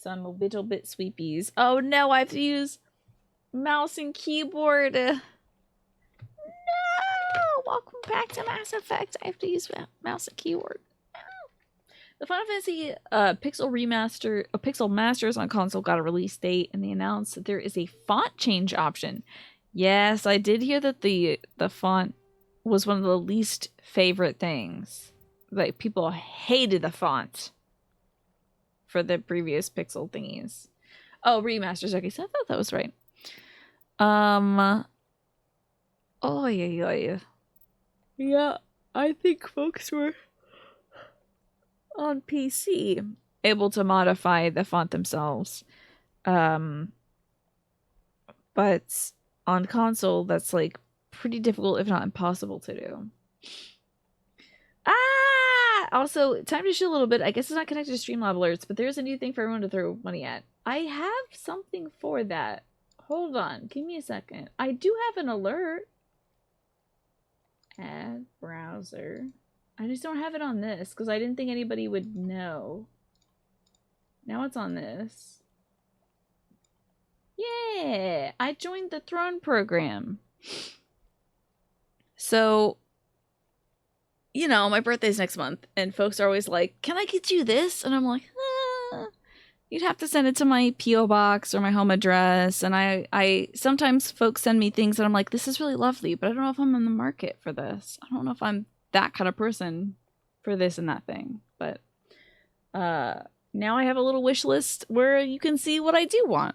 some little bit sweepies. Oh no, I have to use mouse and keyboard. No! Welcome back to Mass Effect. I have to use mouse and keyboard. No. The Final Fantasy Pixel Masters on console got a release date, and they announced that there is a font change option. Yes, I did hear that the font was one of the least favorite things. Like, people hated the font for the previous Pixel thingies. Oh, remasters. Okay, so I thought that was right. Oh, yeah. Yeah, I think folks were on PC able to modify the font themselves. But on console, that's like pretty difficult, if not impossible to do. Also, time to shoot a little bit. I guess it's not connected to Streamlab alerts, but there's a new thing for everyone to throw money at. I have something for that. Hold on, give me a second. I do have an alert. Add browser. I just don't have it on this because I didn't think anybody would know. Now it's on this. Yeah, I joined the Throne program. So, you know, my birthday's next month, and folks are always like, can I get you this? And I'm like, you'd have to send it to my P.O. box or my home address. And I sometimes folks send me things and I'm like, this is really lovely, but I don't know if I'm in the market for this. I don't know if I'm that kind of person for this and that thing. But now I have a little wish list where you can see what I do want.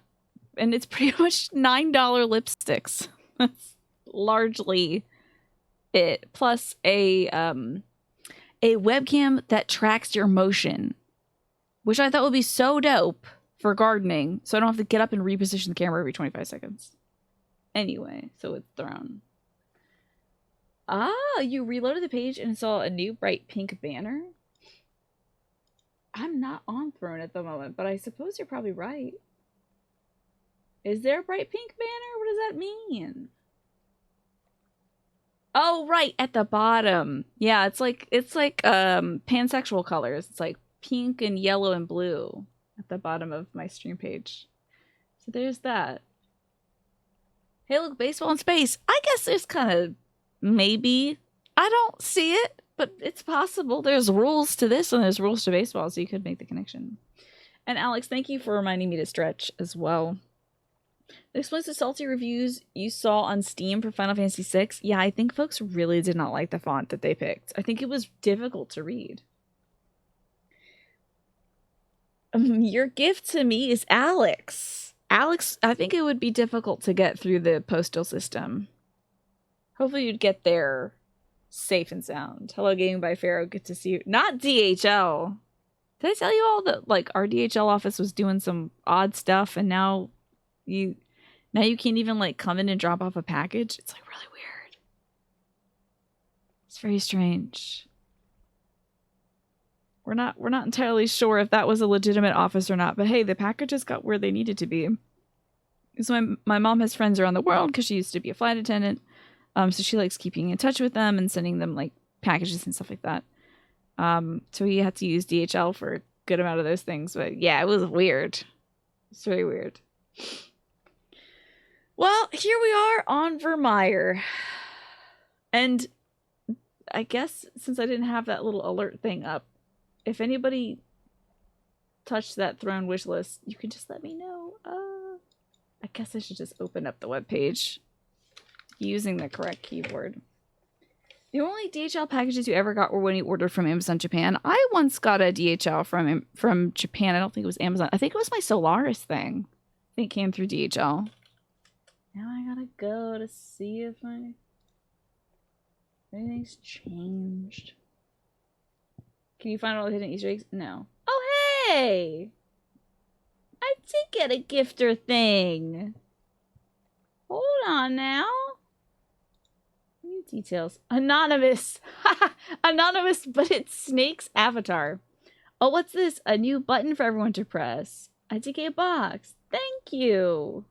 And it's pretty much $9 lipsticks. That's largely it. Plus a webcam that tracks your motion, which I thought would be so dope for gardening, so I don't have to get up and reposition the camera every 25 seconds. Anyway, so it's Throne. Ah, you reloaded the page and saw a new bright pink banner? I'm not on Throne at the moment, but I suppose you're probably right. Is there a bright pink banner? What does that mean? Oh, right, at the bottom. Yeah, it's like pansexual colors. It's like pink and yellow and blue at the bottom of my stream page. So there's that. Hey, look, baseball in space. I guess there's kind of maybe. I don't see it, but it's possible. There's rules to this and there's rules to baseball, so you could make the connection. And Alex, thank you for reminding me to stretch as well. The explicit salty reviews you saw on Steam for Final Fantasy VI, yeah, I think folks really did not like the font that they picked. I think it was difficult to read. Your gift to me is Alex. Alex, I think it would be difficult to get through the postal system. Hopefully you'd get there safe and sound. Hello, Gaming by Pharaoh. Good to see you. Not DHL. Did I tell you all that, like, our DHL office was doing some odd stuff, and now you can't even, like, come in and drop off a package? It's, like, really weird. It's very strange. We're not entirely sure if that was a legitimate office or not, but hey, the packages got where they needed to be. So my mom has friends around the world because she used to be a flight attendant. So she likes keeping in touch with them and sending them like packages and stuff like that. So we had to use DHL for a good amount of those things. But yeah, it was weird. It's very weird. Well, here we are on Vermeer. And I guess since I didn't have that little alert thing up, if anybody touched that Throne wish list, you can just let me know. I guess I should just open up the webpage using the correct keyboard. The only DHL packages you ever got were when you ordered from Amazon Japan. I once got a DHL from Japan. I don't think it was Amazon. I think it was my Solaris thing. I think it came through DHL. Now I gotta go to see if anything's changed. Can you find all the hidden Easter eggs? No. Oh, hey! I did get a gifter thing. Hold on now. New details. Anonymous. Anonymous, but it's Snake's avatar. Oh, what's this? A new button for everyone to press. A DK box. Thank you.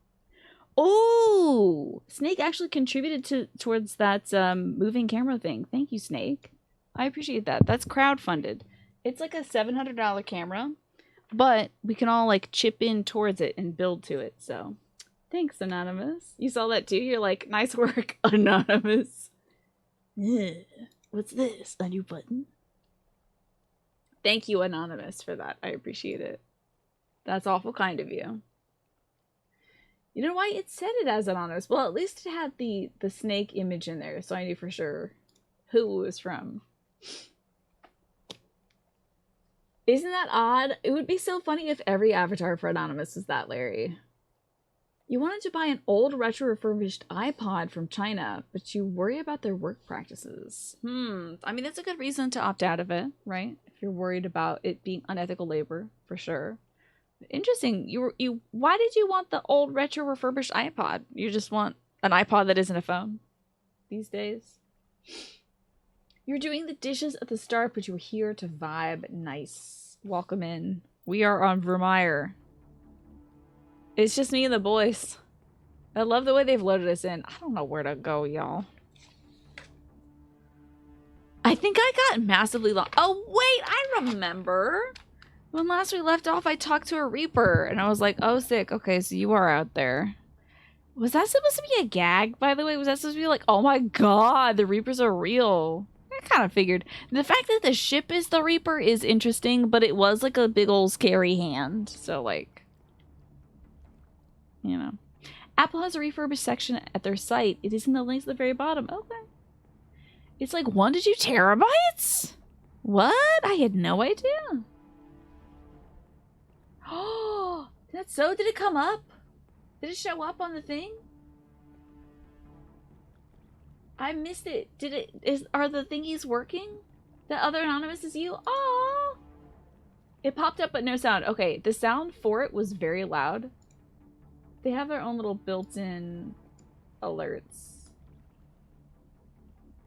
Oh, Snake actually contributed towards that moving camera thing. Thank you, Snake. I appreciate that. That's crowdfunded. It's like a $700 camera, But we can all like chip in towards it and build to it. So thanks, Anonymous. You saw that too? You're like, nice work, Anonymous. What's this? A new button? Thank you, Anonymous, for that. I appreciate it. That's awful kind of you. You know why it said it as Anonymous? Well, at least it had the snake image in there, so I knew for sure who it was from. Isn't that odd? It would be so funny if every avatar for Anonymous was that, Larry. You wanted to buy an old retro refurbished iPod from China, but you worry about their work practices. I mean, that's a good reason to opt out of it, right? If you're worried about it being unethical labor, for sure. Interesting. Why did you want the old retro refurbished iPod? You just want an iPod that isn't a phone these days? You're doing the dishes at the start, but you were here to vibe. Nice. Welcome in. We are on Vermeer. It's just me and the boys. I love the way they've loaded us in. I don't know where to go, y'all. I think I got massively lost. Oh, wait, I remember. When last we left off, I talked to a Reaper, and I was like, oh, sick. Okay, so you are out there. Was that supposed to be a gag, by the way? Was that supposed to be like, oh my god, the Reapers are real? I kind of figured. The fact that the ship is the Reaper is interesting, but it was like a big old scary hand. So, like, you know. Apple has a refurbished section at their site. It is in the links at the very bottom. Okay. It's like 1 to 2 terabytes? What? I had no idea. Oh, that's so. Did it come up? Did it show up on the thing? I missed it. Are the thingies working? The other Anonymous is you? Oh, it popped up but no sound. Okay, the sound for it was very loud. They have their own little built-in alerts.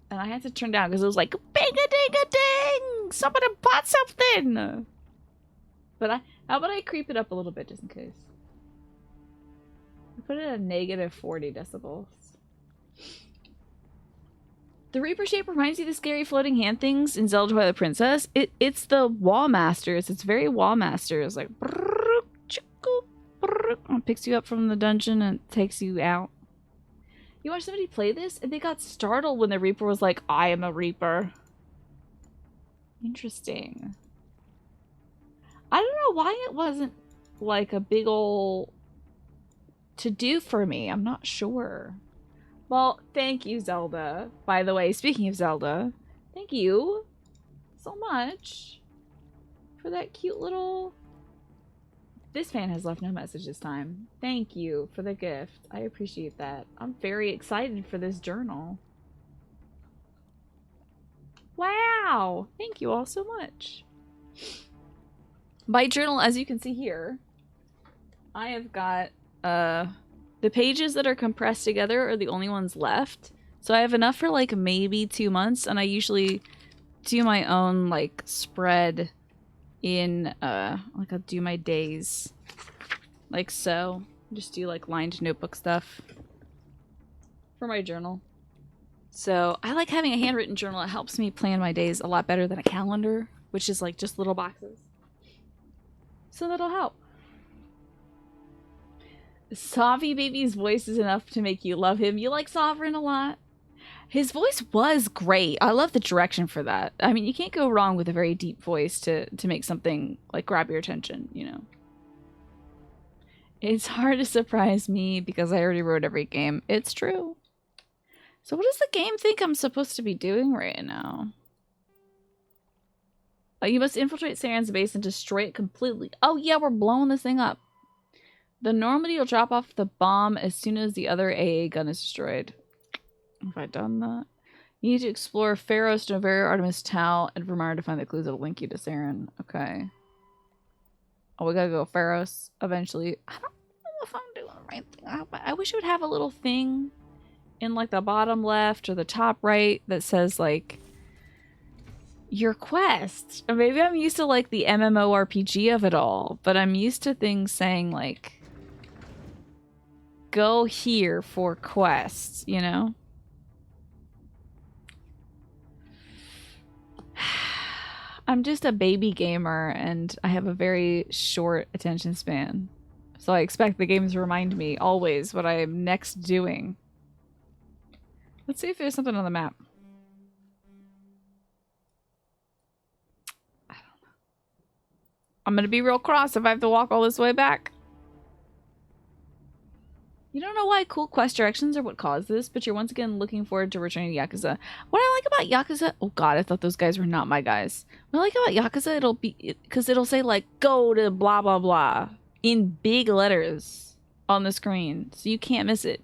And I had to turn down because it was like, bing-a-ding-a-ding! Somebody bought something! But how about I creep it up a little bit just in case? I put it at negative 40 decibels. The Reaper shape reminds you of the scary floating hand things in Zelda Twilight Princess. It's the Wall Masters. It's very Wall Masters. Like, it picks you up from the dungeon and takes you out. You watched somebody play this and they got startled when the Reaper was like, I am a Reaper. Interesting. I don't know why it wasn't like a big ol' to-do for me. I'm not sure. Well, thank you, Zelda. By the way, speaking of Zelda, thank you so much for that cute little... This fan has left no message this time. Thank you for the gift. I appreciate that. I'm very excited for this journal. Wow! Thank you all so much. My journal, as you can see here, I have got the pages that are compressed together are the only ones left. So I have enough for like maybe 2 months, and I usually do my own like spread in like I'll do my days like so. Just do like lined notebook stuff for my journal. So I like having a handwritten journal. It helps me plan my days a lot better than a calendar, which is like just little boxes. So that'll help. Savi Baby's voice is enough to make you love him. You like Sovereign a lot. His voice was great. I love the direction for that. I mean, you can't go wrong with a very deep voice to make something like grab your attention, you know. It's hard to surprise me because I already wrote every game. It's true. So what does the game think I'm supposed to be doing right now? You must infiltrate Saren's base and destroy it completely. Oh yeah, we're blowing this thing up. The Normandy will drop off the bomb as soon as the other AA gun is destroyed. Have I done that? You need to explore Pharos, Novaria, Artemis Tau, and Vermeer to find the clues that'll link you to Saren. Okay. Oh, we gotta go Pharos eventually. I don't know if I'm doing the right thing. I wish it would have a little thing in like the bottom left or the top right that says like your quest. Or maybe I'm used to like the MMORPG of it all, but I'm used to things saying like go here for quests, you know? I'm just a baby gamer and I have a very short attention span. So I expect the games to remind me always what I am next doing. Let's see if there's something on the map. I don't know. I'm gonna be real cross if I have to walk all this way back. You don't know why cool quest directions are what caused this, but you're once again looking forward to returning to Yakuza. What I like about Yakuza... Oh god, I thought those guys were not my guys. What I like about Yakuza, it'll be... Because it'll say, like, go to blah blah blah in big letters on the screen, so you can't miss it.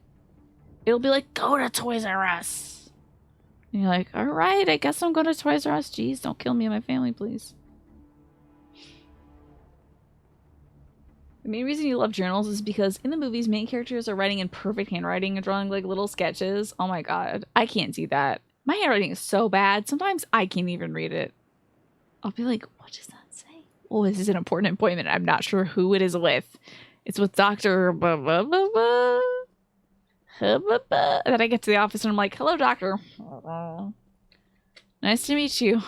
It'll be like, go to Toys R Us. And you're like, alright, I guess I'm going to Toys R Us. Jeez, don't kill me and my family, please. The main reason you love journals is because in the movies, main characters are writing in perfect handwriting and drawing like little sketches. Oh my god, I can't do that. My handwriting is so bad, sometimes I can't even read it. I'll be like, what does that say? Oh, this is an important appointment. I'm not sure who it is with. It's with Dr. blah, blah, blah, blah. And then I get to the office and I'm like, hello, doctor. Nice to meet you.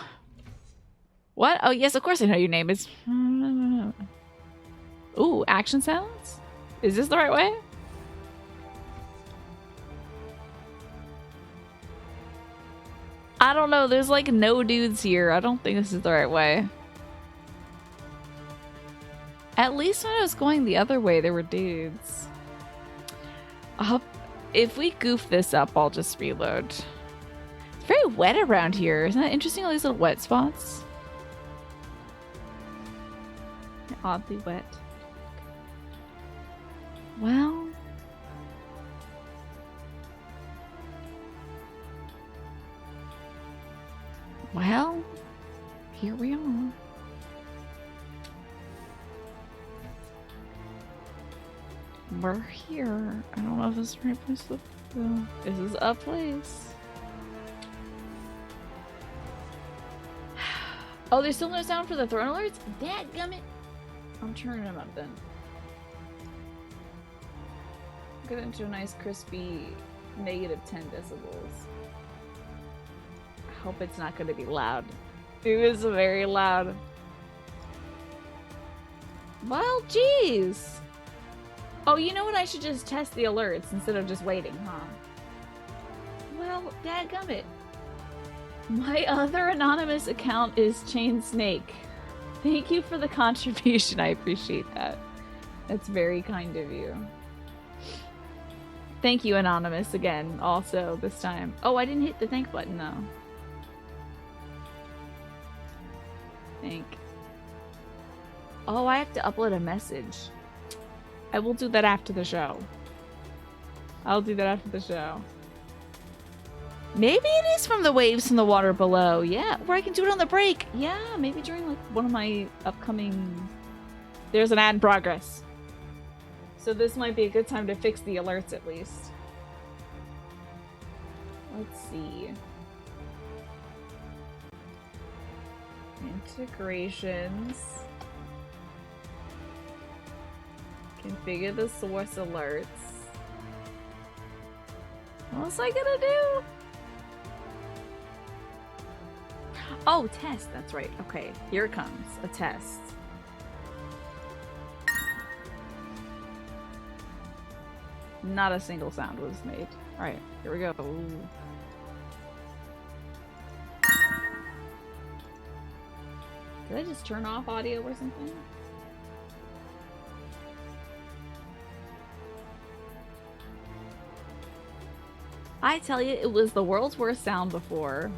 What? Oh, yes, of course I know your name. It's... Ooh, action sounds? Is this the right way? I don't know. There's like no dudes here. I don't think this is the right way. At least when I was going the other way, there were dudes. If we goof this up, I'll just reload. It's very wet around here. Isn't that interesting? All these little wet spots. Oddly wet. Well, here we are. We're here. I don't know if this is the right place to go. This is a place. Oh, there's still no sound for the throne alerts? Dadgummit. I'm turning them up then. Get into a nice crispy negative 10 decibels. I hope it's not going to be loud. It was very loud. Well, jeez. Oh, you know what? I should just test the alerts instead of just waiting, huh? Well, dadgummit. My other anonymous account is Chain Snake. Thank you for the contribution. I appreciate that. That's very kind of you. Thank you, Anonymous, again, also, this time. Oh, I didn't hit the thank button, though. Thank. Oh, I have to upload a message. I will do that after the show. I'll do that after the show. Maybe it is from the waves from the water below. Yeah, or I can do it on the break. Yeah, maybe during, like, one of my upcoming... There's an ad in progress. So this might be a good time to fix the alerts at least. Let's see. Integrations. Configure the source alerts. What else I gonna do? Oh, test. That's right. Okay, here it comes. A test. Not a single sound was made. Alright, here we go. Ooh. Did I just turn off audio or something? I tell you, it was the world's worst sound before.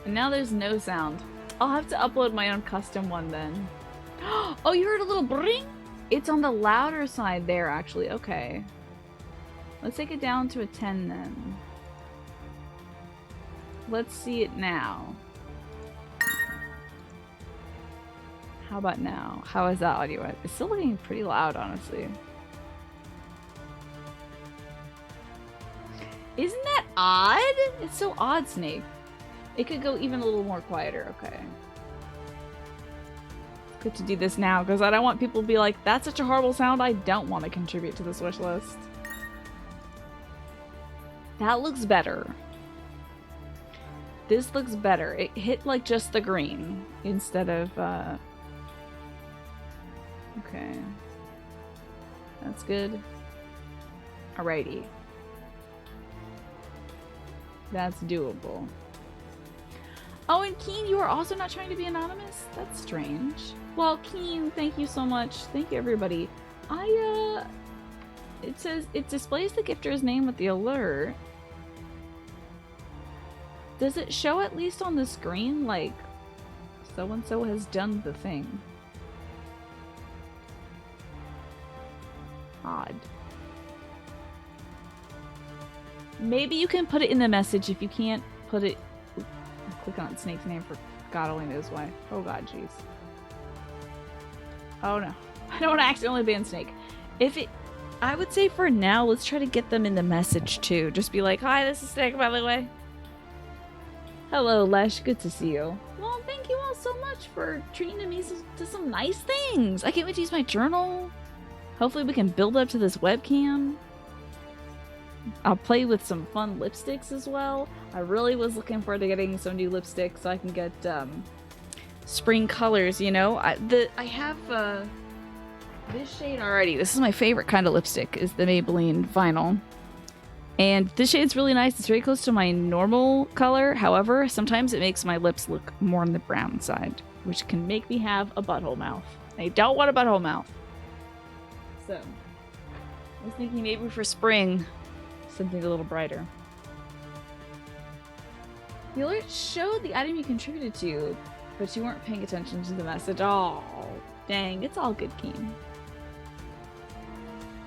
And now there's no sound. I'll have to upload my own custom one then. Oh, you heard a little bring? It's on the louder side there, actually. Okay. Let's take it down to a 10 then. Let's see it now. How about now? How is that audio? It's still looking pretty loud, honestly. Isn't that odd? It's so odd, Snake. It could go even a little more quieter. Okay. It's good to do this now because I don't want people to be like, that's such a horrible sound. I don't want to contribute to this wish list. That looks better. This looks better. It hit like just the green instead of okay. That's good. Alrighty. That's doable. Oh, and Keen, you are also not trying to be anonymous? That's strange. Well, Keen, thank you so much. Thank you, everybody. It says, it displays the gifter's name with the alert. Does it show at least on the screen, like, so-and-so has done the thing? Odd. Maybe you can put it in the message if you can't put it... I'm clicking on Snake's name for God only knows why. Oh god, jeez. Oh no. I don't want to accidentally ban Snake. I would say for now, let's try to get them in the message too. Just be like, hi, this is Snake, by the way. Hello, Lesh. Good to see you. Well, thank you all so much for treating me to some nice things. I can't wait to use my journal. Hopefully we can build up to this webcam. I'll play with some fun lipsticks as well. I really was looking forward to getting some new lipsticks so I can get spring colors, you know? I have this shade already. This is my favorite kind of lipstick, is the Maybelline Vinyl. And this shade's really nice. It's very close to my normal color. However, sometimes it makes my lips look more on the brown side, which can make me have a butthole mouth. I don't want a butthole mouth. So, I was thinking maybe for spring, something a little brighter. The alert showed the item you contributed to, but you weren't paying attention to the message. Oh, dang. It's all good, Keen.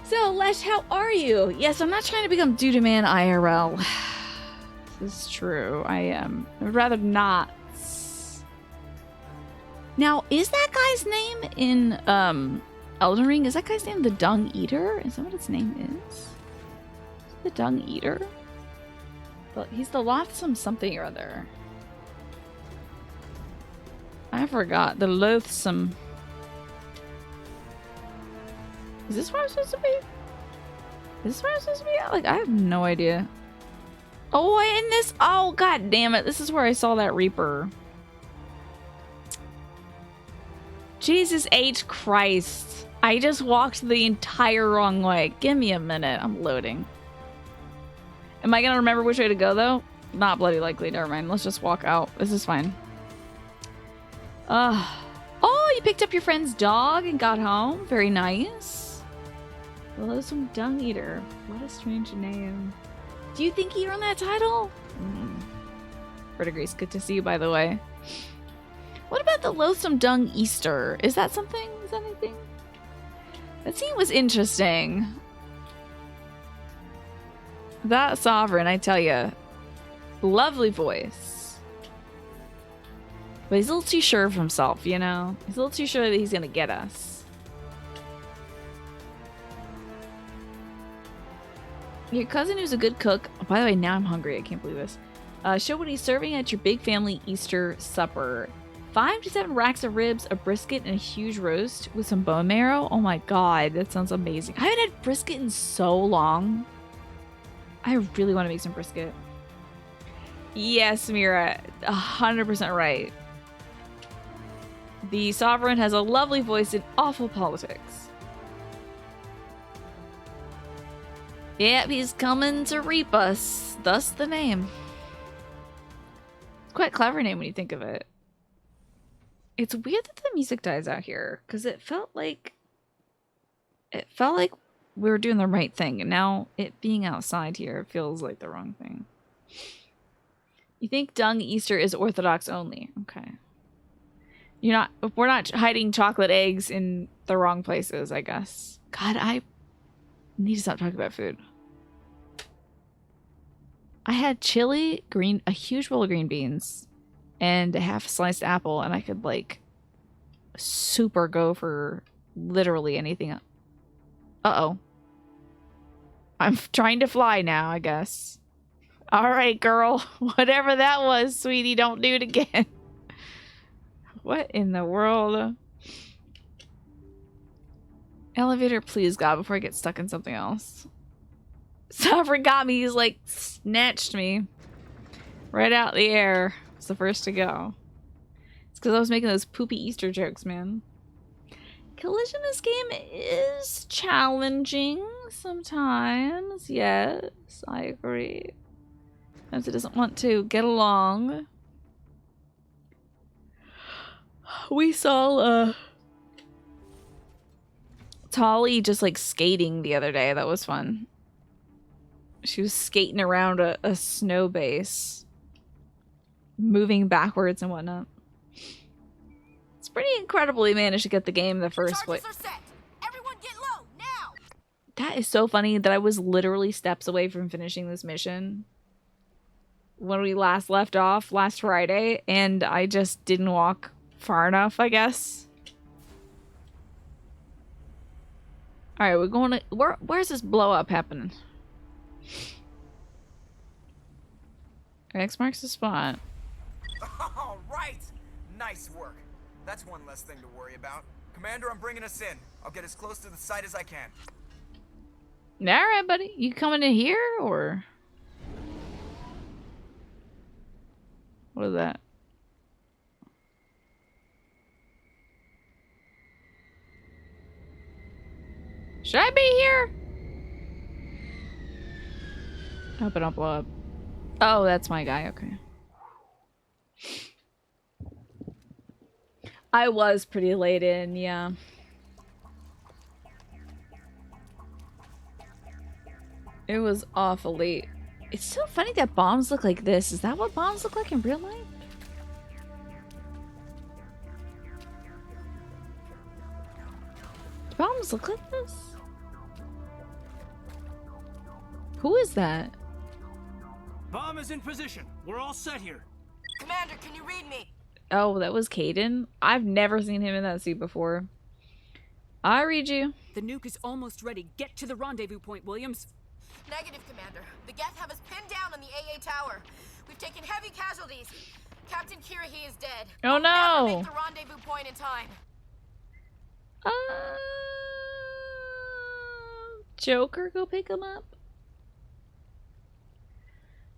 So, Lesh, how are you? Yes, I'm not trying to become Duda Man IRL. This is true. I am. I would rather not. Now, is that guy's name in Elden Ring? Is that guy's name the Dung Eater? Is that what its name is? The Dung Eater? But he's the Loathsome something or other. I forgot. The Loathsome. Is this where I'm supposed to be? Is this where I'm supposed to be at? Like, I have no idea. Oh, and this... Oh, god damn it. This is where I saw that Reaper. Jesus H. Christ. I just walked the entire wrong way. Give me a minute. I'm loading. Am I gonna remember which way to go, though? Not bloody likely. Never mind. Let's just walk out. This is fine. Oh, you picked up your friend's dog and got home? Very nice. The Loathsome Dung Eater. What a strange name. Do you think you earned that title? Verdigris, good to see you, by the way. What about the Loathsome Dung Easter? Is that something? Is that anything? That scene was interesting. That Sovereign, I tell you. Lovely voice. But he's a little too sure of himself, you know? He's a little too sure that he's gonna get us. Your cousin who's a good cook. Oh, by the way, now I'm hungry. I can't believe this. Show what he's serving at your big family Easter supper. 5 to 7 racks of ribs, a brisket, and a huge roast with some bone marrow. Oh my god, that sounds amazing. I haven't had brisket in so long. I really want to make some brisket. Yes, Mira, 100% right. The Sovereign has a lovely voice in awful politics. Yep, he's coming to reap us. Thus the name. Quite a clever name when you think of it. It's weird that the music dies out here, because it felt like we were doing the right thing, and now it being outside here feels like the wrong thing. You think Dung Easter is Orthodox only? Okay. We're not hiding chocolate eggs in the wrong places, I guess. God, I need to stop talking about food. I had chili, a huge bowl of green beans, and a half sliced apple, and I could, like, super go for literally anything. Uh-oh. I'm trying to fly now, I guess. Alright, girl. Whatever that was, sweetie, don't do it again. What in the world? Elevator, please, God, before I get stuck in something else. Sovereign got me. He's like, snatched me. Right out the air. It's the first to go. It's because I was making those poopy Easter jokes, man. Collision in this game is challenging sometimes. Yes, I agree. Sometimes it doesn't want to get along. We saw Tolly just like skating the other day. That was fun. She was skating around a snow base, moving backwards and whatnot. It's pretty incredible he managed to get the game the first way. Everyone get low now. That is so funny that I was literally steps away from finishing this mission when we last left off last Friday, and I just didn't walk far enough, I guess. Alright, we're going to... Where's this blow up happening? X marks the spot. All right. Nice work. That's one less thing to worry about. Commander, I'm bringing us in. I'll get as close to the site as I can. Alright, buddy. You coming in here, or... What is that? Should I be here? I hope I don't blow up. Oh, that's my guy. Okay. I was pretty late in, yeah. It was awful late. It's so funny that bombs look like this. Is that what bombs look like in real life? Do bombs look like this? Who is that? Bomb is in position. We're all set here. Commander, can you read me? Oh, that was Caden? I've never seen him in that suit before. I read you. The nuke is almost ready. Get to the rendezvous point, Williams. Negative, Commander. The Geth have us pinned down on the AA tower. We've taken heavy casualties. Captain Kirrahe is dead. Oh We'll never no! make the rendezvous point in time. Joker, go pick him up.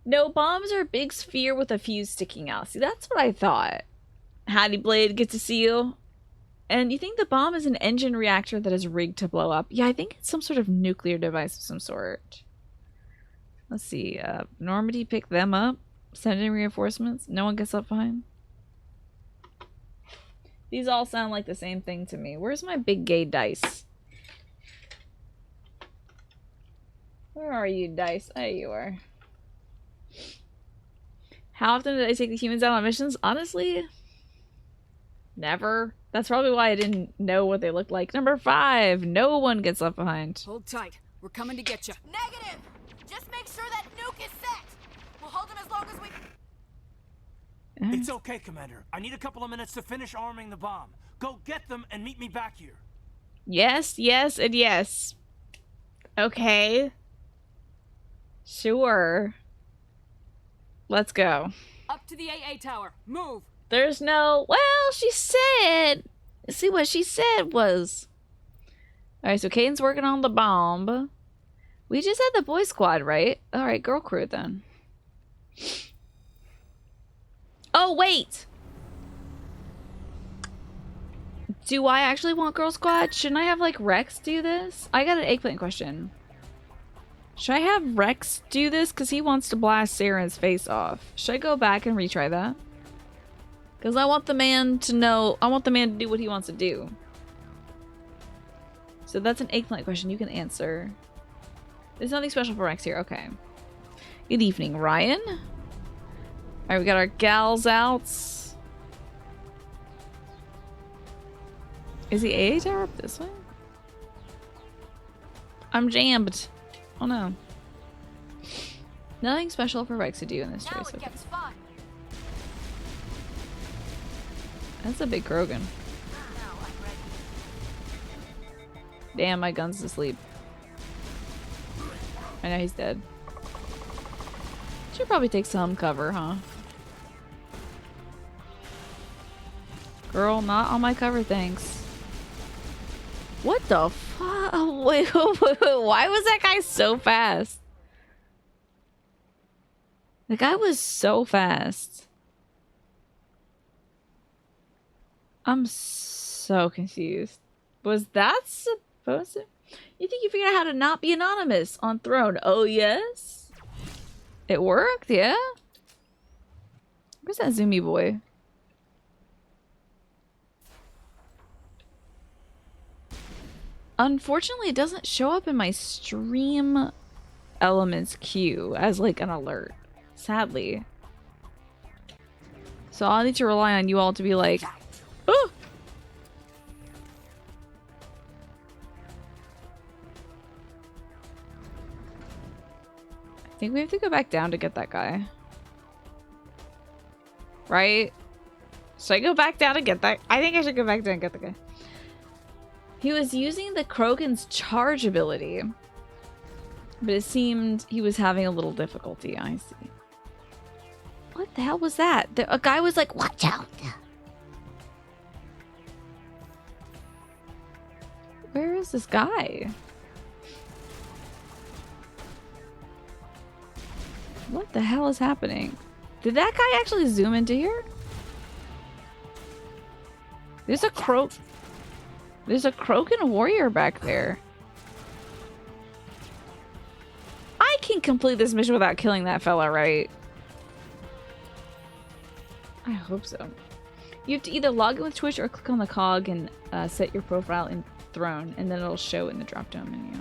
No, bombs are a big sphere with a fuse sticking out. See, that's what I thought. Hattie Blade, good to see you. And you think the bomb is an engine reactor that is rigged to blow up? Yeah, I think it's some sort of nuclear device of some sort. Let's see. Normandy picked them up. Sending reinforcements. No one gets left behind. These all sound like the same thing to me. Where's my big gay dice? Where are you, dice? There you are. How often did I take the humans out on missions? Honestly, never. That's probably why I didn't know what they looked like. Number 5. No one gets left behind. Hold tight. We're coming to get you. Negative! Just make sure that nuke is set! We'll hold them as long as we... It's okay, Commander. I need a couple of minutes to finish arming the bomb. Go get them and meet me back here. Yes, yes, and yes. Okay. Sure. Let's go. Up to the AA tower. Move. There's no... Well, she said... See, what she said was... Alright, so Caden's working on the bomb. We just had the boy squad, right? Alright, girl crew then. Oh, wait! Do I actually want girl squad? Shouldn't I have, like, Rex do this? I got an eggplant question. Should I have Rex do this? Because he wants to blast Saren's face off. Should I go back and retry that? Because I want the man to know... I want the man to do what he wants to do. So that's an eggplant question you can answer. There's nothing special for Rex here. Okay. Good evening, Ryan. Alright, we got our gals out. Is the AA tower up this way? I'm jammed. Oh no. Nothing special for Rex to do in this Now race. it Okay. gets fun. That's a big Krogan. Now I'm ready. Damn, my gun's asleep. I know he's dead. Should probably take some cover, huh? Girl, not on my cover, thanks. What the fuck? Wait, why was that guy so fast? The guy was so fast. I'm so confused. Was that supposed to... You think you figured out how to not be anonymous on Throne? Oh, yes? It worked, yeah? Where's that zoomy boy? Unfortunately, it doesn't show up in my stream elements queue as like an alert. Sadly. So I'll need to rely on you all to be like, oh! I think we have to go back down to get that guy. Right? Should I go back down to get that? I think I should go back down and get the guy. He was using the Krogan's charge ability. But it seemed he was having a little difficulty. I see. What the hell was that? A guy was like, watch out! Where is this guy? What the hell is happening? Did that guy actually zoom into here? There's a Krogan warrior back there. I can complete this mission without killing that fella, right? I hope so. You have to either log in with Twitch or click on the cog and set your profile in Throne, and then it'll show in the drop-down menu.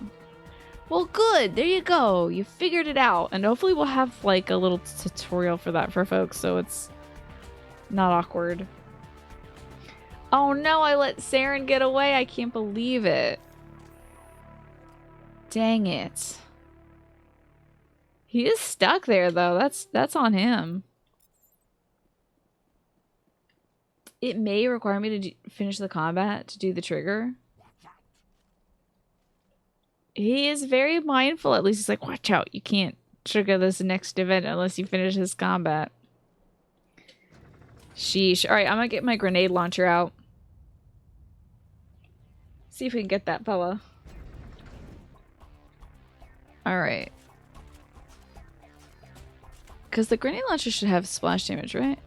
Well, good. There you go. You figured it out, and hopefully we'll have like a little tutorial for that for folks, so it's not awkward. Oh no! I let Saren get away. I can't believe it. Dang it. He is stuck there, though. That's on him. It may require me to finish the combat to do the trigger. He is very mindful. At least he's like, watch out. You can't trigger this next event unless you finish his combat. Sheesh. Alright, I'm gonna get my grenade launcher out. See if we can get that fella. Alright. Because the grenade launcher should have splash damage, right?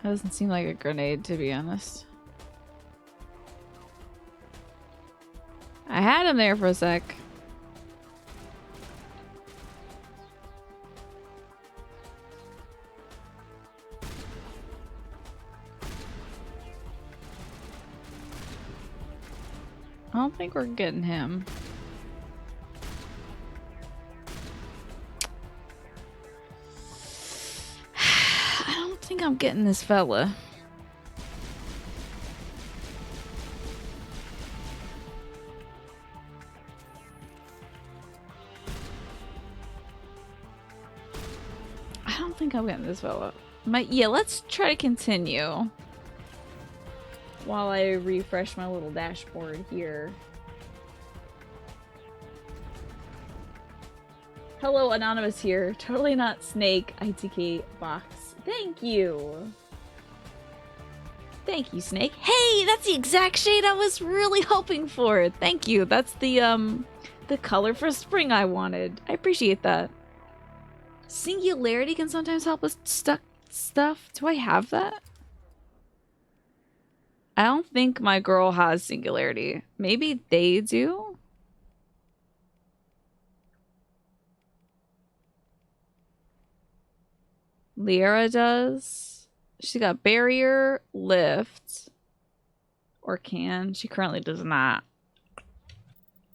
That doesn't seem like a grenade, to be honest. I had him there for a sec. I don't think we're getting him. I don't think I'm getting this fella. I don't think I'm getting this fella. Yeah, let's try to continue. While I refresh my little dashboard here. Hello, Anonymous here. Totally not Snake, ITK box. Thank you. Thank you, Snake. Hey, that's the exact shade I was really hoping for. Thank you. That's the color for spring I wanted. I appreciate that. Singularity can sometimes help with stuck stuff. Do I have that? I don't think my girl has Singularity. Maybe they do? Liara does. She got Barrier, Lift. Or can. She currently does not.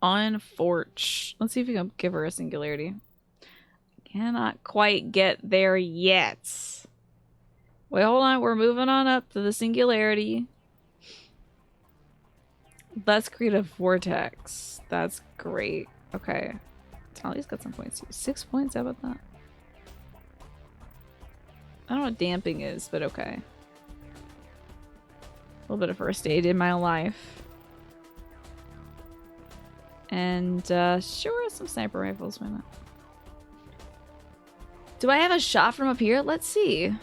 Unfortunate. Let's see if we can give her a Singularity. Cannot quite get there yet. Wait, hold on. We're moving on up to the Singularity. Let's create a vortex. That's great. Okay. Tally's got some points too. 6 points? How about that? I don't know what damping is, but okay. A little bit of first aid in my life. And sure, some sniper rifles, why not? Do I have a shot from up here? Let's see.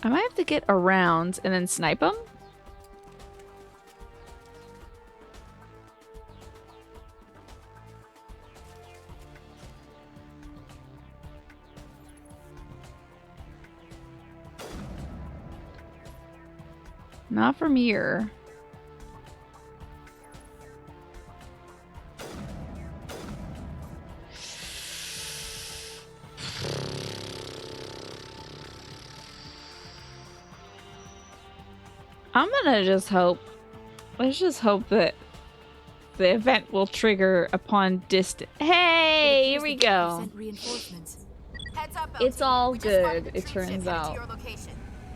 I might have to get around and then snipe them. Not from here. I'm gonna just hope. Let's just hope that the event will trigger upon distant. Hey, here we go. Reinforcements. Heads up, It's LT. all We just spotted good, a it troop ship turns headed out. to your location.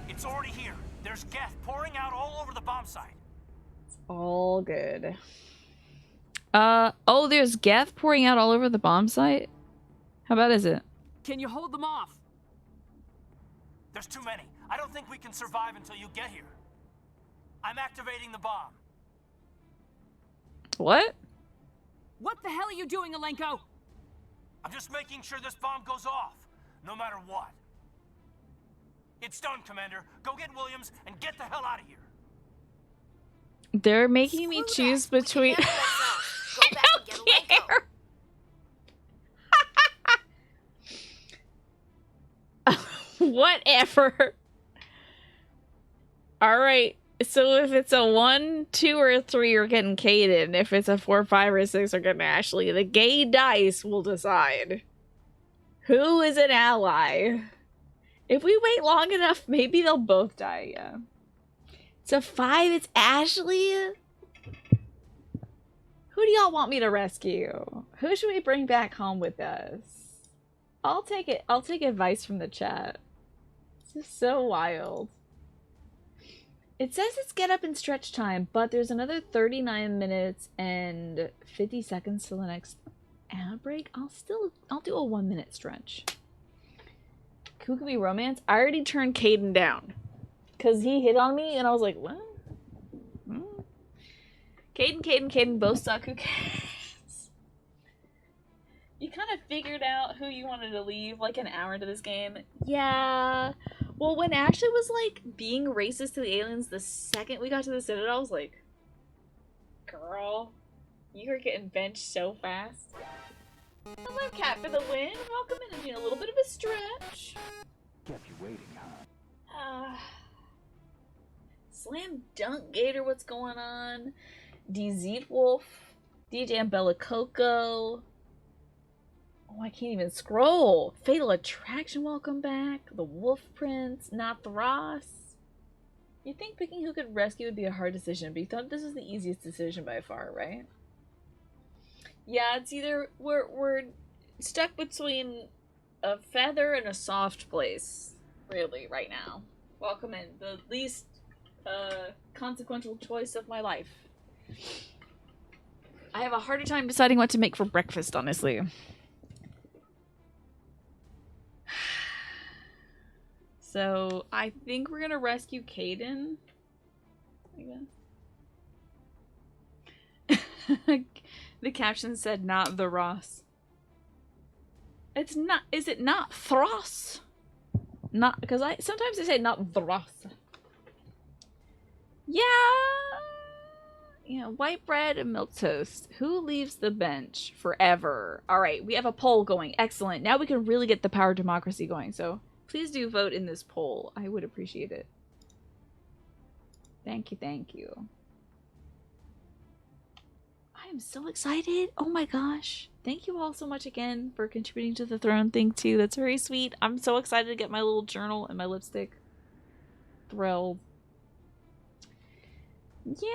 It's already here. There's gas pouring out all over the bomb site. All good. Oh, there's Geth pouring out all over the bomb site? How bad is it? Can you hold them off? There's too many. I don't think we can survive until you get here. I'm activating the bomb. What? What the hell are you doing, Alenko? I'm just making sure this bomb goes off, no matter what. It's done, Commander. Go get Williams and get the hell out of here. They're making me Screw choose that. We can between... handle ourselves. Go back and get Alenko. Whatever. Alright, so if it's a 1, 2, or 3, you're getting Caden. If it's a 4, 5, or 6, you're getting Ashley. The gay dice will decide who is an ally. If we wait long enough, maybe they'll both die, yeah. It's a 5, it's Ashley? Who do y'all want me to rescue? Who should we bring back home with us? I'll take it. I'll take advice from the chat. This is so wild. It says it's get up and stretch time, but there's another 39 minutes and 50 seconds till the next ad break. I'll do a 1-minute stretch. Who could be romance? I already turned Caden down. Cause he hit on me and I was like, what? Caden, both suck. Who cares? You kind of figured out who you wanted to leave like an hour into this game. Yeah. Well, when Ashley was like being racist to the aliens the second we got to the Citadel, I was like, girl, you are getting benched so fast. Hello, Cat for the win. Welcome in and doing a little bit of a stretch. Kept you waiting, huh? Slam Dunk Gator, what's going on? DZ Wolf, DJ and Bella Coco. Oh, I can't even scroll. Fatal Attraction, welcome back. The Wolf Prince, not the Ross. You'd think picking who could rescue would be a hard decision, but you thought this was the easiest decision by far, right? Yeah, it's either we're stuck between a feather and a soft place, really, right now. Welcome in. The least consequential choice of my life. I have a harder time deciding what to make for breakfast, honestly. So, I think we're gonna rescue Caden. The caption said, not the Ross. It's not, is it not Thross? Not, because sometimes I say not the Ross. Yeah. White bread and milk toast. Who leaves the bench forever? All right, we have a poll going. Excellent. Now we can really get the power democracy going. So please do vote in this poll. I would appreciate it. Thank you, thank you. I am so excited. Oh my gosh. Thank you all so much again for contributing to the throne thing too. That's very sweet. I'm so excited to get my little journal and my lipstick. Thrilled. Yeah.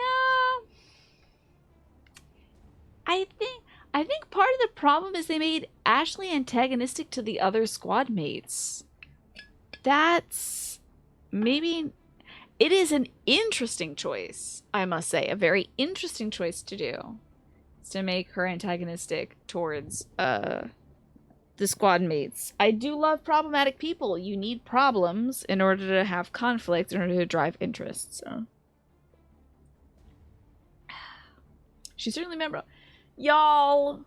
I think part of the problem is they made Ashley antagonistic to the other squad mates. That's maybe it is an interesting choice, I must say, a very interesting choice to do. Is to make her antagonistic towards the squad mates. I do love problematic people. You need problems in order to have conflict, in order to drive interest, so she certainly memorable. Y'all.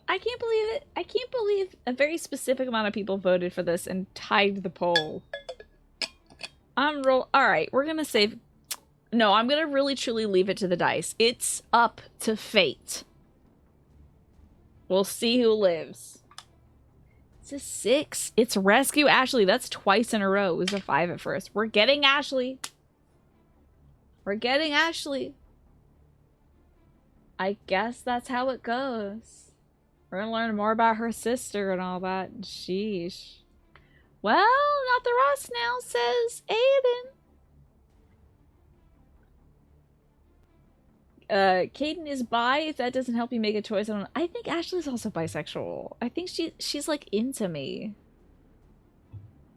I I can't believe it. I can't believe a very specific amount of people voted for this and tied the poll. Alright, we're gonna save... No, I'm gonna really truly leave it to the dice. It's up to fate. We'll see who lives. It's a 6. It's Rescue Ashley. That's twice in a row. It was a 5 at first. We're getting Ashley. We're getting Ashley. I guess that's how it goes. We're gonna learn more about her sister and all that. Sheesh. Well, not the Ross now, says Aiden. Caden is bi. If that doesn't help you make a choice, I think Ashley's also bisexual. I think she's like into me.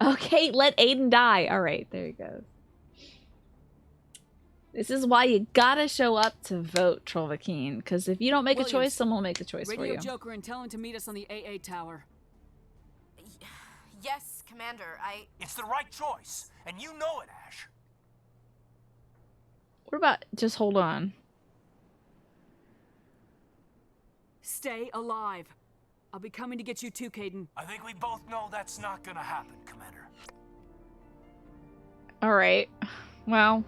Okay, let Aiden die. All right, there he goes. This is why you gotta show up to vote, Trollvakeen. Because if you don't make a choice, someone will make the choice for you. Radio Joker and tell him to meet us on the AA tower. Yes, Commander, It's the right choice, and you know it, Ash. What about... Just hold on. Stay alive. I'll be coming to get you too, Caden. I think we both know that's not gonna happen, Commander. Alright. Well...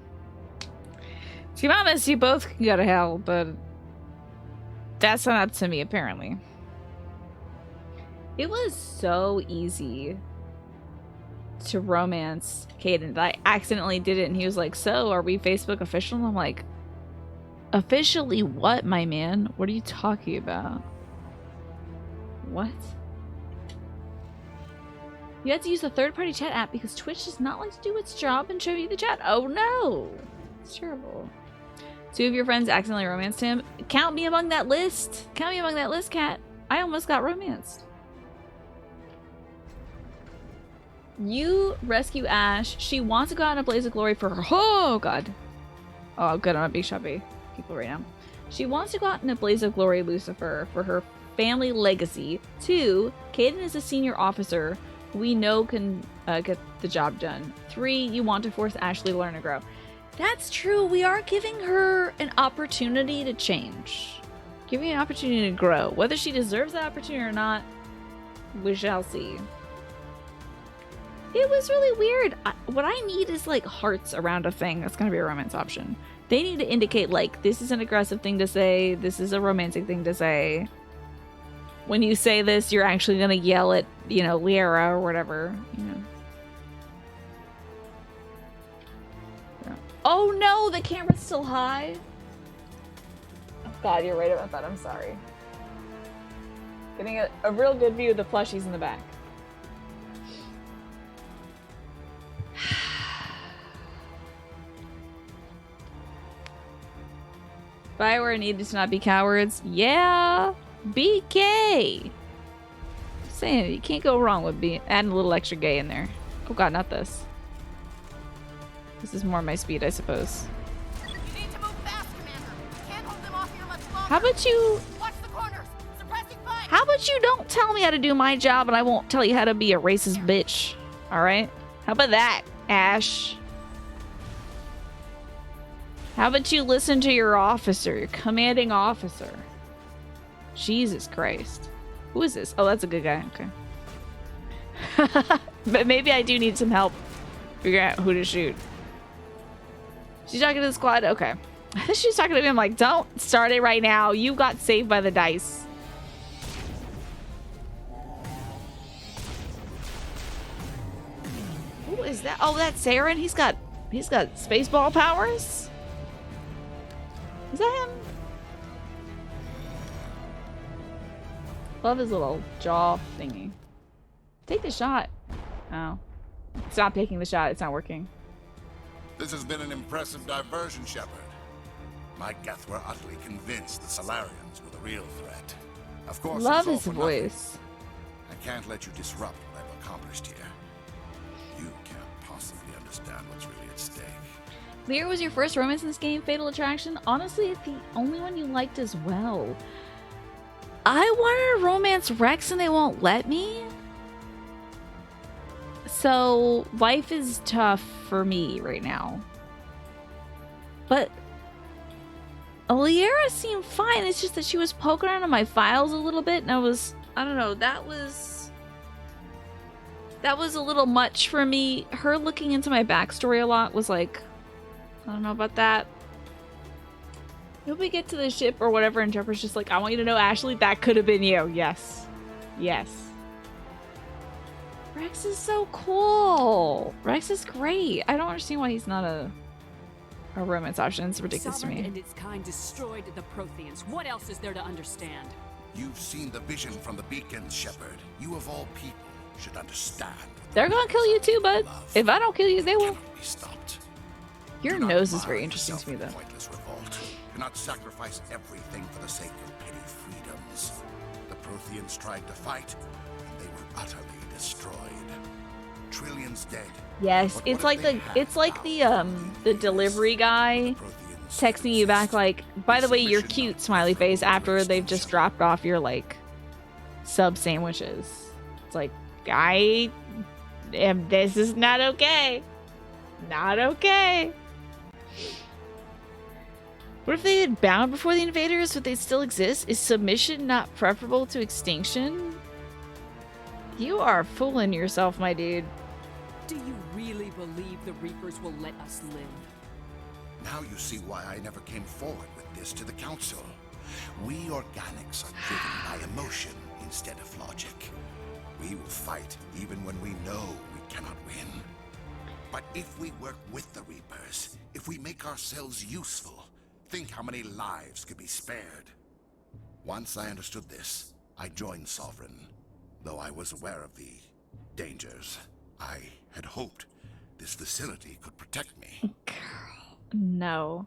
To be honest, you both can go to hell, but... That's not up to me, apparently. It was so easy to romance Caden that I accidentally did it, and he was like, so, are we Facebook official? And I'm like, officially what, my man? What are you talking about? What? You had to use a third-party chat app because Twitch does not like to do its job and show you the chat. Oh no! It's terrible. 2 of your friends accidentally romanced him. Count me among that list. Count me among that list, Kat. I almost got romanced. You rescue Ash. She wants to go out in a blaze of glory for her. Oh, God. Oh, good. I'm a big shot people right now. She wants to go out in a blaze of glory, Lucifer, for her family legacy. 2, Caden is a senior officer who we know can get the job done. 3, you want to force Ashley to learn and grow. That's true. We are giving her an opportunity to change. Giving her an opportunity to grow. Whether she deserves that opportunity or not, we shall see. It was really weird. What I need is like hearts around a thing. That's going to be a romance option. They need to indicate like, this is an aggressive thing to say. This is a romantic thing to say. When you say this, you're actually going to yell at, you know, Liara or whatever, you know. Oh no, the camera's still high. Oh God, you're right about that. I'm sorry. Getting a real good view of the plushies in the back. Bioware needed to not be cowards. Yeah, be gay. I'm saying you can't go wrong with adding a little extra gay in there. Oh God, not this. This is more my speed, I suppose. You need to move fast, Commander. Can't hold them off here much longer. How about you... Watch the corners. Suppressing fire. How about you don't tell me how to do my job and I won't tell you how to be a racist bitch? Alright? How about that, Ash? How about you listen to your officer, your commanding officer? Jesus Christ. Who is this? Oh, that's a good guy. Okay. But maybe I do need some help figuring out who to shoot. She's talking to the squad? Okay. I think she's talking to me. I'm like, don't start it right now. You got saved by the dice. Who is that? Oh, that's Saren. He's got spaceball powers? Is that him? Love his little jaw thingy. Take the shot. Oh. Stop taking the shot. It's not working. This has been an impressive diversion, Shepard. My Geth were utterly convinced the Solarians were the real threat. Of course, Love it's his all for nothing. voice. I can't let you disrupt what I've accomplished here. You can't possibly understand what's really at stake. Lear was your first romance in this game, Fatal Attraction. Honestly, it's the only one you liked as well. I wanted to romance Rex and they won't let me. So, life is tough for me right now. But Liara seemed fine. It's just that she was poking around on my files a little bit, and I don't know, that was a little much for me. Her looking into my backstory a lot was like, I don't know about that. If we get to the ship or whatever, and Jumper's just like, I want you to know, Ashley, that could have been you. Yes. Yes. Rex is so cool. Rex is great. I don't understand why he's not a romance option. It's ridiculous Sovereign to me. and its kind destroyed the Protheans. What else is there to understand? You've seen the vision from the beacons, Shepard. You of all people should understand. They're gonna kill you too, bud. If I don't kill you, they will. Cannot be stopped. Your Do not nose is mar very interesting to me, yourself though. in pointless revolt. Do not sacrifice everything for the sake of petty freedoms. The Protheans tried to fight, and they were utterly destroyed. Trillions dead. Yes, But it's what like if they the delivery guy Protheans texting you back exist? like, by the way, you're Mission cute, not smiley face, critical after to they've just extinction. dropped off your like sub sandwiches. It's like, this is not okay. Not okay. What if they had bound before the invaders? Would they still exist? Is submission not preferable to extinction? You are fooling yourself, my dude. Do you really believe the Reapers will let us live? Now you see why I never came forward with this to the Council. We organics are driven by emotion instead of logic. We will fight even when we know we cannot win. But if we work with the Reapers, if we make ourselves useful, think how many lives could be spared. Once I understood this, I joined Sovereign. Though I was aware of the dangers, I had hoped this facility could protect me. No.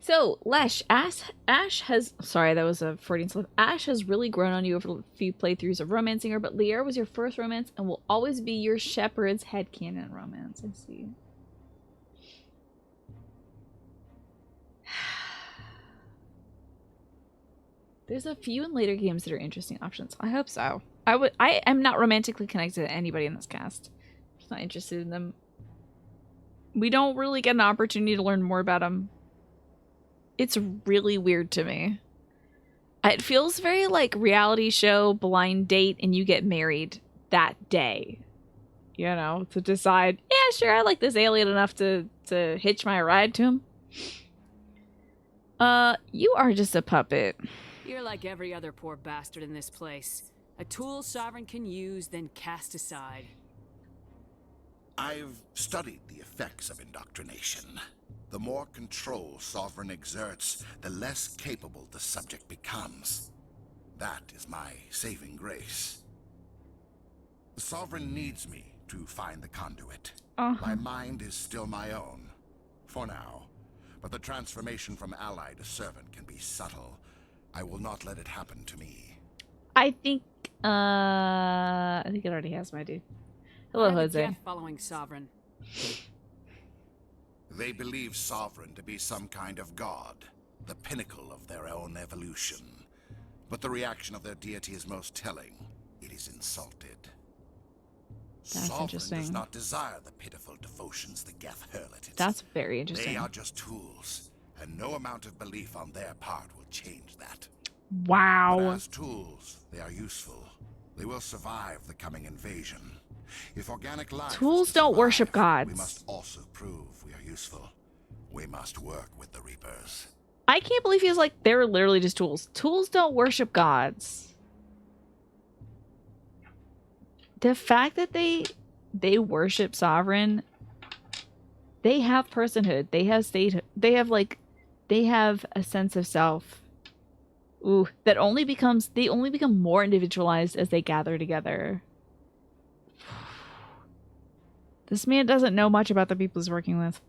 So, Lesh, Ash has... Sorry, that was a Freudian slip. Ash has really grown on you over a few playthroughs of Romancing Her, but Liara was your first romance and will always be your Shepard's headcanon romance. I see. There's a few in later games that are interesting options. I hope so. I am not romantically connected to anybody in this cast. I'm just not interested in them. We don't really get an opportunity to learn more about them. It's really weird to me. It feels very like reality show blind date and you get married that day. You know, to decide, yeah, sure, I like this alien enough to hitch my ride to him. You are just a puppet. You're like every other poor bastard in this place. A tool Sovereign can use, then cast aside. I've studied the effects of indoctrination. The more control Sovereign exerts, the less capable the subject becomes. That is my saving grace. The Sovereign needs me to find the conduit. My mind is still my own, for now. But the transformation from ally to servant can be subtle. I will not let it happen to me. I think it already has, my dude. Hello, Why are the Jose. Geth following Sovereign? They believe Sovereign to be some kind of god, the pinnacle of their own evolution. But the reaction of their deity is most telling. It is insulted. That's Sovereign interesting. does not desire the pitiful devotions the Geth hurl at it. That's very interesting. They are just tools, and no amount of belief on their part will change that. But Wow. as tools, they are useful. They will survive the coming invasion. If organic life Tools is to don't survive, worship gods. We must also prove we are useful. We must work with the Reapers. I can't believe he was like, they're literally just tools. Tools don't worship gods. The fact that they worship Sovereign, they have personhood. They have statehood. They have a sense of self. Ooh, they only become more individualized as they gather together. This man doesn't know much about the people he's working with.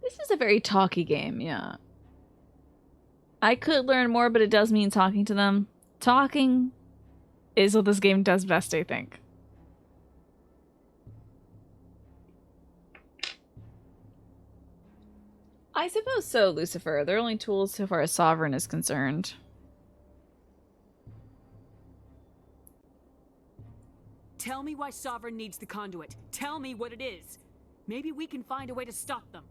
This is a very talky game, yeah. I could learn more, but it does mean talking to them. Talking is what this game does best, I think. I suppose so, Lucifer. They're only tools so far as Sovereign is concerned. Tell me why Sovereign needs the conduit. Tell me what it is. Maybe we can find a way to stop them.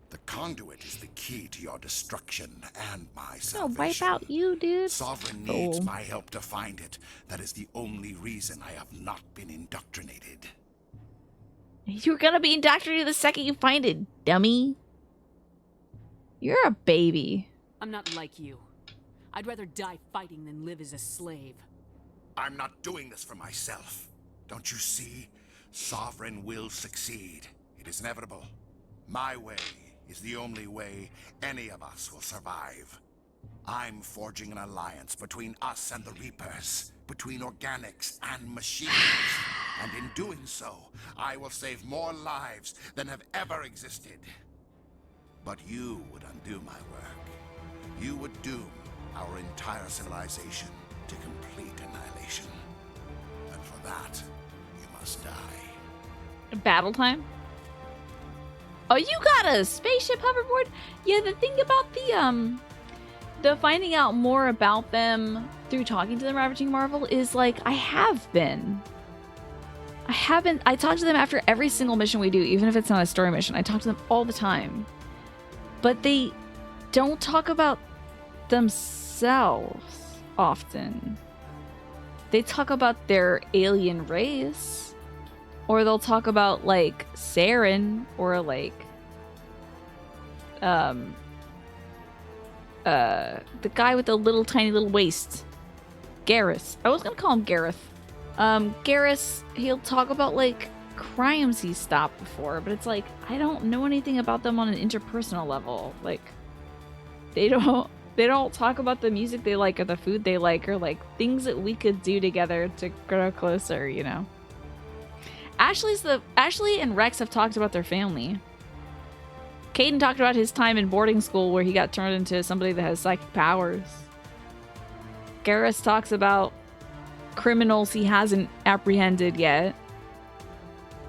The conduit is the key to your destruction and my Gonna salvation. wipe out you, dude. Sovereign needs my help to find it. That is the only reason I have not been indoctrinated. You're gonna be indoctrinated the second you find it, dummy. You're a baby. I'm not like you. I'd rather die fighting than live as a slave. I'm not doing this for myself. Don't you see? Sovereign will succeed. It is inevitable. My way is the only way any of us will survive. I'm forging an alliance between us and the Reapers, between organics and machines. And in doing so, I will save more lives than have ever existed. But you would undo my work. You would doom our entire civilization to complete annihilation. And for that, you must die. Battle time? Oh, you got a spaceship hoverboard? Yeah, the thing about the finding out more about them through talking to them, Ravaging Marvel, is like, I talk to them after every single mission we do, even if it's not a story mission. I talk to them all the time. But they don't talk about themselves often. They talk about their alien race, or they'll talk about like Saren, or like the guy with the little tiny little waist, Garrus. I was gonna call him Gareth. Garrus, he'll talk about like crimes he stopped before, but it's like, I don't know anything about them on an interpersonal level. Like, they don't talk about the music they like or the food they like or like things that we could do together to grow closer, you know. Ashley and Rex have talked about their family. Caden talked about his time in boarding school where he got turned into somebody that has psychic powers. Garrus talks about criminals he hasn't apprehended yet.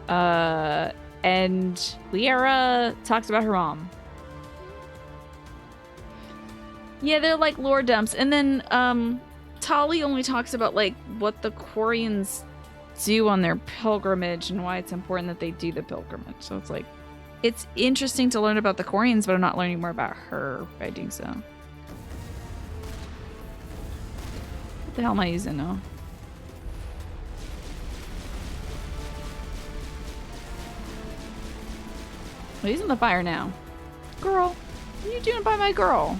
And Liara talks about her mom. Yeah, they're like lore dumps. And then Tali only talks about like what the Quarians do on their pilgrimage and why it's important that they do the pilgrimage. So it's like, it's interesting to learn about the Quarians, but I'm not learning more about her by doing so. What the hell am I using now? I'm using the fire now. Girl, what are you doing by my girl?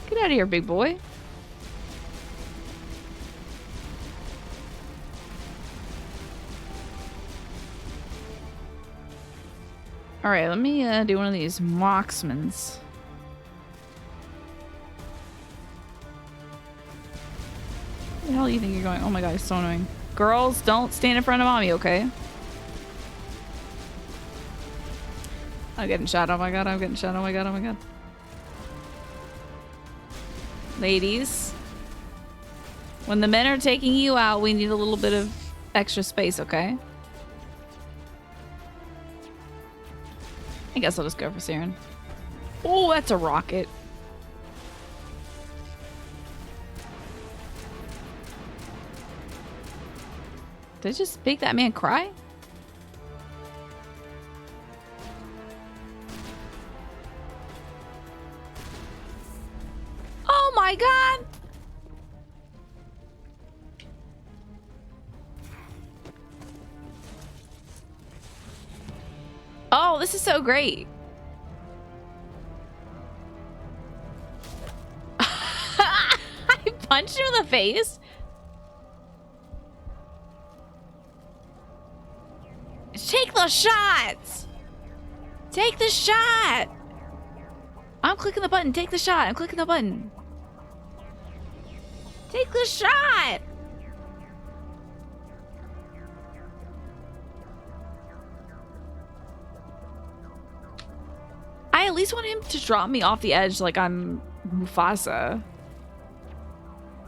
Get out of here, big boy. Alright, let me do one of these marksmans. Where the hell do you think you're going? Oh my god, it's so annoying. Girls, don't stand in front of mommy, okay? I'm getting shot. Oh my god, I'm getting shot. Oh my god, oh my god. Ladies, when the men are taking you out, we need a little bit of extra space, okay? I guess I'll just go for Saren. Oh, that's a rocket. Did I just make that man cry? Oh my god! Oh, this is so great. I punched him in the face. Take the shots. Take the shot. I'm clicking the button. Take the shot. I'm clicking the button. Take the shot. I at least want him to drop me off the edge like I'm Mufasa.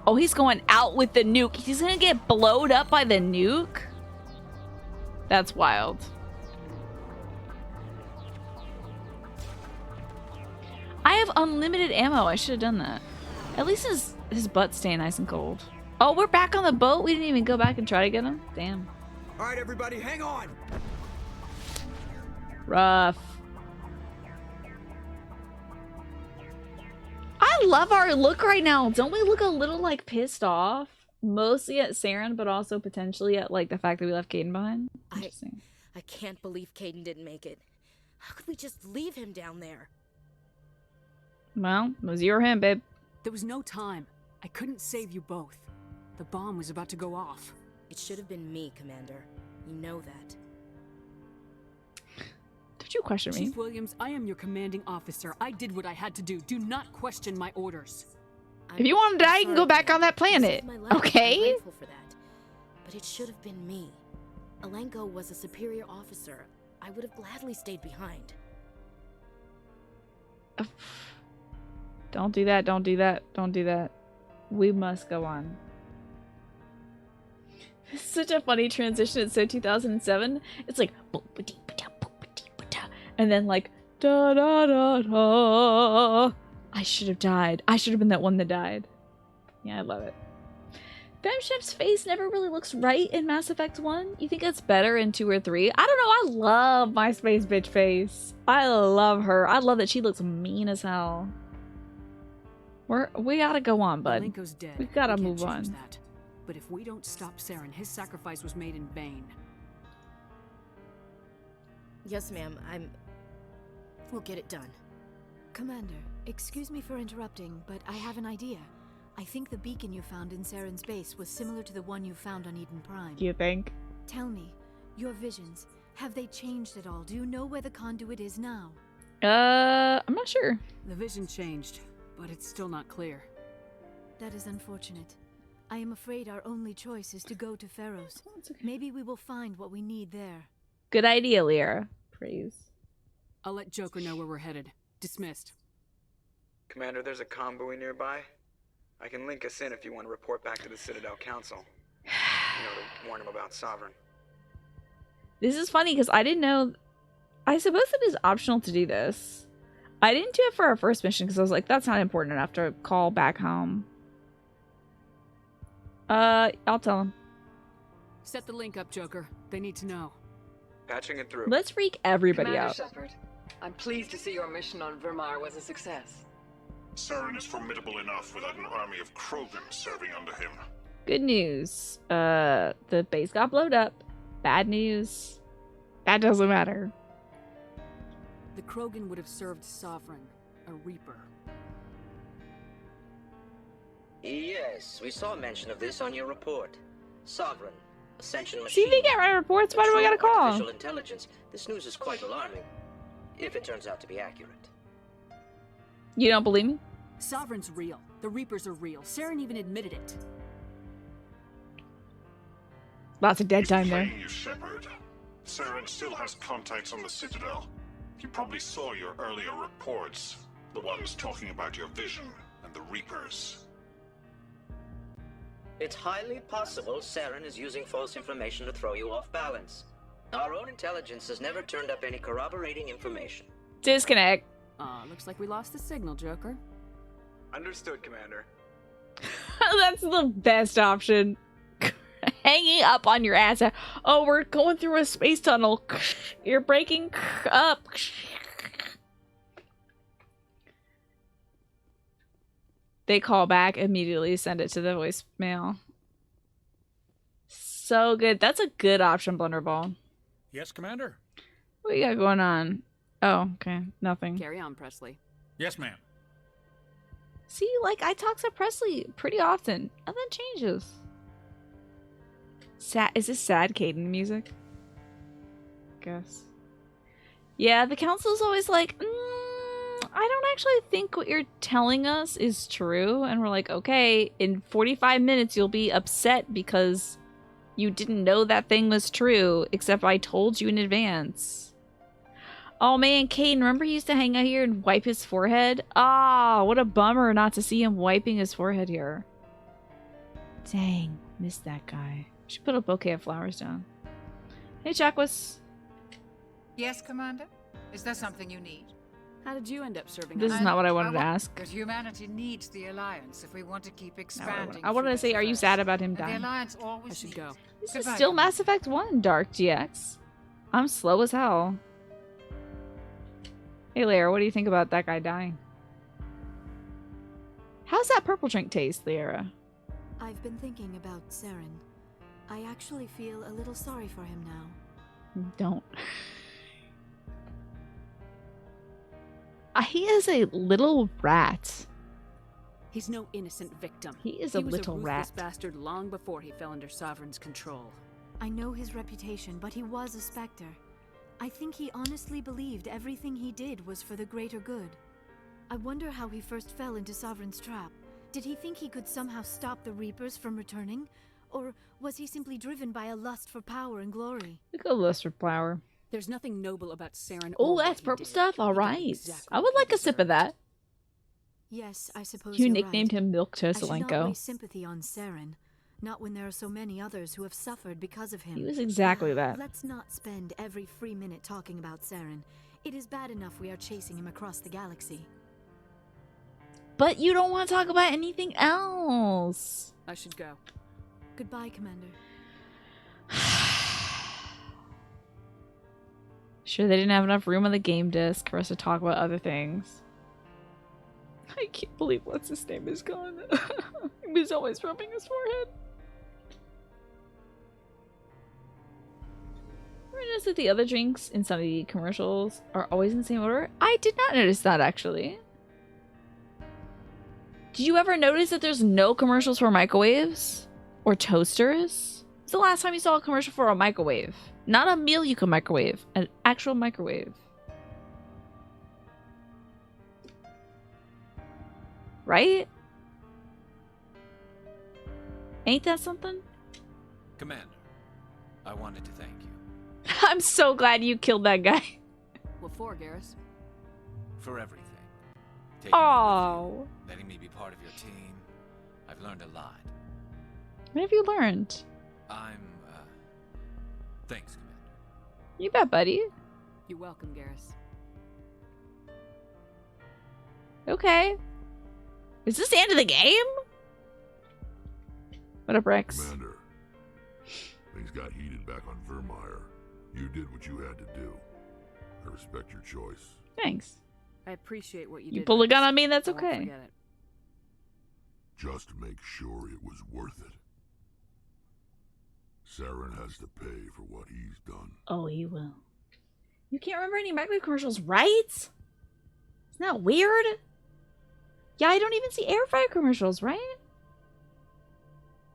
Oh, he's going out with the nuke. He's gonna get blowed up by the nuke? That's wild. I have unlimited ammo. I should have done that. At least his butt stay nice and cold. Oh, we're back on the boat? We didn't even go back and try to get him? Damn. All right, everybody, hang on. Rough. I love our look right now. Don't we look a little like pissed off? Mostly at Saren, but also potentially at like the fact that we left Caden behind. Interesting. I can't believe Caden didn't make it. How could we just leave him down there? Well, it was you or him, babe. There was no time. I couldn't save you both. The bomb was about to go off. It should have been me, Commander. You know that. Don't you question me? Chief Williams, I am your commanding officer. I did what I had to do. Do not question my orders. If you want to die, you can go back on that planet. Okay? I'm grateful for that. But it should have been me. Alenko was a superior officer. I would have gladly stayed behind. Don't do that, don't do that, don't do that. We must go on. It's such a funny transition. It's so 2007. It's like, and then like, da da da da. I should have died. I should have been that one that died. Yeah, I love it. Femchef's face never really looks right in Mass Effect 1. You think it's better in 2 or 3? I don't know. I love my space bitch face. I love her. I love that she looks mean as hell. We gotta go on, bud. Alenko's dead. We gotta We can't move on. change that. But if we don't stop Saren, his sacrifice was made in vain. Yes, ma'am. We'll get it done. Commander, excuse me for interrupting, but I have an idea. I think the beacon you found in Saren's base was similar to the one you found on Eden Prime. You think? Tell me, your visions, have they changed at all? Do you know where the conduit is now? I'm not sure. The vision changed, but it's still not clear. That is unfortunate. I am afraid our only choice is to go to Pharos. That's okay. Maybe we will find what we need there. Good idea, Lyra. Praise. I'll let Joker know where we're headed. Dismissed. Commander, there's a comm buoy nearby. I can link us in if you want to report back to the Citadel Council. You know, to warn them about Sovereign. This is funny because I didn't know. I suppose it is optional to do this. I didn't do it for our first mission because I was like, that's not important enough to call back home. I'll tell them. Set the link up, Joker. They need to know. Patching it through. Let's freak everybody Commander out. Shepard, I'm pleased to see your mission on Vermar was a success. Saren is formidable enough without an army of Krogan serving under him. Good news. The base got blowed up. Bad news. That doesn't matter. The Krogan would have served Sovereign, a Reaper. Yes, we saw mention of this on your report. Sovereign, Ascension See machine. if they get my reports. Why do I gotta call? Artificial intelligence. This news is quite alarming. If it turns out to be accurate. You don't believe me? Sovereign's real. The Reapers are real. Saren even admitted it. Lots of dead He's time there. playing you, Shepard. Saren still has contacts on the Citadel. He probably saw your earlier reports. The ones talking about your vision and the Reapers. It's highly possible Saren is using false information to throw you off balance. Our own intelligence has never turned up any corroborating information. Disconnect. Looks like we lost the signal, Joker. Understood, Commander. That's the best option. Hanging up on your ass. Oh, we're going through a space tunnel. You're breaking up. They call back, immediately send it to the voicemail. So good. That's a good option, Blunderball. Yes, Commander? What you got going on? Oh, okay. Nothing. Carry on, Presley. Yes, ma'am. See, like, I talk to Presley pretty often. Nothing changes. Sad. Is this sad Caden music? Guess. Yeah, the council's always like, I don't actually think what you're telling us is true. And we're like, okay, in 45 minutes you'll be upset because you didn't know that thing was true, except I told you in advance. Oh man, Caden, remember he used to hang out here and wipe his forehead? Ah, what a bummer not to see him wiping his forehead here. Dang, missed that guy. Should put a bouquet of flowers down. Hey, Chakwas. Yes, Commander? Is there something you need? How did you end up serving This us? is not what I wanted to ask. Because humanity needs the Alliance if we want to keep expanding. I wanted to say, are you sad about him And the dying? Alliance always I should go. This is Goodbye, still Commander. Mass Effect 1, Dark GX. I'm slow as hell. Hey, Lara, what do you think about that guy dying? How's that purple drink taste, Liara? I've been thinking about Saren. I actually feel a little sorry for him now. Don't. He is a little rat. He's no innocent victim. He is a little rat. He was a ruthless bastard long before he fell under Sovereign's control. I know his reputation, but he was a Spectre. I think he honestly believed everything he did was for the greater good. I wonder how he first fell into Sovereign's trap. Did he think he could somehow stop the Reapers from returning? Or was he simply driven by a lust for power and glory? Look at lust for power. There's nothing noble about Saren. Oh, that's purple stuff? Alright. I would like a sip of that. Yes, I suppose You you're nicknamed right. him Milk I should not Tosalenko. waste sympathy on Saren. Not when there are so many others who have suffered because of him. He was exactly that. Let's not spend every free minute talking about Saren. It is bad enough we are chasing him across the galaxy. But you don't want to talk about anything else. I should go. Goodbye, Commander. Sure, they didn't have enough room on the game disc for us to talk about other things. I can't believe what's his name is gone. He was always rubbing his forehead. Ever notice that the other drinks in some of the commercials are always in the same order? I did not notice that, actually. Did you ever notice that there's no commercials for microwaves? Or toasters? When's the last time you saw a commercial for a microwave? Not a meal you can microwave. An actual microwave. Right? Ain't that something? Commander, I wanted to thank you. I'm so glad you killed that guy. What for, Garrus? For everything. Taking me Oh. with you, letting me be part of your team. I've learned a lot. What have you learned? Thanks, Commander. You bet, buddy. You're welcome, Garrus. Okay. Is this the end of the game? What up, Rex? Commander, things got heated back on Vermeer. You did what you had to do. I respect your choice. Thanks. I appreciate what you You did. pull a gun Rex. on me, that's I won't okay. forget it. Just make sure it was worth it. Saren has to pay for what he's done. Oh, he will. You can't remember any microwave commercials, right? Isn't that weird? Yeah, I don't even see air fryer commercials, right?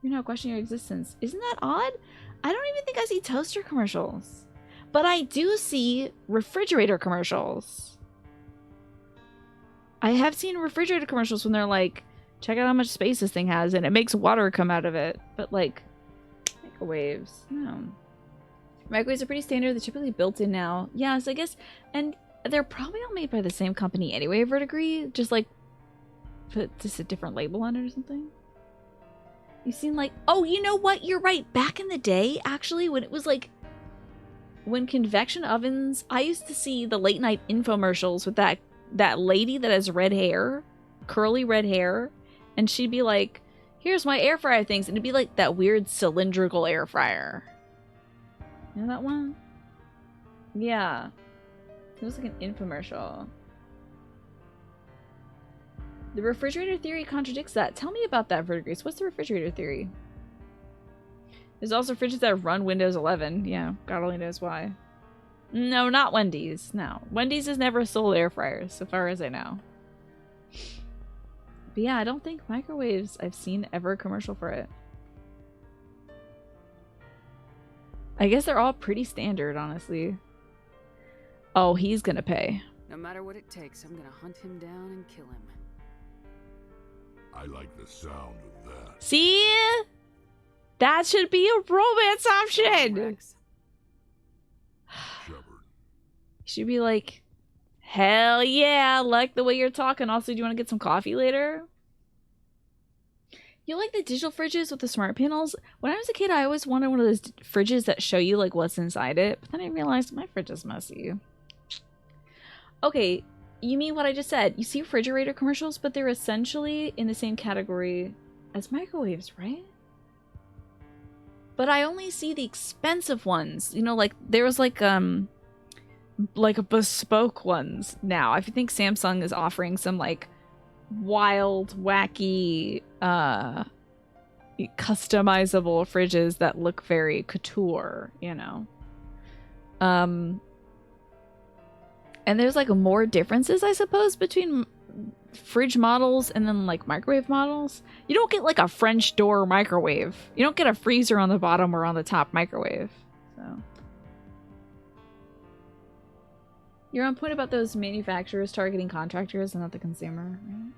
You're not questioning your existence. Isn't that odd? I don't even think I see toaster commercials. But I do see refrigerator commercials. I have seen refrigerator commercials when they're like, check out how much space this thing has and it makes water come out of it. But like, microwaves, no. Microwaves are pretty standard. They're typically built in now. Yes, I guess. And they're probably all made by the same company anyway, Verdigris. Just like, put just a different label on it or something. You seem like, oh, you know what? You're right. Back in the day, actually, when it was like, when convection ovens, I used to see the late night infomercials with that lady that has red hair, curly red hair, and she'd be like, here's my air fryer things, and it'd be like that weird cylindrical air fryer. You know that one? Yeah. It was like an infomercial. The refrigerator theory contradicts that. Tell me about that, Verdigris. What's the refrigerator theory? There's also fridges that run Windows 11. Yeah, God only knows why. No, not Wendy's. No. Wendy's has never sold air fryers, so far as I know. But yeah, I don't think microwaves I've seen ever a commercial for it. I guess they're all pretty standard, honestly. Oh, he's gonna pay. No matter what it takes, I'm gonna hunt him down and kill him. I like the sound of that. See? That should be a romance option! Should be like, hell yeah, I like the way you're talking. Also, do you want to get some coffee later? You like the digital fridges with the smart panels? When I was a kid, I always wanted one of those fridges that show you like what's inside it. But then I realized my fridge is messy. Okay, you mean what I just said. You see refrigerator commercials, but they're essentially in the same category as microwaves, right? But I only see the expensive ones. You know, like there was like a bespoke ones now. I think Samsung is offering some like wild, wacky, customizable fridges that look very couture, you know. And there's like more differences, I suppose, between fridge models and then like microwave models. You don't get like a French door microwave. You don't get a freezer on the bottom or on the top microwave. So you're on point about those manufacturers targeting contractors and not the consumer, right?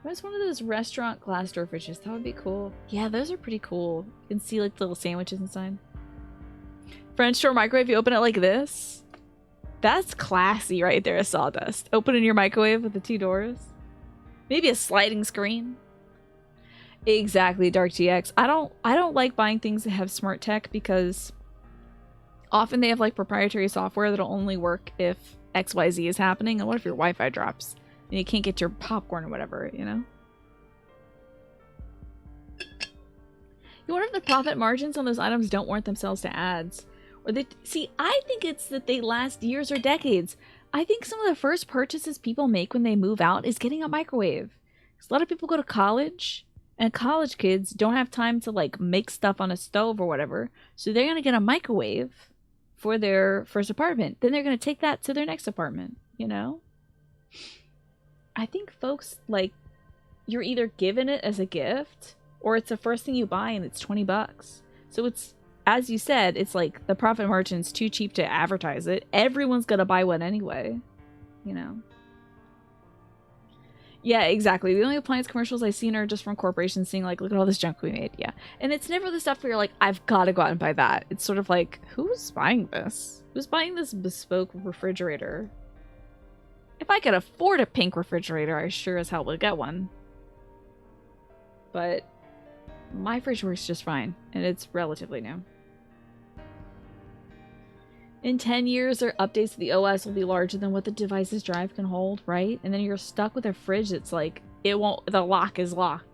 What's one of those restaurant glass door fridges? That would be cool. Yeah, those are pretty cool. You can see like little sandwiches inside. French door microwave, you open it like this. That's classy right there, Sawdust. Opening your microwave with the 2 doors. Maybe a sliding screen. Exactly, Dark GX. I don't like buying things that have smart tech because often they have like proprietary software that'll only work if XYZ is happening. And what if your Wi-Fi drops and you can't get your popcorn or whatever, you know? You wonder if the profit margins on those items don't warrant themselves to ads. Or they see, I think it's that they last years or decades. I think some of the first purchases people make when they move out is getting a microwave. Because a lot of people go to college, and college kids don't have time to like make stuff on a stove or whatever. So they're gonna get a microwave for their first apartment. Then they're gonna take that to their next apartment, you know? I think folks, like, you're either given it as a gift or it's the first thing you buy and it's $20. So it's, as you said, it's like the profit margin's too cheap to advertise it. Everyone's gonna buy one anyway, you know? Yeah, exactly. The only appliance commercials I've seen are just from corporations saying like, look at all this junk we made. Yeah. And it's never the stuff where you're like, I've got to go out and buy that. It's sort of like, who's buying this? Who's buying this bespoke refrigerator? If I could afford a pink refrigerator, I sure as hell would get one. But my fridge works just fine, and it's relatively new. In 10 years, their updates to the OS will be larger than what the device's drive can hold, right? And then you're stuck with a fridge that's like, it won't, the lock is locked.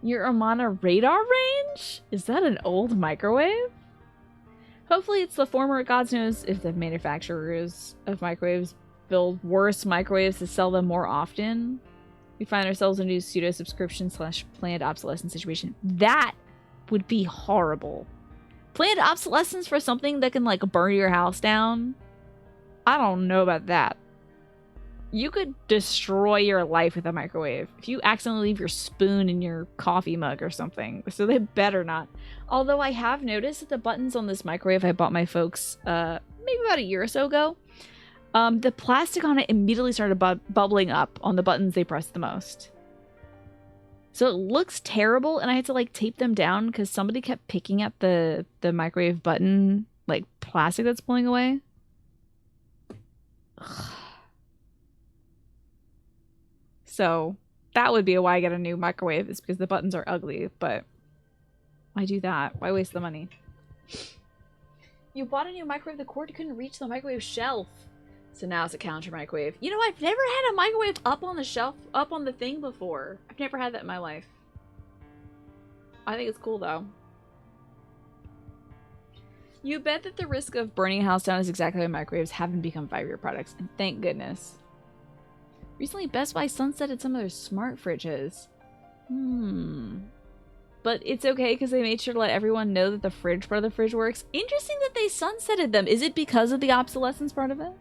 You're on a radar range? Is that an old microwave? Hopefully it's the former. God knows if the manufacturers of microwaves build worse microwaves to sell them more often. We find ourselves in a new pseudo-subscription / planned obsolescence situation. That would be horrible. Planned obsolescence for something that can like burn your house down? I don't know about that. You could destroy your life with a microwave if you accidentally leave your spoon in your coffee mug or something. So they better not. Although I have noticed that the buttons on this microwave I bought my folks maybe about a year or so ago, the plastic on it immediately started bubbling up on the buttons they pressed the most. So it looks terrible, and I had to like tape them down because somebody kept picking at the microwave button, like plastic that's pulling away. Ugh. So that would be why I get a new microwave, is because the buttons are ugly, but why do that? Why waste the money? You bought a new microwave, the cord couldn't reach the microwave shelf. So now it's a counter microwave. You know, I've never had a microwave up on the shelf, up on the thing before. I've never had that in my life. I think it's cool though. You bet that the risk of burning a house down is exactly why microwaves haven't become 5-year products, and thank goodness. Recently, Best Buy sunsetted some of their smart fridges. But it's okay because they made sure to let everyone know that the fridge part of the fridge works. Interesting that they sunsetted them. Is it because of the obsolescence part of it?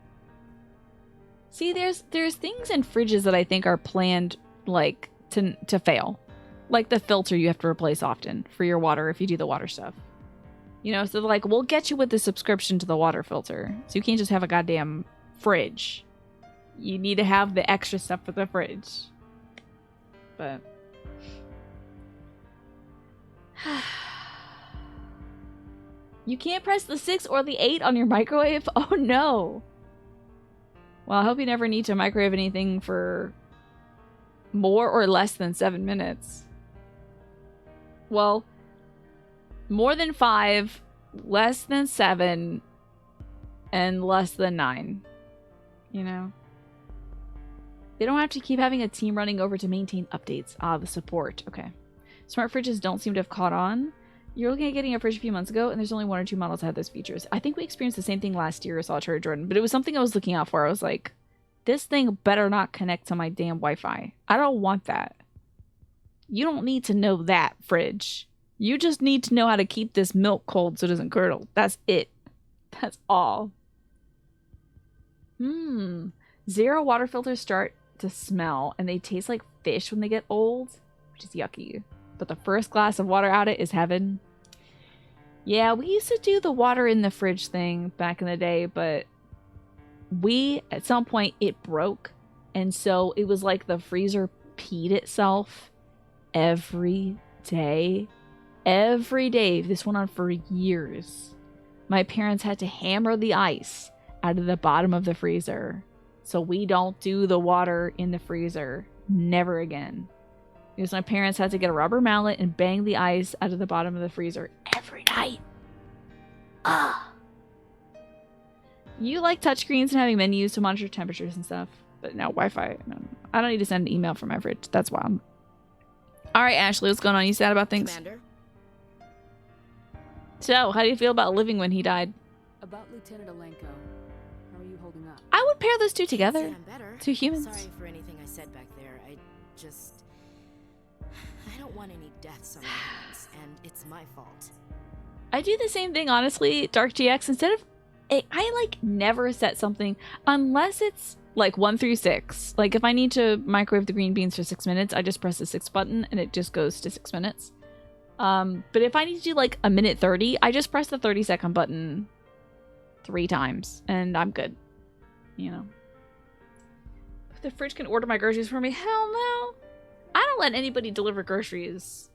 See, there's things in fridges that I think are planned like to fail. Like the filter you have to replace often for your water if you do the water stuff. You know, so they're like, we'll get you with the subscription to the water filter. So you can't just have a goddamn fridge. You need to have the extra stuff for the fridge. But you can't press the 6 or the 8 on your microwave? Oh no. Well, I hope you never need to microwave anything for more or less than 7 minutes. Well, more than 5, less than 7, and less than 9. You know? They don't have to keep having a team running over to maintain updates. Ah, the support. Okay. Smart fridges don't seem to have caught on. You're looking at getting a fridge a few months ago, and there's only 1 or 2 models that have those features. I think we experienced the same thing last year, I saw Cherry Jordan, but it was something I was looking out for. I was like, this thing better not connect to my damn Wi-Fi. I don't want that. You don't need to know that, fridge. You just need to know how to keep this milk cold so it doesn't curdle. That's it. That's all. 0 water filters start to smell, and they taste like fish when they get old, which is yucky. But the first glass of water out it is heaven. Yeah, we used to do the water in the fridge thing back in the day, but at some point, it broke. And so it was like the freezer peed itself every day. Every day. This went on for years. My parents had to hammer the ice out of the bottom of the freezer. So we don't do the water in the freezer. Never again. Because my parents had to get a rubber mallet and bang the ice out of the bottom of the freezer every night. You like touchscreens and having menus to monitor temperatures and stuff. But no, Wi-Fi. No. I don't need to send an email from my fridge. That's wild. Alright, Ashley, what's going on? You sad about things? Commander? So, how do you feel about living when he died? About Lieutenant Alenko. How are you holding up? I would pair those two together. I'm better. 2 humans. Sorry for anything I said back there. I don't want any deaths on my hands, and it's my fault. I do the same thing, honestly. Dark GX, instead of... I like never set something unless it's like 1 through 6. Like if I need to microwave the green beans for 6 minutes, I just press the 6 button and it just goes to 6 minutes. But if I need to do like 1:30, I just press the 30-second button 3 times and I'm good. You know. If the fridge can order my groceries for me, hell no. I don't let anybody deliver groceries.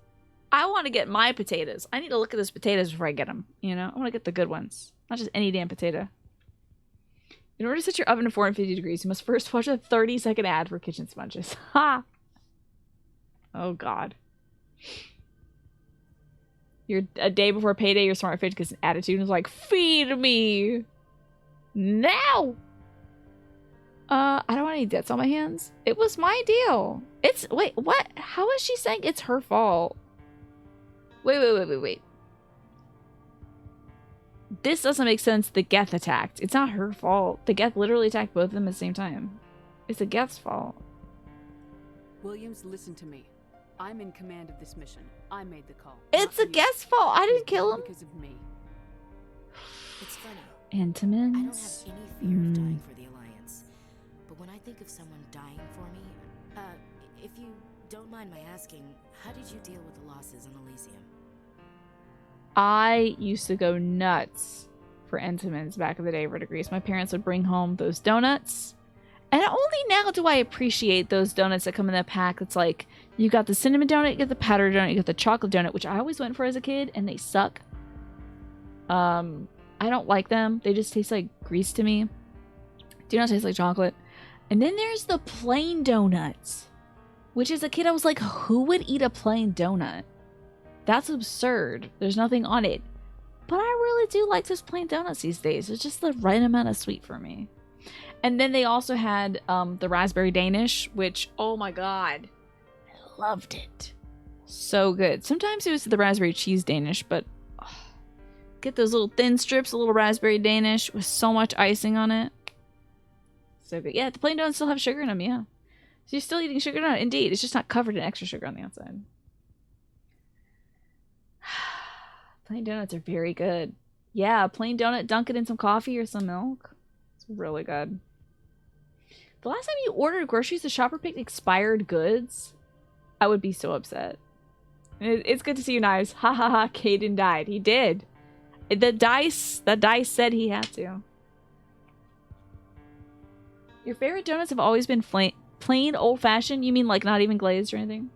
I want to get my potatoes. I need to look at those potatoes before I get them. You know, I want to get the good ones. Not just any damn potato. In order to set your oven to 450 degrees, you must first watch a 30-second ad for kitchen sponges. Ha! Oh, God. You're a day before payday, your smart fridge gets an attitude and is like, feed me! Now! I don't want any debts on my hands. It was my deal. Wait, what? How is she saying it's her fault? Wait. This doesn't make sense. The Geth attacked. It's not her fault. The Geth literally attacked both of them at the same time. It's the Geth's fault. Williams, listen to me. I'm in command of this mission. I made the call. It's the Geth's fault. I didn't kill him. Because of me. It's funny. Entomans? I don't have any fear of dying for the Alliance. But when I think of someone dying for me, if you don't mind my asking, how did you deal with the losses on Elysium? I used to go nuts for Entomans back in the day, Verdigris. My parents would bring home those donuts. And only now do I appreciate those donuts that come in that pack. It's like, you got the cinnamon donut, you got the powdered donut, you got the chocolate donut, which I always went for as a kid, and they suck. I don't like them. They just taste like grease to me. Do not taste like chocolate. And then there's the plain donuts. Which as a kid, I was like, who would eat a plain donut? That's absurd. There's nothing on it. But I really do like those plain donuts these days. It's just the right amount of sweet for me. And then they also had the raspberry Danish, which, oh my god, I loved it. So good. Sometimes it was the raspberry cheese Danish, but get those little thin strips, a little raspberry Danish with so much icing on it. So good. Yeah, the plain donuts still have sugar in them, yeah. So you're still eating sugar donut? Indeed. It's just not covered in extra sugar on the outside. Plain donuts are very good. Yeah, plain donut, dunk it in some coffee or some milk. It's really good. The last time you ordered groceries, the shopper picked expired goods. I would be so upset. It's good to see you, Knives. Ha ha ha, Caden died. He did. The dice said he had to. Your favorite donuts have always been plain old-fashioned? You mean like not even glazed or anything?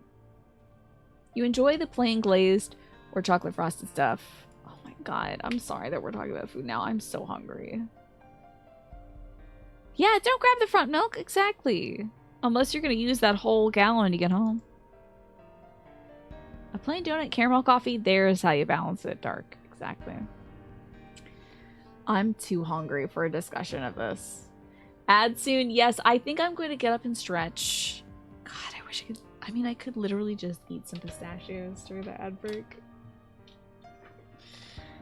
You enjoy the plain glazed or chocolate frosted stuff. Oh my god, I'm sorry that we're talking about food now. I'm so hungry. Yeah, don't grab the front milk. Exactly. Unless you're going to use that whole gallon when you get home. A plain donut, caramel coffee, there's how you balance it, Dark. Exactly. I'm too hungry for a discussion of this. Ad soon. Yes, I think I'm going to get up and stretch. God, I wish I could. I mean, I could literally just eat some pistachios during the ad break.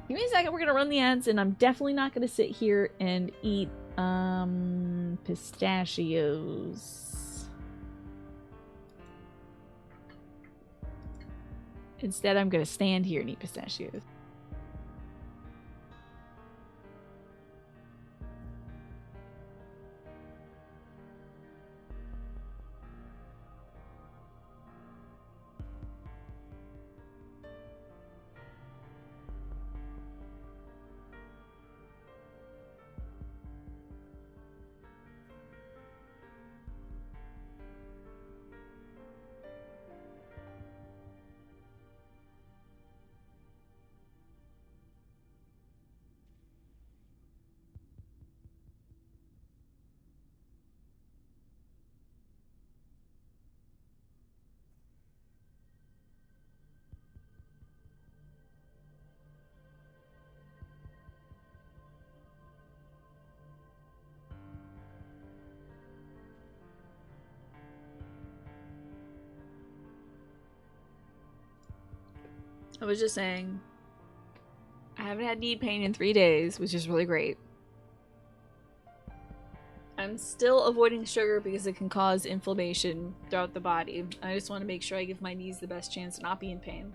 Give me a second. We're going to run the ads, and I'm definitely not going to sit here and eat Pistachios. Instead, I'm gonna stand here and eat pistachios. I was just saying, I haven't had knee pain in 3 days, which is really great. I'm still avoiding sugar because it can cause inflammation throughout the body. I just want to make sure I give my knees the best chance to not be in pain.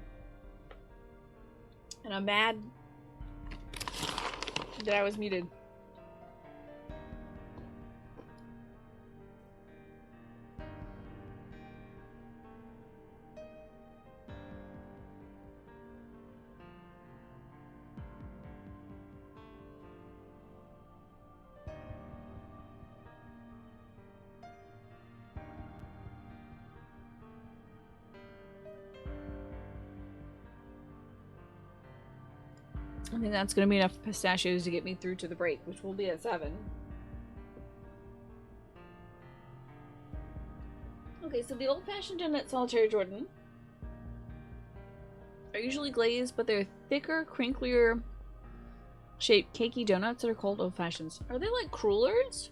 And I'm mad that I was muted. I think that's going to be enough pistachios to get me through to the break, which will be at 7. Okay, so the old-fashioned donut solitaire Jordan are usually glazed, but they're thicker, crinklier shaped cakey donuts that are called old-fashions. Are they like crullers?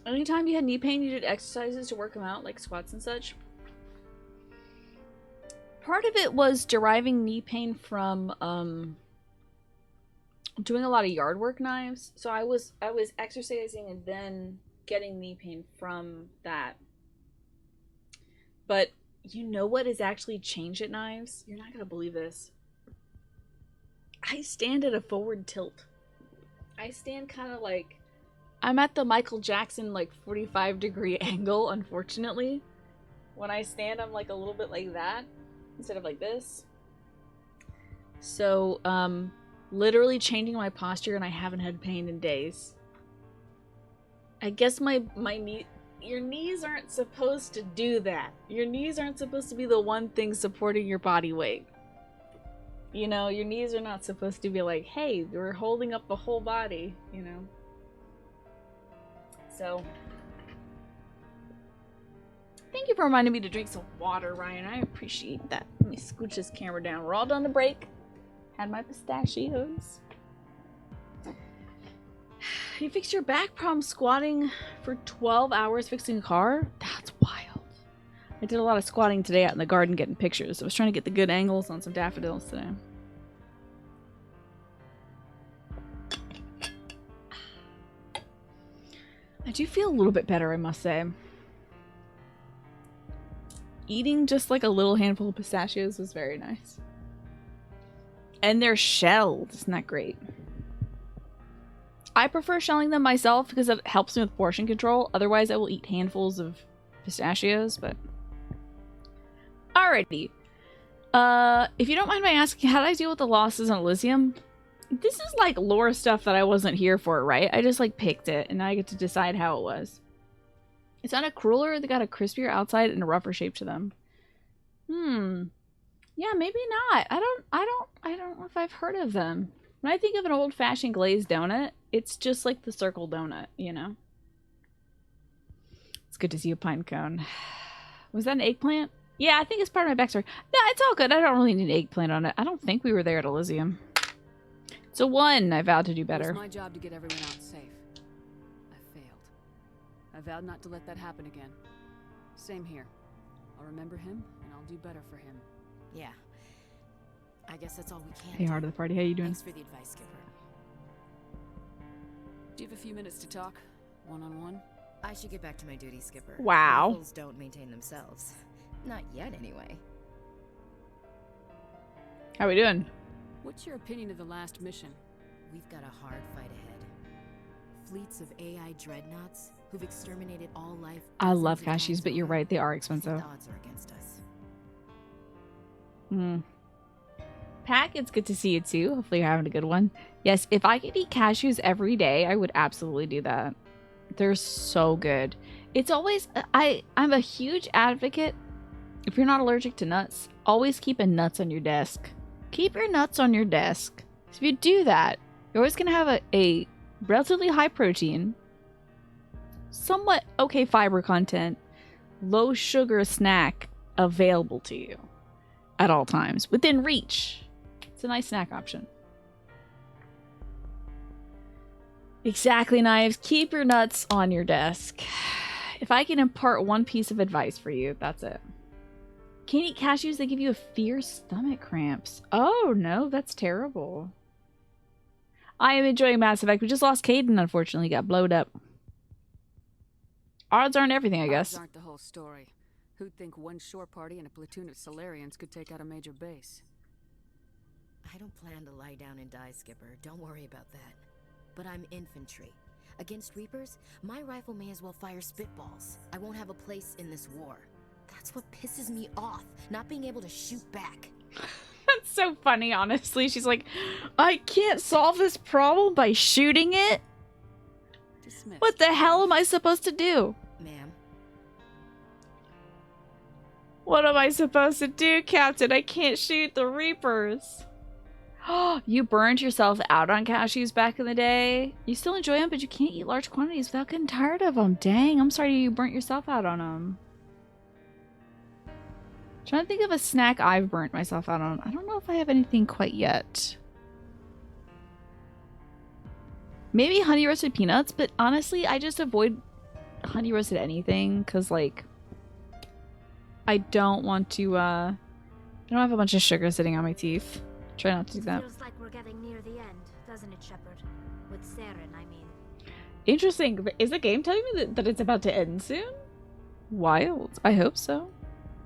Anytime you had knee pain, you did exercises to work them out, like squats and such. Part of it was deriving knee pain from doing a lot of yard work knives. So I was exercising and then getting knee pain from that. But you know what has actually changed at knives? You're not gonna believe this. I stand at a forward tilt. I stand kind of like I'm at the Michael Jackson like 45-degree angle, unfortunately. When I stand, I'm like a little bit like that instead of like this. So, literally changing my posture, and I haven't had pain in days. I guess my knee, your knees aren't supposed to do that. Your knees aren't supposed to be the one thing supporting your body weight. You know, your knees are not supposed to be like, hey, we're holding up the whole body, you know. So, thank you for reminding me to drink some water, Ryan. I appreciate that. Let me scooch this camera down. We're all done the break. Had my pistachios. You fixed your back problem squatting for 12 hours fixing a car? That's wild. I did a lot of squatting today out in the garden getting pictures. I was trying to get the good angles on some daffodils today. I do feel a little bit better, I must say. Eating just like a little handful of pistachios was very nice. And they're shelled. Isn't that great? I prefer shelling them myself because it helps me with portion control. Otherwise, I will eat handfuls of pistachios, but... Alrighty. If you don't mind my asking, how did I deal with the losses on Elysium? This is like lore stuff that I wasn't here for, right? I just like picked it and now I get to decide how it was. It's not a cruller. They got a crispier outside and a rougher shape to them. Yeah, maybe not. I don't know if I've heard of them. When I think of an old-fashioned glazed donut, it's just like the circle donut, you know? It's good to see a pine cone. Was that an eggplant? Yeah, I think it's part of my backstory. No, it's all good. I don't really need an eggplant on it. I don't think we were there at Elysium. It's a 1. I vowed to do better. It's my job to get everyone out safe. I failed. I vowed not to let that happen again. Same here. I'll remember him, and I'll do better for him. Yeah. I guess that's all we can Hey, do. heart of the party, how you doing? Thanks for the advice, Skipper. Do you have a few minutes to talk? One-on-one? I should get back to my duty, Skipper. Wow. Rifles don't maintain themselves. Not yet, anyway. How we doing? What's your opinion of the last mission? We've got a hard fight ahead. Fleets of AI dreadnoughts who've exterminated all life. I love dozens of cashews, times but you're over. right, they are I think expensive. the odds are against us. Pack, it's good to see you too. Hopefully you're having a good one. Yes, if I could eat cashews every day, I would absolutely do that. They're so good. It's always, I'm a huge advocate. If you're not allergic to nuts, always keep nuts on your desk. Keep your nuts on your desk. So if you do that, you're always going to have a relatively high protein, somewhat okay fiber content, low sugar snack available to you at all times, within reach. It's a nice snack option. Exactly, Knives. Keep your nuts on your desk. If I can impart one piece of advice for you, that's it. Can't eat cashews, they give you a fierce stomach cramps. Oh, no, that's terrible. I am enjoying Mass Effect. We just lost Caden, unfortunately. He got blowed up. Odds aren't everything, I guess. Odds aren't the whole story. Who'd think one shore party and a platoon of Solarians could take out a major base? I don't plan to lie down and die, Skipper. Don't worry about that. But I'm infantry. Against Reapers, my rifle may as well fire spitballs. I won't have a place in this war. That's what pisses me off, not being able to shoot back. That's so funny, honestly. She's like, I can't solve this problem by shooting it? Dismissed. What the hell am I supposed to do? Ma'am. What am I supposed to do, Captain? I can't shoot the Reapers. You burned yourself out on cashews back in the day. You still enjoy them, but you can't eat large quantities without getting tired of them. Dang, I'm sorry you burnt yourself out on them. Trying to think of a snack I've burnt myself out on. I don't know if I have anything quite yet. Maybe honey roasted peanuts, but honestly, I just avoid honey roasted anything because, like, I don't want to, I don't have a bunch of sugar sitting on my teeth. Try not to do that. Feels like we're getting near the end, doesn't it, Shepard? With Saren, I mean. Interesting. Is the game telling me that it's about to end soon? Wild. I hope so.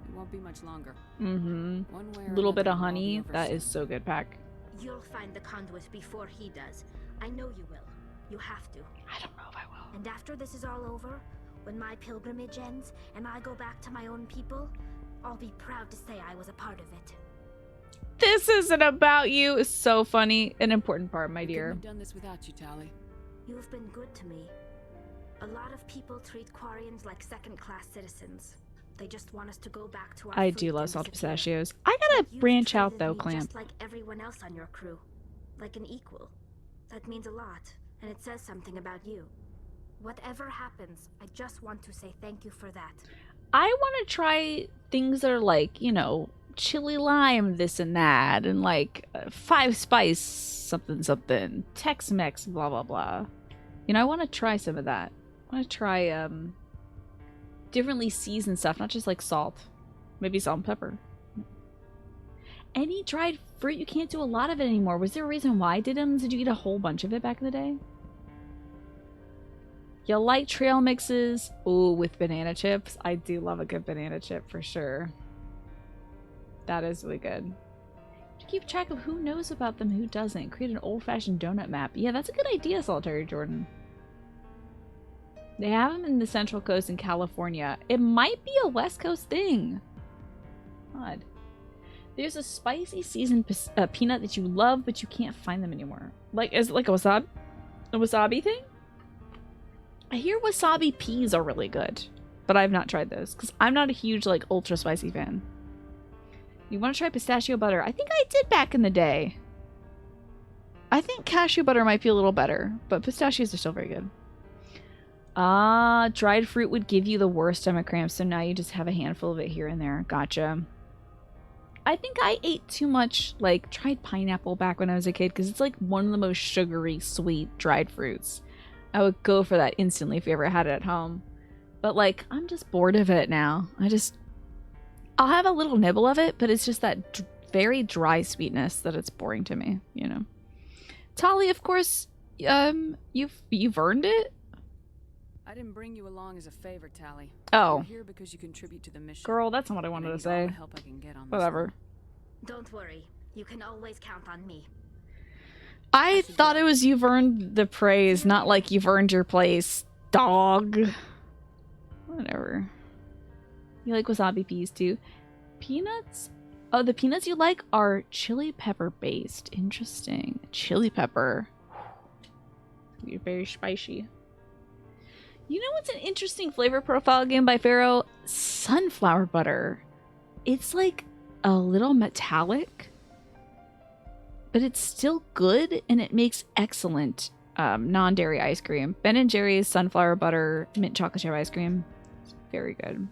It won't be much longer. Mm-hmm. One way or A little bit another, of it'll all be honey. over That soon. is so good, Pack. You'll find the conduit before he does. I know you will. You have to. I don't know if I will. And after this is all over, when my pilgrimage ends and I go back to my own people, I'll be proud to say I was a part of it. This isn't about you. It's so funny. An important part, my dear. Couldn't have done this without you, Tali. You've been good to me. A lot of people treat Quarians like second-class citizens. They just want us to go back to our I fleet do love and salted disappear. pistachios. I gotta You've branch out treated though, me Clamp. just like everyone else on your crew. Like an equal. That means a lot, and it says something about you. Whatever happens, I just want to say thank you for that. I want to try things that are like, you know, chili lime, this and that, and like 5 spice something something, Tex-Mex, blah blah blah. You know, I want to try some of that. I want to try differently seasoned stuff, not just like salt. Maybe salt and pepper. Any dried fruit, you can't do a lot of it anymore. Was there a reason why I did them? Did you eat a whole bunch of it back in the day? You like trail mixes? Ooh, with banana chips. I do love a good banana chip for sure. That is really good. To keep track of who knows about them, who doesn't. Create an old-fashioned donut map. Yeah, that's a good idea, Solitary Jordan. They have them in the Central Coast in California. It might be a West Coast thing. Odd. There's a spicy seasoned peanut that you love, but you can't find them anymore. Like, is it like a wasabi thing? I hear wasabi peas are really good, but I've not tried those because I'm not a huge, like, ultra spicy fan. You want to try pistachio butter? I think I did back in the day. I think cashew butter might be a little better, but pistachios are still very good. Ah, dried fruit would give you the worst stomach cramps, so now you just have a handful of it here and there. Gotcha. I think I ate too much, like, dried pineapple back when I was a kid because it's like one of the most sugary, sweet dried fruits. I would go for that instantly if you ever had it at home. But, like, I'm just bored of it now. I'll have a little nibble of it, but it's just that very dry sweetness that it's boring to me, you know. Tali, of course, you've earned it. I didn't bring you along as a favor, Tali. Oh. You're here because you contribute to the mission. Girl, that's not what I wanted to say. All the help I can get on this Whatever. one. Don't worry. You can always count on me. I thought it was you've earned the praise, not like you've earned your place, dog. Whatever. You like wasabi peas too? Peanuts? Oh, the peanuts you like are chili pepper based. Interesting. Chili pepper. You're very spicy. You know what's an interesting flavor profile again by Pharaoh? Sunflower butter. It's like a little metallic, but it's still good, and it makes excellent non-dairy ice cream. Ben & Jerry's sunflower butter mint chocolate chip ice cream. It's very good.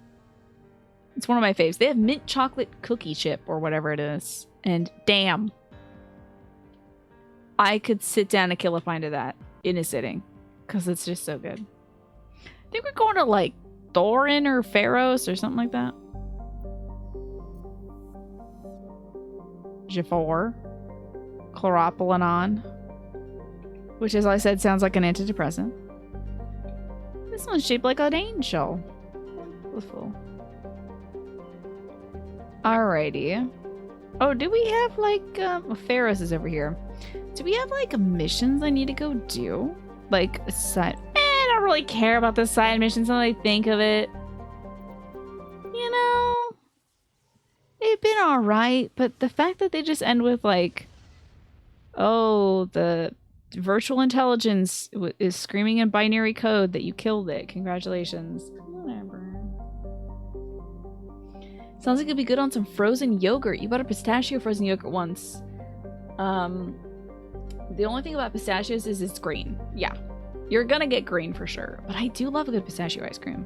It's one of my faves. They have mint chocolate cookie chip or whatever it is. And damn. I could sit down and kill a pint of that in a sitting. Because it's just so good. I think we're going to like Thorin or Pharos or something like that. Jafar. Chloroplanon. Which, as I said, sounds like an antidepressant. This one's shaped like an angel. Beautiful. Alrighty. Oh, do we have like Pharos is over here. Do we have like missions I need to go do? Like side I don't really care about the side missions when I think of it. You know, they've been alright, but the fact that they just end with like, oh, the virtual intelligence is screaming in binary code that you killed it. Congratulations. Whatever. Sounds like it'd be good on some frozen yogurt. You bought a pistachio frozen yogurt once. The only thing about pistachios is it's green. Yeah. You're gonna get green for sure. But I do love a good pistachio ice cream.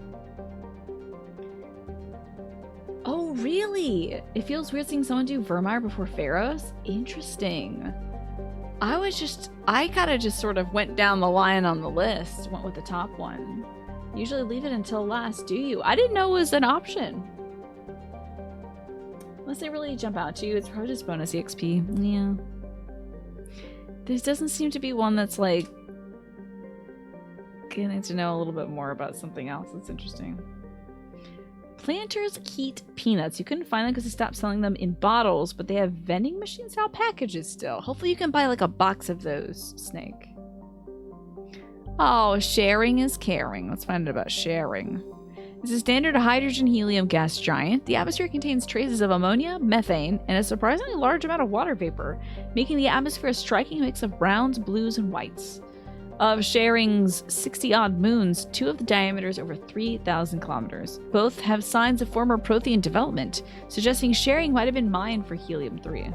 Oh, really? It feels weird seeing someone do Vermeer before Pharos? Interesting. I kinda just sort of went down the line on the list. Went with the top one. Usually leave it until last, do you? I didn't know it was an option. Unless they really jump out to you, it's probably just bonus EXP. Yeah. There doesn't seem to be one that's like getting to know a little bit more about something else. That's interesting. Planters Heat Peanuts. You couldn't find them because they stopped selling them in bottles, but they have vending machine style packages still. Hopefully you can buy like a box of those, Snake. Oh, sharing is caring. Let's find out about sharing. It's a standard hydrogen helium gas giant. The atmosphere contains traces of ammonia, methane, and a surprisingly large amount of water vapor, making the atmosphere a striking mix of browns, blues, and whites. Of Sharing's 60-odd moons, 2 of the diameter is over 3,000 kilometers. Both have signs of former Prothean development, suggesting Sharing might have been mined for helium-3.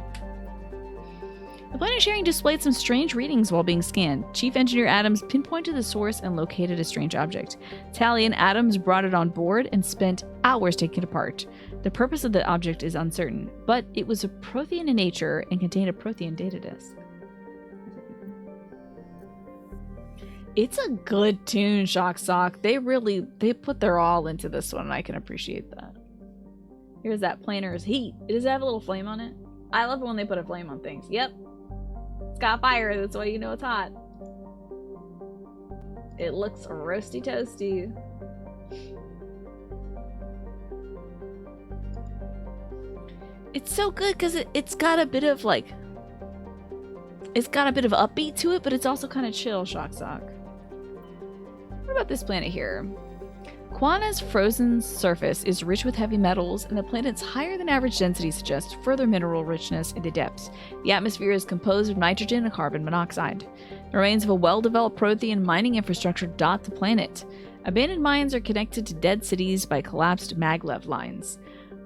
The planet Sharing displayed some strange readings while being scanned. Chief Engineer Adams pinpointed the source and located a strange object. Tali and Adams brought it on board and spent hours taking it apart. The purpose of the object is uncertain, but it was a Prothean in nature and contained a Prothean data disk. It's a good tune, Shock Sock. They put their all into this one, and I can appreciate that. Here's that Planter's Heat. Does it have a little flame on it? I love it when they put a flame on things. Yep. It's got fire, that's why you know it's hot. It looks roasty toasty. It's so good because it's got a bit of like, it's got a bit of upbeat to it, but it's also kind of chill, Shock Sock. What about this planet here? Quana's frozen surface is rich with heavy metals, and the planet's higher than average density suggests further mineral richness in the depths. The atmosphere is composed of nitrogen and carbon monoxide. The remains of a well-developed Prothean mining infrastructure dot the planet. Abandoned mines are connected to dead cities by collapsed maglev lines.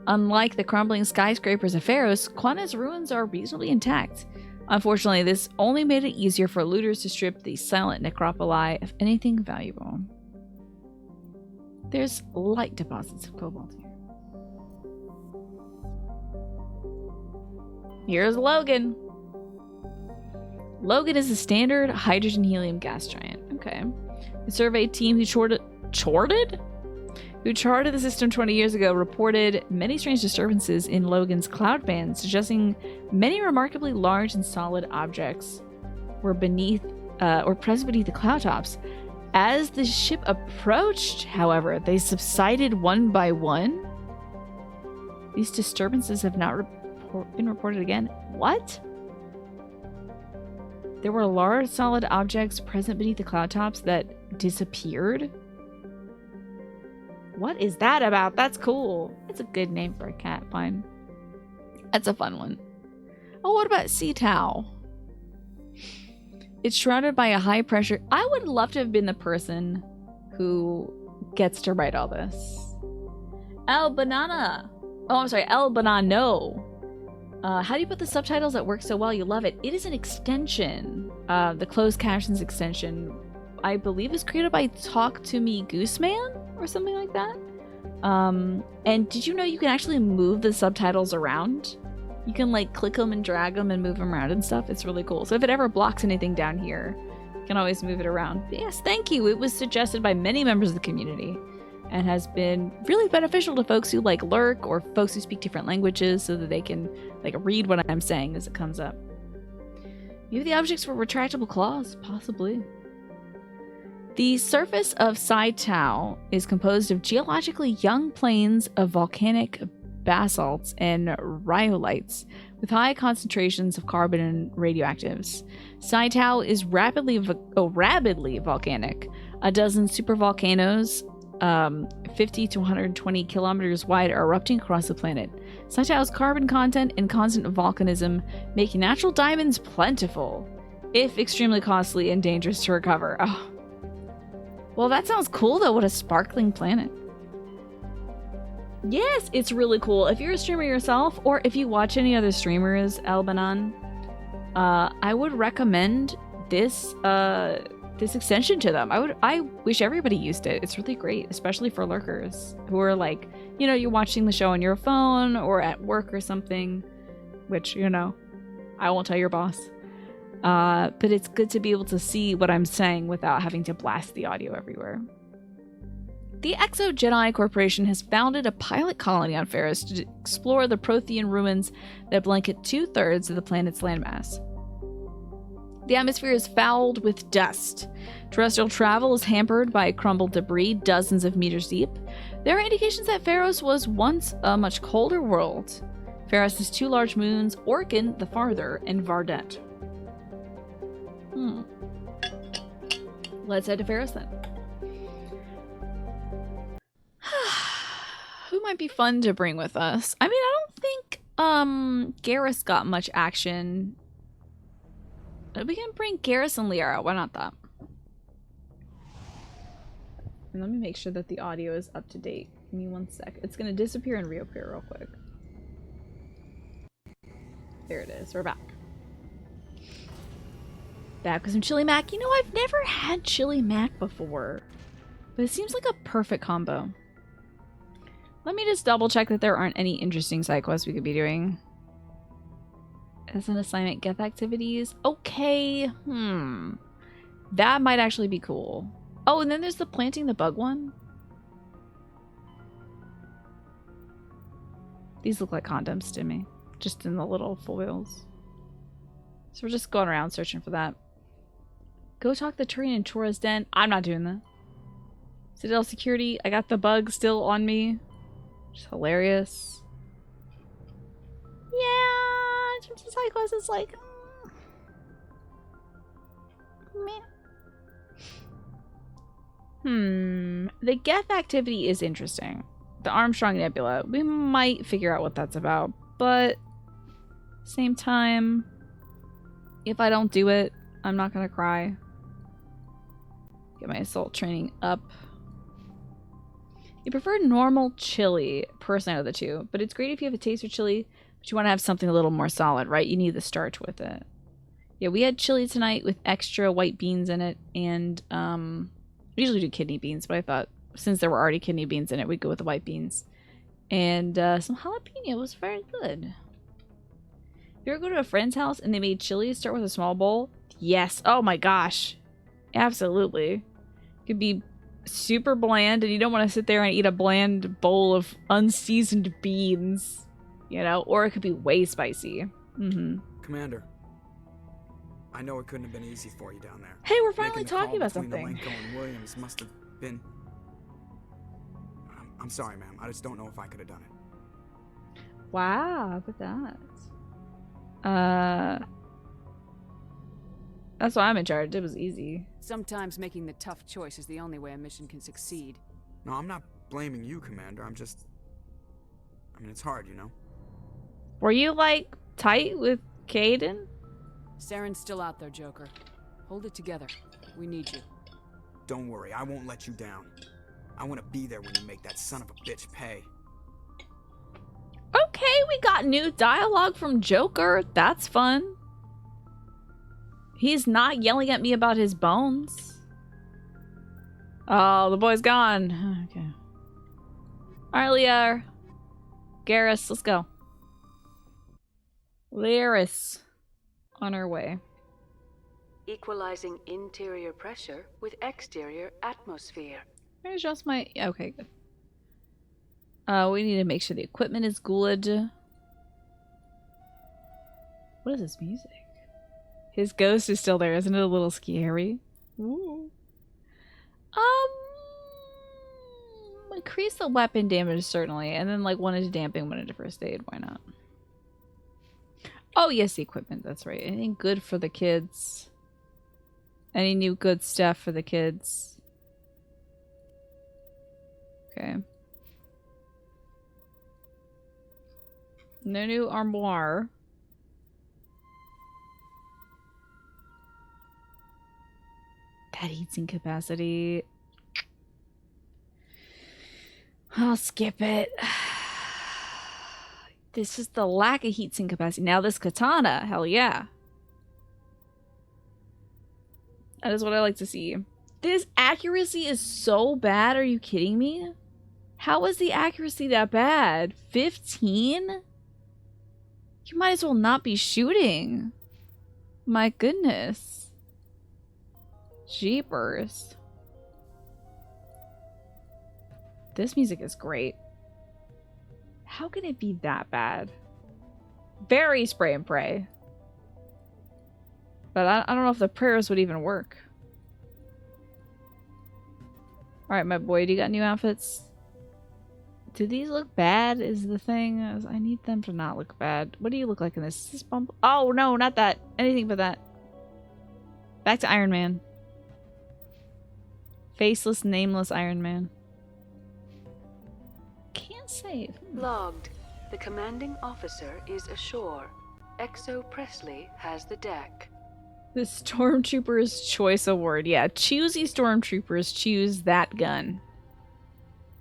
Unlike the crumbling skyscrapers of Pharos, Quana's ruins are reasonably intact. Unfortunately, this only made it easier for looters to strip the silent necropoli of anything valuable. There's light deposits of cobalt here. Here's Logan. Logan is a standard hydrogen helium gas giant. Okay. The survey team who charted who charted the system 20 years ago, reported many strange disturbances in Logan's cloud band, suggesting many remarkably large and solid objects were present beneath the cloud tops. As the ship approached, however, they subsided one by one. These disturbances have not been reported again. What? There were large solid objects present beneath the cloud tops that disappeared? What is that about? That's cool. That's a good name for a cat. Fine. That's a fun one. Oh, what about Sea Tau? It's surrounded by a high pressure... I would love to have been the person who gets to write all this. El Banana. Oh, I'm sorry. El Banano. How do you put the subtitles that work so well? You love it. It is an extension. The closed captions extension, I believe, is created by Talk to Me Gooseman or something like that. And did you know you can actually move the subtitles around? You can like click them and drag them and move them around and stuff. It's really cool. So if it ever blocks anything down here, you can always move it around. But yes, thank you. It was suggested by many members of the community and has been really beneficial to folks who like lurk or folks who speak different languages so that they can like read what I'm saying as it comes up. Maybe the objects were retractable claws, possibly. The surface of Sea Tau is composed of geologically young plains of volcanic basalts and rhyolites with high concentrations of carbon and radioactives. Sea Tau is rabidly volcanic. A dozen supervolcanoes 50 to 120 kilometers wide are erupting across the planet. Sea Tau's carbon content and constant volcanism make natural diamonds plentiful, if extremely costly and dangerous to recover. Oh. Well, that sounds cool though. What a sparkling planet. Yes, it's really cool. If you're a streamer yourself, or if you watch any other streamers, Albanon, I would recommend this this extension to them. I wish everybody used it. It's really great, especially for lurkers who are like, you know, you're watching the show on your phone or at work or something, which, you know, I won't tell your boss. But it's good to be able to see what I'm saying without having to blast the audio everywhere. The Exo Jedi Corporation has founded a pilot colony on Ferris to explore the Prothean ruins that blanket 2/3 of the planet's landmass. The atmosphere is fouled with dust. Terrestrial travel is hampered by crumbled debris dozens of meters deep. There are indications that Ferris was once a much colder world. Ferris has 2 large moons, Orkin, the farther, and Vardet. Let's head to Ferris then. Who might be fun to bring with us? I mean, I don't think Garrus got much action. We can bring Garrus and Liara. Why not that? And let me make sure that the audio is up to date. Give me 1 sec. It's gonna disappear and reappear real quick. There it is. We're back. Back with some chili mac. You know, I've never had chili mac before, but it seems like a perfect combo. Let me just double check that there aren't any interesting side quests we could be doing. As an assignment, Geth activities. Okay. That might actually be cool. Oh, and then there's the planting the bug one. These look like condoms to me. Just in the little foils. So we're just going around searching for that. Go talk to Turian in Chora's Den. I'm not doing that. Citadel security. I got the bug still on me. Just hilarious. Yeah, in terms of side quests, it's like, meh. The Geth activity is interesting. The Armstrong Nebula. We might figure out what that's about, but same time, if I don't do it, I'm not gonna cry. Get my assault training up. You prefer normal chili, person out of the two, but it's great if you have a taste for chili, but you want to have something a little more solid, right? You need the starch with it. Yeah, we had chili tonight with extra white beans in it, and we usually do kidney beans, but I thought since there were already kidney beans in it, we'd go with the white beans. And some jalapeno. It was very good. If you ever go to a friend's house and they made chili, start with a small bowl? Yes. Oh my gosh. Absolutely. Could be super bland, and you don't want to sit there and eat a bland bowl of unseasoned beans, you know, or it could be way spicy. Commander, I know it couldn't have been easy for you down there. Hey, we're finally Making the call talking about between something. Malenko and Williams must have been... I'm sorry, ma'am. I just don't know if I could have done it. Wow, look at that. That's why I'm in charge. It was easy. Sometimes making the tough choice is the only way a mission can succeed. No, I'm not blaming you, Commander. I'm just... I mean, it's hard, you know? Were you, like, tight with Kaidan? Saren's still out there, Joker. Hold it together. We need you. Don't worry, I won't let you down. I want to be there when you make that son of a bitch pay. Okay, we got new dialogue from Joker. That's fun. He's not yelling at me about his bones. Oh, the boy's gone. Okay. Alright, Leah. Garrus, let's go. Laris. On our way. Equalizing interior pressure with exterior atmosphere. There's just my... Okay, good. We need to make sure the equipment is good. What is this music? His ghost is still there. Isn't it a little scary? Ooh. Increase the weapon damage, certainly. And then, like, one into damping, one into first aid. Why not? Oh, yes, the equipment. That's right. Anything good for the kids? Any new good stuff for the kids? Okay. No new armoire. That heatsink capacity. I'll skip it. This is the lack of heatsink capacity. Now this katana, hell yeah. That is what I like to see. This accuracy is so bad, are you kidding me? How is the accuracy that bad? 15? You might as well not be shooting. My goodness. Jeepers. This music is great. How can it be that bad? Very spray and pray. But I don't know if the prayers would even work. Alright, my boy, do you got new outfits? Do these look bad is the thing? I need them to not look bad. What do you look like in this? Is this bump? Oh, no, not that. Anything but that. Back to Iron Man. Faceless, nameless Iron Man. Can't save. Logged. The commanding officer is ashore. Exo Presley has the deck. The Stormtrooper's Choice Award. Yeah, choosy Stormtroopers choose that gun.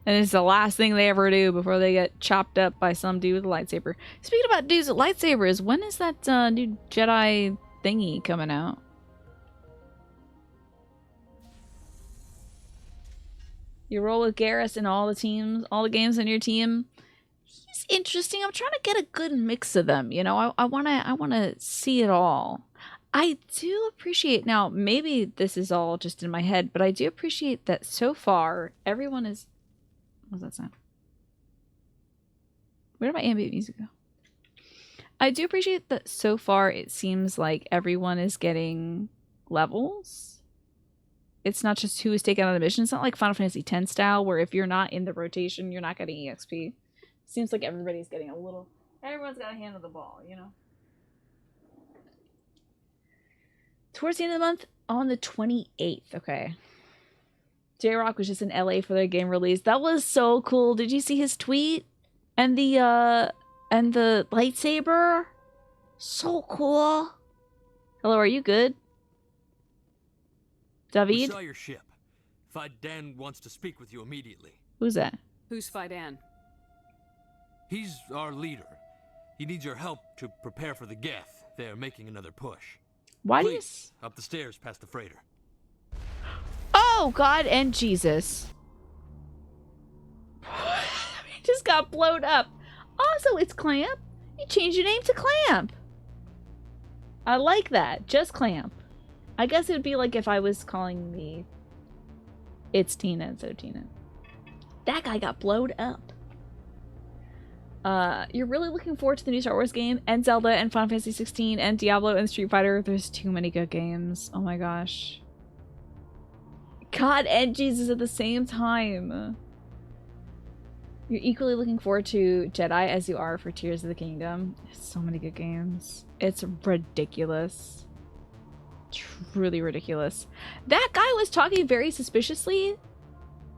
And it's the last thing they ever do before they get chopped up by some dude with a lightsaber. Speaking about dudes with lightsabers, when is that new Jedi thingy coming out? You roll with Garrus in all the teams, all the games on your team. He's interesting. I'm trying to get a good mix of them. You know, I wanna see it all. I do appreciate, now maybe this is all just in my head, but I do appreciate that so far everyone is... What's that sound? Where did my ambient music go? I do appreciate that so far it seems like everyone is getting levels. It's not just who is taken on the mission. It's not like Final Fantasy X style where if you're not in the rotation, you're not getting EXP. Seems like everybody's getting a little... Everyone's got a hand on the ball, you know? Towards the end of the month, on the 28th. Okay. J-Rock was just in LA for their game release. That was so cool. Did you see his tweet? And the lightsaber? So cool. Hello, are you good? David? We saw your ship. Faidan wants to speak with you immediately. Who's that? Who's Faidan? He's our leader. He needs your help to prepare for the Geth. They're making another push. Why Please, up the stairs past the freighter. Oh, God and Jesus. He just got blown up. Also, it's Clamp. You changed your name to Clamp. I like that. Just Clamp. I guess it would be like if I was calling me It's Tina instead of Tina. That guy got blowed up. You're really looking forward to the new Star Wars game, and Zelda, and Final Fantasy 16, and Diablo, and Street Fighter. There's too many good games. Oh my gosh. God and Jesus at the same time. You're equally looking forward to Jedi as you are for Tears of the Kingdom. There's so many good games. It's ridiculous. Truly ridiculous. That guy was talking very suspiciously.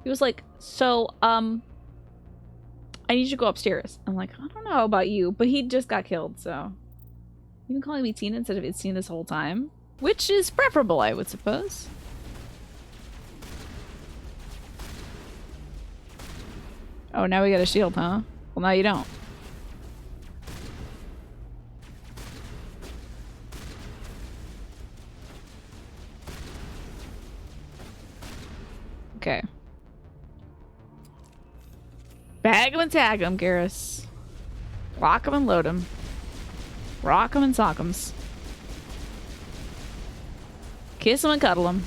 He was like, so, I need you to go upstairs. I'm like, I don't know about you, but he just got killed, so. You've been calling me Tina instead of it's Tina this whole time. Which is preferable, I would suppose. Oh, now we got a shield, huh? Well, now you don't. Okay. Bag 'em and tag 'em, Garrus. Lock 'em and load 'em. Rock 'em and sock 'ems. Kiss 'em and cuddle 'em.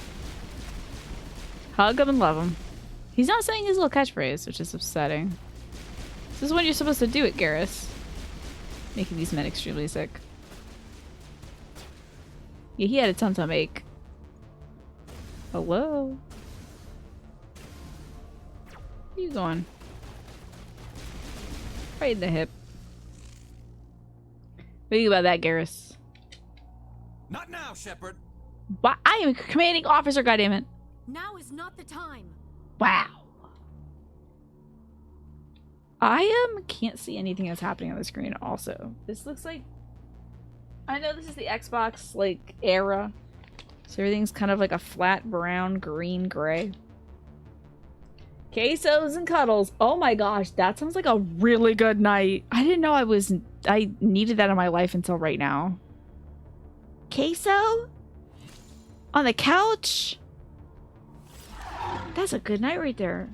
Hug 'em and love 'em. He's not saying his little catchphrase, which is upsetting. This is when you're supposed to do it, Garrus. Making these men extremely sick. Yeah, he had a tum-tum ache. Hello? Where you going? Right in the hip. What do you think about that, Garrus? Not now, Shepard. Why? I am a commanding officer, goddammit. Now is not the time. Wow. I can't see anything that's happening on the screen also. This looks like, I know this is the Xbox like era, so everything's kind of like a flat brown, green, gray. Quesos and cuddles. Oh my gosh, that sounds like a really good night. I didn't know I needed that in my life until right now. Queso? On the couch? That's a good night right there.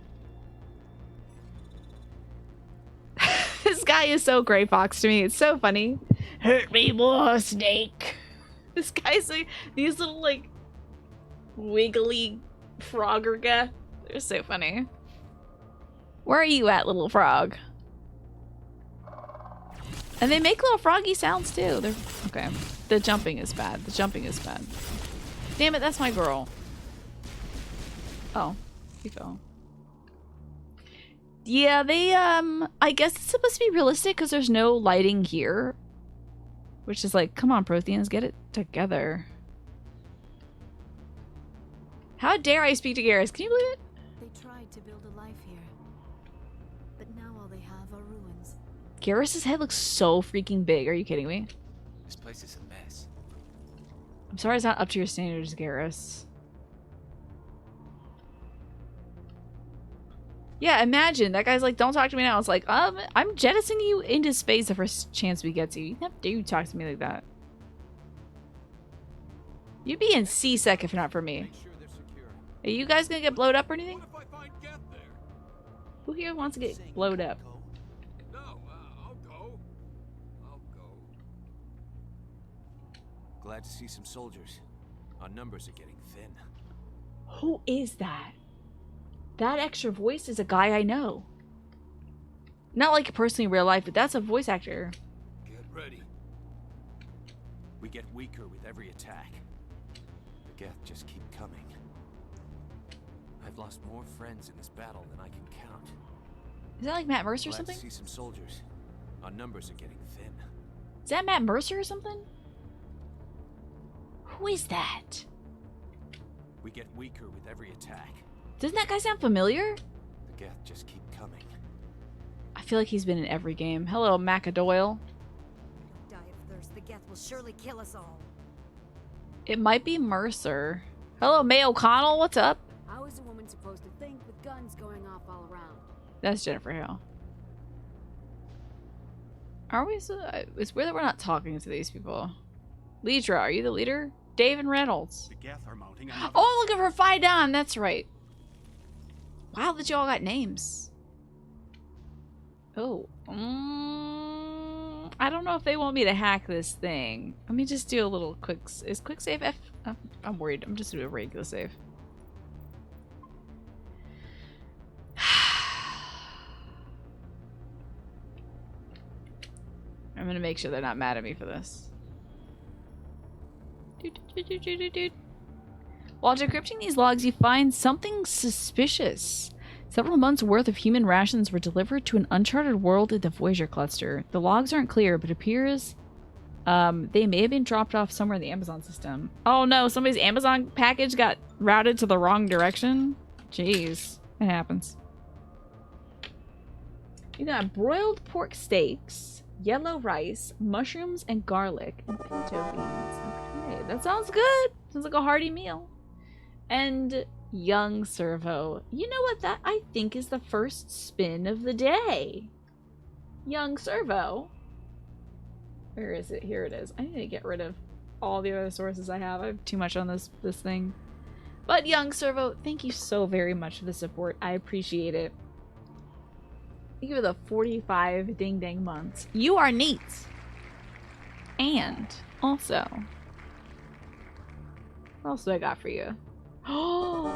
This guy is so Gray Fox to me. It's so funny. Hurt me more, Snake. This guy's like, these little like wiggly frogger guy. They're so funny. Where are you at, little frog? And they make little froggy sounds too. They're okay. The jumping is bad. The jumping is bad. Damn it, that's my girl. Oh, you go. Yeah, they, I guess it's supposed to be realistic because there's no lighting here. Which is like, come on, Protheans, get it together. How dare I speak to Garrus? Can you believe it? They tried to build a life here, but now all they have are ruins. Garrus's head looks so freaking big. Are you kidding me? This place is a mess. I'm sorry it's not up to your standards, Garrus. Yeah, imagine. That guy's like, don't talk to me now. It's like, I'm jettisoning you into space the first chance we get to. You can't do talk to me like that. You'd be in C-Sec if not for me. Are you guys gonna get blowed up or anything? Who here wants to get blowed up? No, I'll go. Glad to see some soldiers. Our numbers are getting thin. Who is that? That extra voice is a guy I know. Not like personally in real life, but that's a voice actor. Get ready. We get weaker with every attack. The Geth just keep coming. I've lost more friends in this battle than I can count. Is that like Matt Mercer or Glad something? to see some soldiers. Our numbers are getting thin. Is that Matt Mercer or something? Who is that? We get weaker with every attack. Doesn't that guy sound familiar? The Geth just keep coming. I feel like he's been in every game. Hello, Macadoyle. Die of thirst. The Geth will surely kill us all. It might be Mercer. Hello, May O'Connell. What's up? How is a woman supposed to think with guns going off all around? That's Jennifer Hale. Are we so... It's weird that we're not talking to these people. Leadra, are you the leader? David Reynolds. The Geth are mounting Oh, I'm looking for Phi-Don. That's right. Wow, that you all got names. Oh. I don't know if they want me to hack this thing. Let me just do a little quick... Is quick save F? Oh, I'm worried. I'm just doing a regular save. I'm gonna make sure they're not mad at me for this. While decrypting these logs, you find something suspicious. Several months' worth of human rations were delivered to an uncharted world in the Voyager cluster. The logs aren't clear, but it appears they may have been dropped off somewhere in the Amazon system. Oh no, somebody's Amazon package got routed to the wrong direction? Jeez, it happens. You got broiled pork steaks, yellow rice, mushrooms, and garlic, and pinto beans. Okay, that sounds good. Sounds like a hearty meal. And young Servo. You know what? That I think is the first spin of the day. Young Servo. Where is it? Here it is. I need to get rid of all the other sources I have. I have too much on this thing. But young Servo, thank you so very much for the support. I appreciate it. Thank you for the 45 ding dang months. You are neat. And also, what else do I got for you? Oh,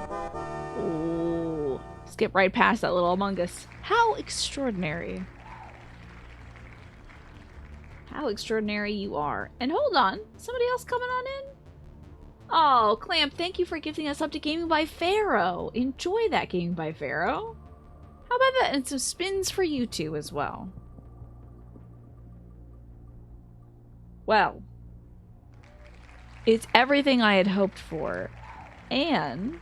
skip right past that little Among Us. How extraordinary. How extraordinary you are. And hold on, somebody else coming on in? Oh, Clamp, thank you for gifting us up to Gaming by Pharaoh. Enjoy that, Gaming by Pharaoh. How about that? And some spins for you two as well. Well, it's everything I had hoped for. And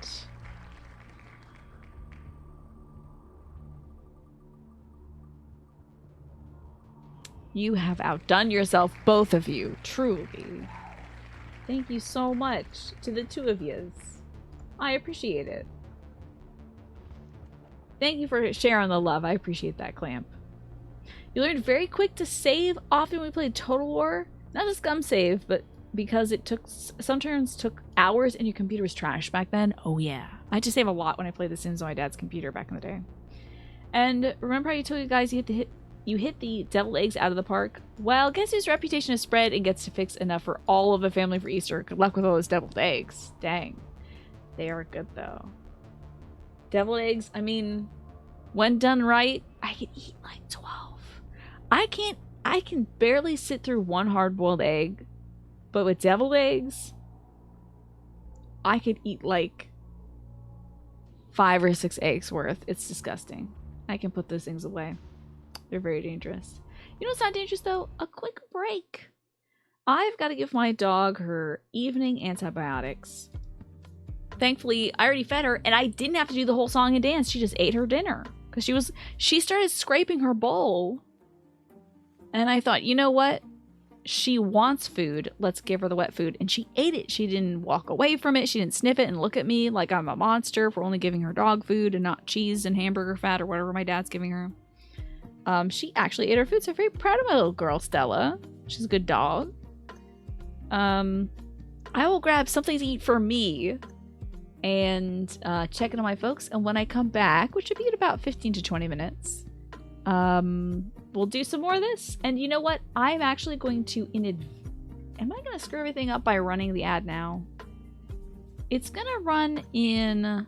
you have outdone yourself, both of you, truly. Thank you so much to the two of yous. I appreciate it. Thank you for sharing the love. I appreciate that, Clamp. You learned very quick to save. Often we played Total War, not a scum save, but because it took, some turns took hours and your computer was trash back then. Oh yeah. I had to save a lot when I played The Sims on my dad's computer back in the day. And remember how you told you guys you hit the deviled eggs out of the park? Well, guess whose reputation has spread and gets to fix enough for all of the family for Easter? Good luck with all those deviled eggs. Dang. They are good though. Deviled eggs, I mean, when done right, I can eat like 12. I can barely sit through one hard-boiled egg. But with deviled eggs, I could eat like 5 or 6 eggs worth. It's disgusting. I can put those things away. They're very dangerous. You know what's not dangerous though? A quick break. I've got to give my dog her evening antibiotics. Thankfully, I already fed her and I didn't have to do the whole song and dance. She just ate her dinner. Because she started scraping her bowl. And I thought, you know what? She wants food. Let's give her the wet food. And she ate it. She didn't walk away from it. She didn't sniff it and look at me like I'm a monster for only giving her dog food and not cheese and hamburger fat or whatever my dad's giving her. She actually ate her food, so I'm very proud of my little girl, Stella. She's a good dog. I will grab something to eat for me and check in on my folks. And when I come back, which should be in about 15 to 20 minutes, we'll do some more of this. And you know what? I'm actually going to am I going to screw everything up by running the ad now? It's going to run in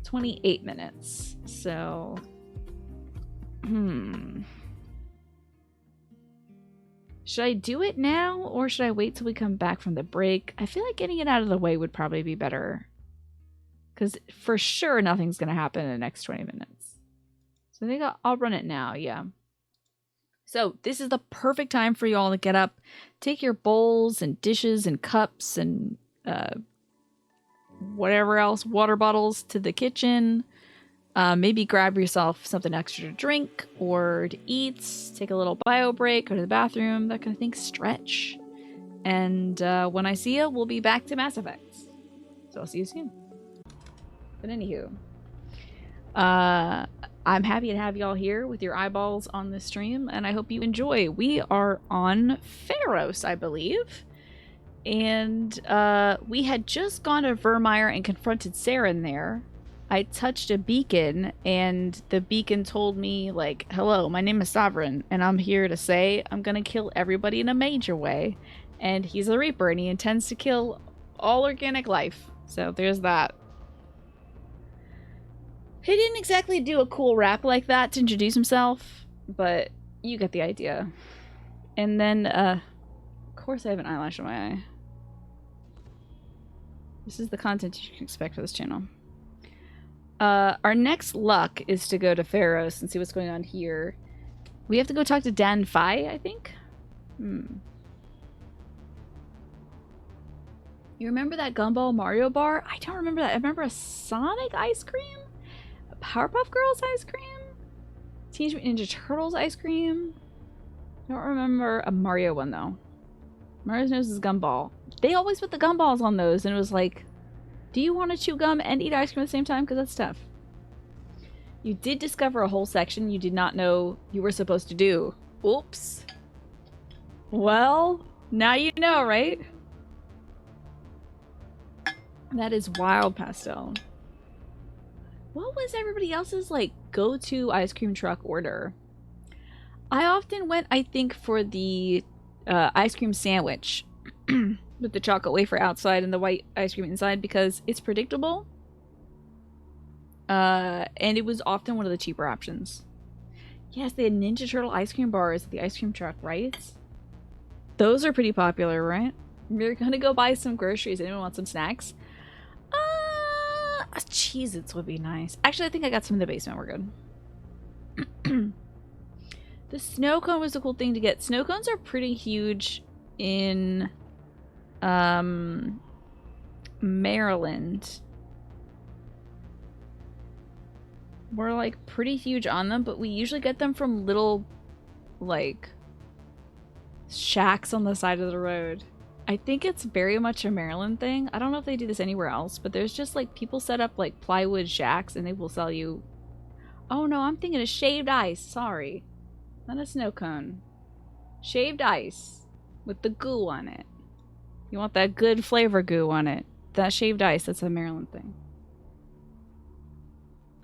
28 minutes. So, should I do it now or should I wait till we come back from the break? I feel like getting it out of the way would probably be better. Because for sure nothing's going to happen in the next 20 minutes. So I think I'll run it now, yeah. So this is the perfect time for you all to get up, take your bowls and dishes and cups and whatever else, water bottles to the kitchen. Maybe grab yourself something extra to drink or to eat. Take a little bio break, go to the bathroom, that kind of thing. Stretch. And when I see you, we'll be back to Mass Effect. So I'll see you soon. But anywho, I'm happy to have y'all here with your eyeballs on the stream, and I hope you enjoy. We are on Pharos, I believe. And we had just gone to Virmire and confronted Saren there. I touched a beacon, and the beacon told me, like, hello, my name is Sovereign, and I'm here to say I'm gonna kill everybody in a major way. And he's a Reaper, and he intends to kill all organic life. So there's that. He didn't exactly do a cool rap like that to introduce himself, but you get the idea. And then, of course I have an eyelash on my eye. This is the content you can expect for this channel. Our next luck is to go to Pharos and see what's going on here. We have to go talk to Dan Fai, I think? You remember that Gumball Mario bar? I don't remember that. I remember a Sonic ice cream? A Powerpuff Girls ice cream? Teenage Mutant Ninja Turtles ice cream? I don't remember a Mario one, though. Mario's nose is Gumball. They always put the gumballs on those, and it was like, do you want to chew gum and eat ice cream at the same time? Because that's tough. You did discover a whole section you did not know you were supposed to do. Oops. Well, now you know, right? That is wild, Pastel. What was everybody else's, like, go-to ice cream truck order? I often went, I think, for the ice cream sandwich with the chocolate wafer outside and the white ice cream inside because it's predictable. And it was often one of the cheaper options. Yes, they had Ninja Turtle ice cream bars at the ice cream truck, right? Those are pretty popular, right? We're gonna go buy some groceries. Anyone want some snacks? Cheez-Its would be nice. Actually, I think I got some in the basement. We're good. The snow cone was a cool thing to get. Snow cones are pretty huge in Maryland. We're like pretty huge on them, but we usually get them from little like shacks on the side of the road. I think it's very much a Maryland thing. I don't know if they do this anywhere else, but there's just like people set up like plywood shacks and they will sell you. Oh no, I'm thinking of shaved ice. Sorry. Not a snow cone. Shaved ice with the goo on it. You want that good flavor goo on it. That shaved ice, that's a Maryland thing.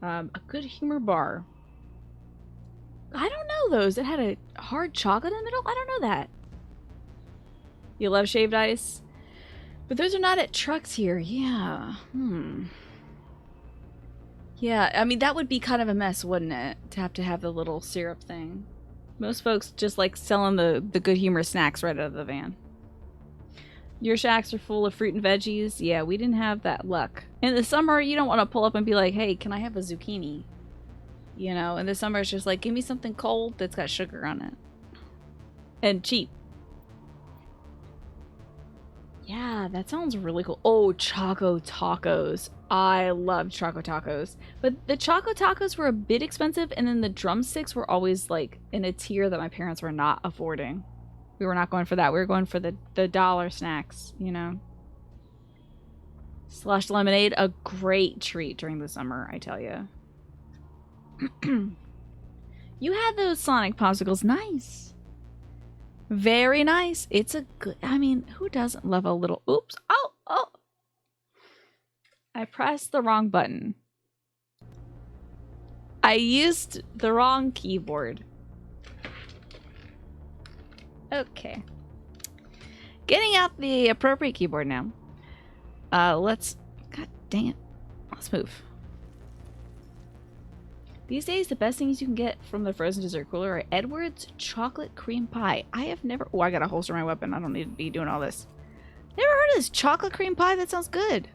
A good humor bar. I don't know those. It had a hard chocolate in the middle? I don't know that. You love shaved ice? But those are not at trucks here. Yeah. Yeah, I mean, that would be kind of a mess, wouldn't it? To have the little syrup thing. Most folks just like selling the good humor snacks right out of the van. Your shacks are full of fruit and veggies. Yeah, we didn't have that luck. In the summer, you don't want to pull up and be like, hey, can I have a zucchini? You know, in the summer, it's just like, give me something cold that's got sugar on it. And cheap. Yeah, that sounds really cool. Oh, Choco Tacos. I love Choco Tacos. But the Choco Tacos were a bit expensive, and then the drumsticks were always, like, in a tier that my parents were not affording. We were not going for that. We were going for the dollar snacks, you know? Slush lemonade, a great treat during the summer, I tell you. You had those Sonic popsicles. Nice. Very nice. It's a good... I mean, who doesn't love a little... Oops. Oh! I pressed the wrong button. I used the wrong keyboard. Okay. Getting out the appropriate keyboard now. Let's... God dang it. Let's move. These days, the best things you can get from the frozen dessert cooler are Edward's chocolate cream pie. I have never... Oh, I gotta holster my weapon. I don't need to be doing all this. Never heard of this chocolate cream pie? That sounds good.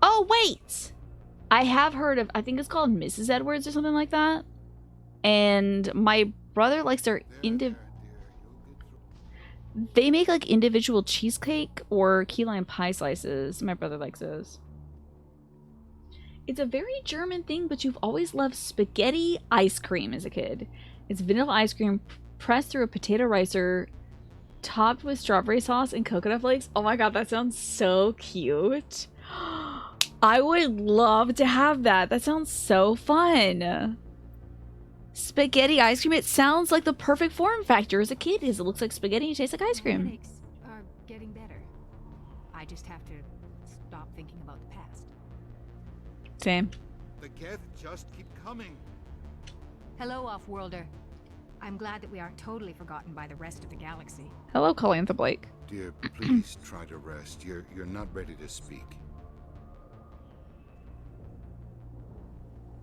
Oh, wait! I have heard of... I think it's called Mrs. Edwards or something like that. And my brother likes their... They make like individual cheesecake or key lime pie slices. My brother likes those. It's a very German thing, but you've always loved spaghetti ice cream as a kid. It's vanilla ice cream pressed through a potato ricer, topped with strawberry sauce and coconut flakes. Oh my god, that sounds so cute. I would love to have that. That sounds so fun. Spaghetti ice cream. It sounds like the perfect form factor as a kid. It looks like spaghetti and it tastes like ice cream. My headaches are getting better. I just have to stop thinking about the past. Same. The Geth just keep coming. Hello, Off-Worlder. I'm glad that we aren't totally forgotten by the rest of the galaxy. Hello, Calantha Blake. Dear, please try to rest. You're not ready to speak.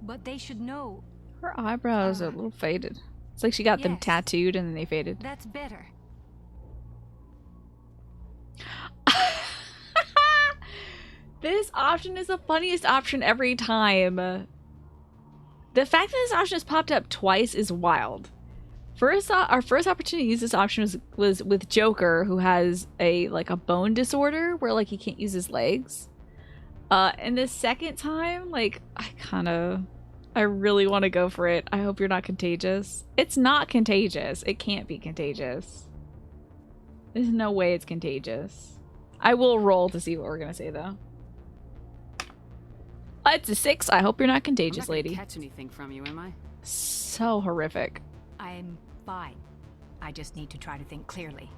But they should know. Her eyebrows are a little faded. It's like she got them Yes. tattooed and then they faded. That's better. This option is the funniest option every time. The fact that this option has popped up twice is wild. Our first opportunity to use this option was with Joker, who has a bone disorder where like he can't use his legs. And the second time, like I really want to go for it. I hope you're not contagious. It's not contagious. It can't be contagious. There's no way it's contagious. I will roll to see what we're gonna say though. It's a 6. I hope you're not contagious, I'm not gonna lady. catch anything from you, am I? So horrific. I'm fine. I just need to try to think clearly.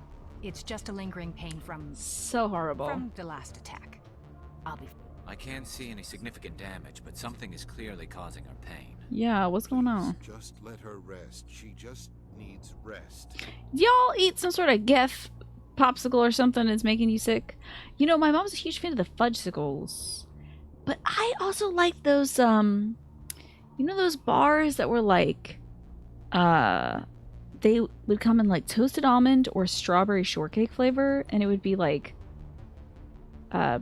It's just a lingering pain from... So horrible. From the last attack. I'll be... I can't see any significant damage, but something is clearly causing her pain. Yeah, what's going on? Just let her rest. She just needs rest. Y'all eat some sort of Geth popsicle or something that's making you sick? You know, my mom's a huge fan of the Fudgesicles. But I also like those, you know those bars that were like, they would come in like toasted almond or strawberry shortcake flavor, and it would be like, if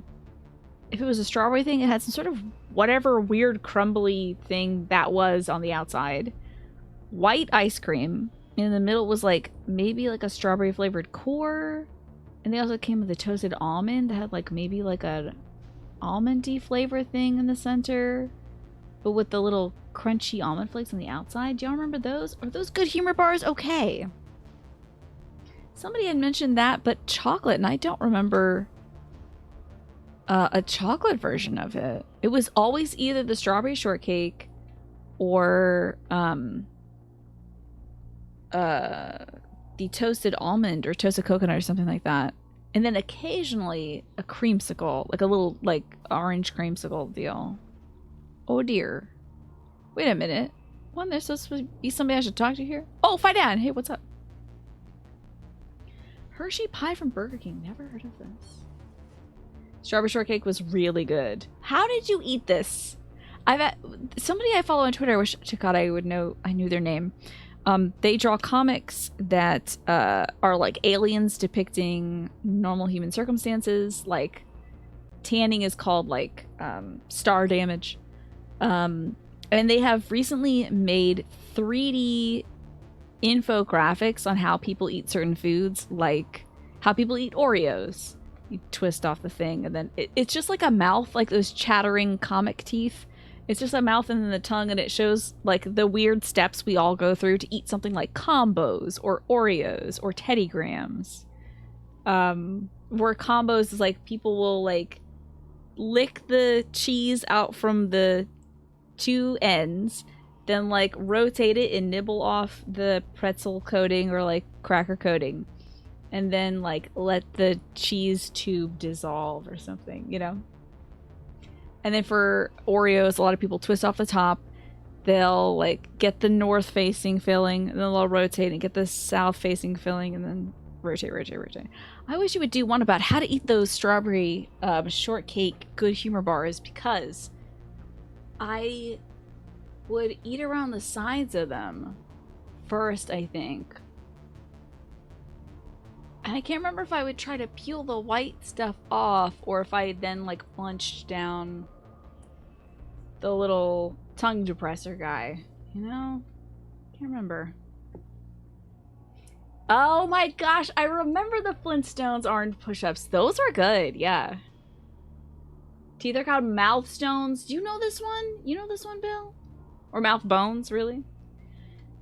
it was a strawberry thing, it had some sort of whatever weird crumbly thing that was on the outside. White ice cream. In the middle was like, maybe like a strawberry flavored core. And they also came with a toasted almond that had like maybe like a almondy flavor thing in the center, but with the little crunchy almond flakes on the outside. Do y'all remember those? Are those Good Humor bars? Okay. Somebody had mentioned that, but chocolate, and I don't remember a chocolate version of it. It was always either the strawberry shortcake or the toasted almond or toasted coconut or something like that. And then occasionally a creamsicle, like a little like orange creamsicle deal. Oh dear. Wait a minute. One, there's supposed to be somebody I should talk to here. Oh, Fidan. Hey, what's up? Hershey pie from Burger King. Never heard of this. Strawberry shortcake was really good. How did you eat this? Somebody I follow on Twitter. I wish to God I would know. I knew their name. They draw comics that are like aliens depicting normal human circumstances. Like tanning is called like star damage. And they have recently made 3D infographics on how people eat certain foods, like how people eat Oreos. You twist off the thing and then it's just like a mouth, like those chattering comic teeth. It's just a mouth and then the tongue, and it shows like the weird steps we all go through to eat something like combos or Oreos or Teddy Grahams. Where combos is like people will like lick the cheese out from the two ends, then like rotate it and nibble off the pretzel coating or like cracker coating, and then like let the cheese tube dissolve or something, you know? And then for Oreos, a lot of people twist off the top. They'll like get the north facing filling, and then they'll rotate and get the south facing filling, and then rotate. I wish you would do one about how to eat those strawberry shortcake Good Humor bars, because I would eat around the sides of them first, I think. And I can't remember if I would try to peel the white stuff off or if I then like munched down the little tongue depressor guy. You know? Can't remember. Oh my gosh, I remember the Flintstones orange push-ups. Those were good, yeah. Teeth are called mouth stones. Do you know this one? You know this one, Bill? Or mouth bones, really?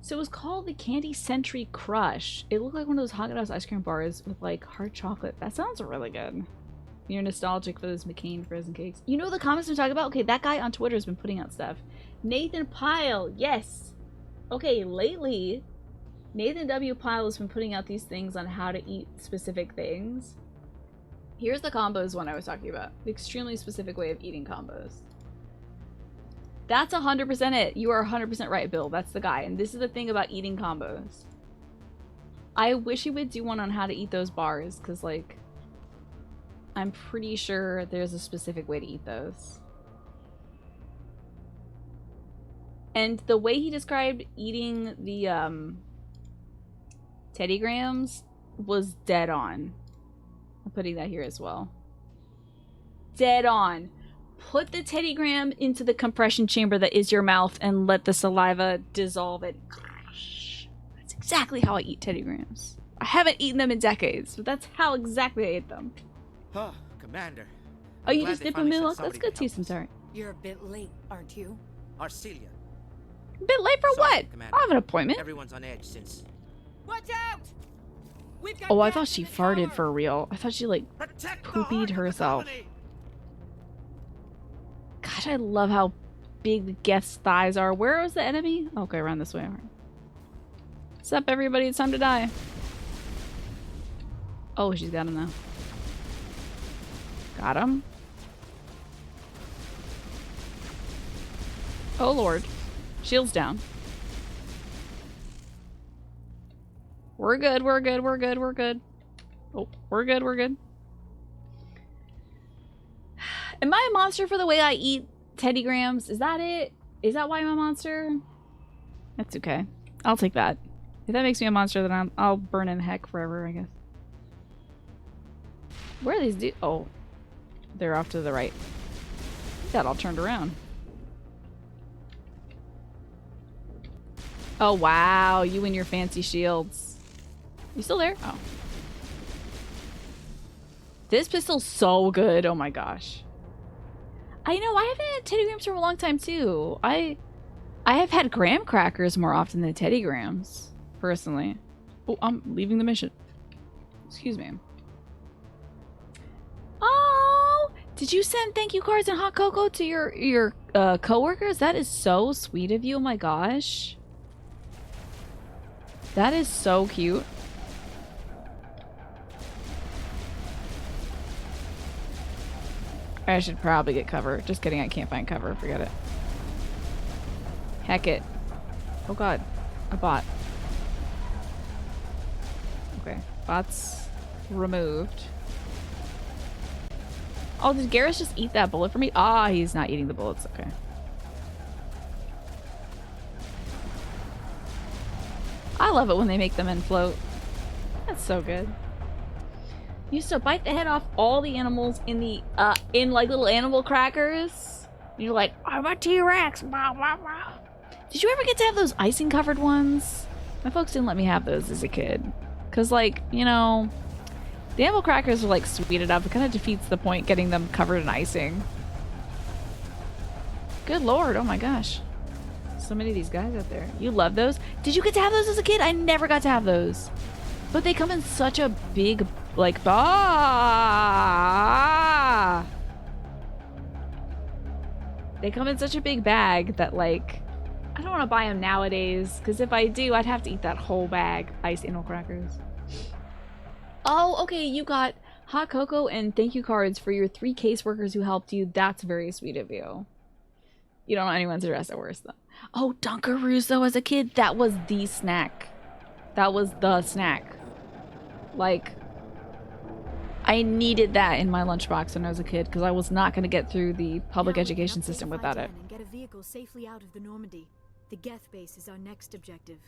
So it was called the Candy Century Crush. It looked like one of those Haagen-Dazs ice cream bars with like hard chocolate. That sounds really good. You're nostalgic for those McCain frozen cakes. You know the comics I'm talking about? Okay, that guy on Twitter has been putting out stuff. Nathan Pyle, yes. Okay, lately, Nathan W. Pyle has been putting out these things on how to eat specific things. Here's the combos one I was talking about. The extremely specific way of eating combos. That's 100% it. You are 100% right, Bill. That's the guy. And this is the thing about eating combos. I wish he would do one on how to eat those bars, because, like, I'm pretty sure there's a specific way to eat those. And the way he described eating the Teddy Grahams was dead on. I'm putting that here as well. Dead on. Put the Teddy Graham into the compression chamber that is your mouth and let the saliva dissolve it. That's exactly how I eat Teddy Grahams. I haven't eaten them in decades, but that's how exactly I ate them. Oh, Commander. Oh, you just dip them in milk? That's good too, Centauri. You're a bit late, aren't you? Arcelia. A bit late for what? Commander. I have an appointment. Everyone's on edge since... Watch out! We've got Oh, I thought she farted for real. I thought she, like, poopied herself. Gosh, I love how big the Geth's thighs are. Where was the enemy? Okay, around this way. What's up, everybody? It's time to die. Oh, she's got him now. Got him. Oh, Lord. Shield's down. We're good, we're good, we're good, we're good. Oh, we're good, we're good. Am I a monster for the way I eat Teddy Grahams? Is that it? Is that why I'm a monster? That's okay. I'll take that. If that makes me a monster, then I'll burn in heck forever, I guess. Where are these oh. They're off to the right. Got all turned around. Oh, wow. You and your fancy shields. You still there? Oh. This pistol's so good. Oh my gosh. I know. I haven't had Teddy Grahams for a long time, too. I have had graham crackers more often than Teddy Grahams, personally. Oh, I'm leaving the mission. Excuse me. Oh! Did you send thank you cards and hot cocoa to your coworkers? That is so sweet of you. Oh my gosh. That is so cute. I should probably get cover. Just kidding, I can't find cover. Forget it. Heck it. Oh god. A bot. Okay. Bot's removed. Oh, did Garrus just eat that bullet for me? Ah, he's not eating the bullets. Okay. I love it when they make them in float. That's so good. You used to bite the head off all the animals in the in like little animal crackers. And you're like, I'm a T-Rex. Did you ever get to have those icing covered ones? My folks didn't let me have those as a kid. Cause like, you know, the animal crackers are like sweet enough. It kind of defeats the point getting them covered in icing. Good lord, oh my gosh. So many of these guys out there. You love those? Did you get to have those as a kid? I never got to have those. But they come in such a big, like, They come in such a big bag that, like, I don't want to buy them nowadays. Because if I do, I'd have to eat that whole bag. Iced animal crackers. Oh, okay. You got hot cocoa and thank you cards for your 3 caseworkers who helped you. That's very sweet of you. You don't know anyone's address at worse, though. Oh, Dunkaroos, though, as a kid, that was the snack. That was the snack. Like, I needed that in my lunchbox when I was a kid because I was not going to get through the public education system without it. And get a vehicle safely out of the Normandy. The Geth base is our next objective.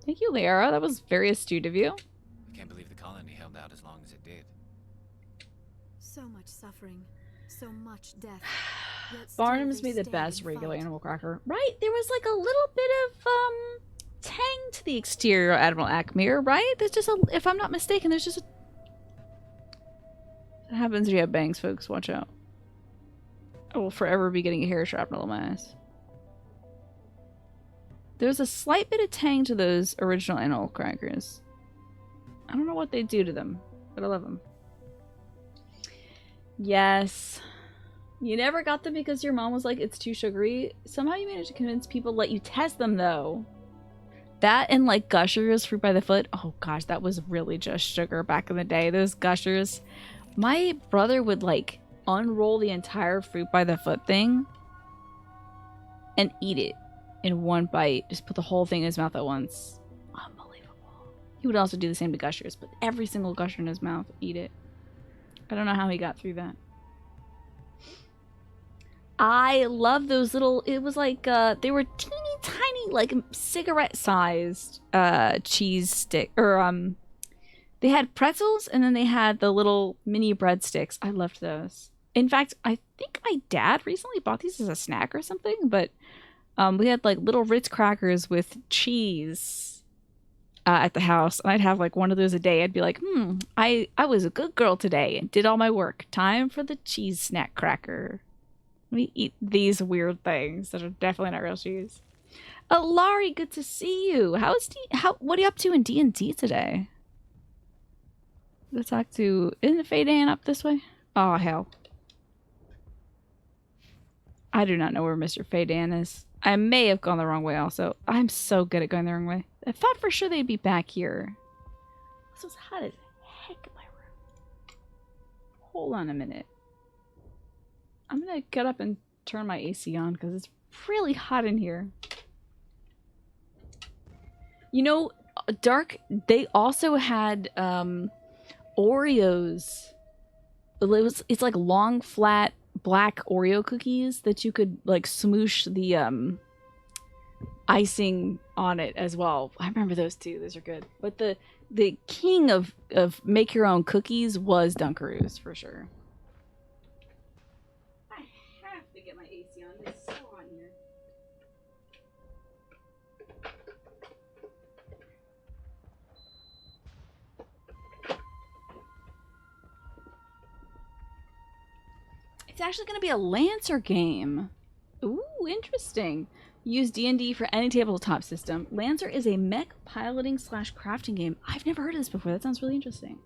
Thank you, Liara. That was very astute of you. I can't believe the colony held out as long as it did. So much suffering. So much death. Barnum's made the best regular animal cracker. Right? There was like a little bit of tang to the exterior, Admiral Akmir, right? There's just a, if I'm not mistaken, there's just a... What happens if you have bangs, folks? Watch out. I will forever be getting a hair shrapnel in my eyes. There's a slight bit of tang to those original animal crackers. I don't know what they do to them, but I love them. Yes. You never got them because your mom was like, it's too sugary. Somehow you managed to convince people to let you test them, though. That and, like, Gushers, Fruit by the Foot. Oh, gosh, that was really just sugar back in the day. Those Gushers. My brother would, like, unroll the entire Fruit by the Foot thing and eat it in one bite. Just put the whole thing in his mouth at once. Unbelievable. He would also do the same to Gushers, but every single Gusher in his mouth, eat it. I don't know how he got through that. I love those little, it was like, they were teeny like cigarette-sized cheese stick, or they had pretzels and then they had the little mini breadsticks. I loved those. In fact, I think my dad recently bought these as a snack or something, but we had like little Ritz crackers with cheese at the house. And I'd have like one of those a day. I'd be like, I was a good girl today and did all my work. Time for the cheese snack cracker. Let me eat these weird things that are definitely not real cheese. Laurie, good to see you. What are you up to in D&D today? Let's talk to... Isn't Faye Dan up this way? Oh, hell. I do not know where Mr. Faye Dan is. I may have gone the wrong way also. I'm so good at going the wrong way. I thought for sure they'd be back here. This was hot as heck in my room. Hold on a minute. I'm gonna get up and turn my AC on because it's really hot in here. You know, Dark, they also had Oreos. It's like long, flat, black Oreo cookies that you could like smoosh the icing on it as well. I remember those too. Those are good. But the king of make your own cookies was Dunkaroos for sure. I have to get my AC on. It's so hot in here. It's actually going to be a Lancer game. Ooh, interesting. Use D&D for any tabletop system. Lancer is a mech piloting / crafting game. I've never heard of this before. That sounds really interesting.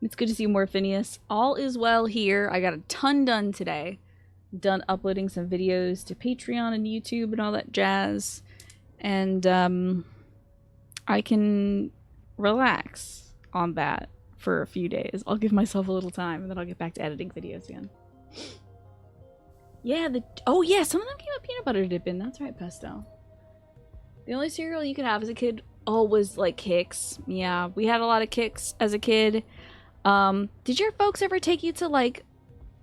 It's good to see more Phineas. All is well here. I got a ton done today. Done uploading some videos to Patreon and YouTube and all that jazz. And I can relax on that for a few days. I'll give myself a little time and then I'll get back to editing videos again. Yeah, oh yeah, some of them came with peanut butter dip in. That's right, Pesto. The only cereal you could have as a kid, was like Kix. Yeah, we had a lot of Kix as a kid. Did your folks ever take you to like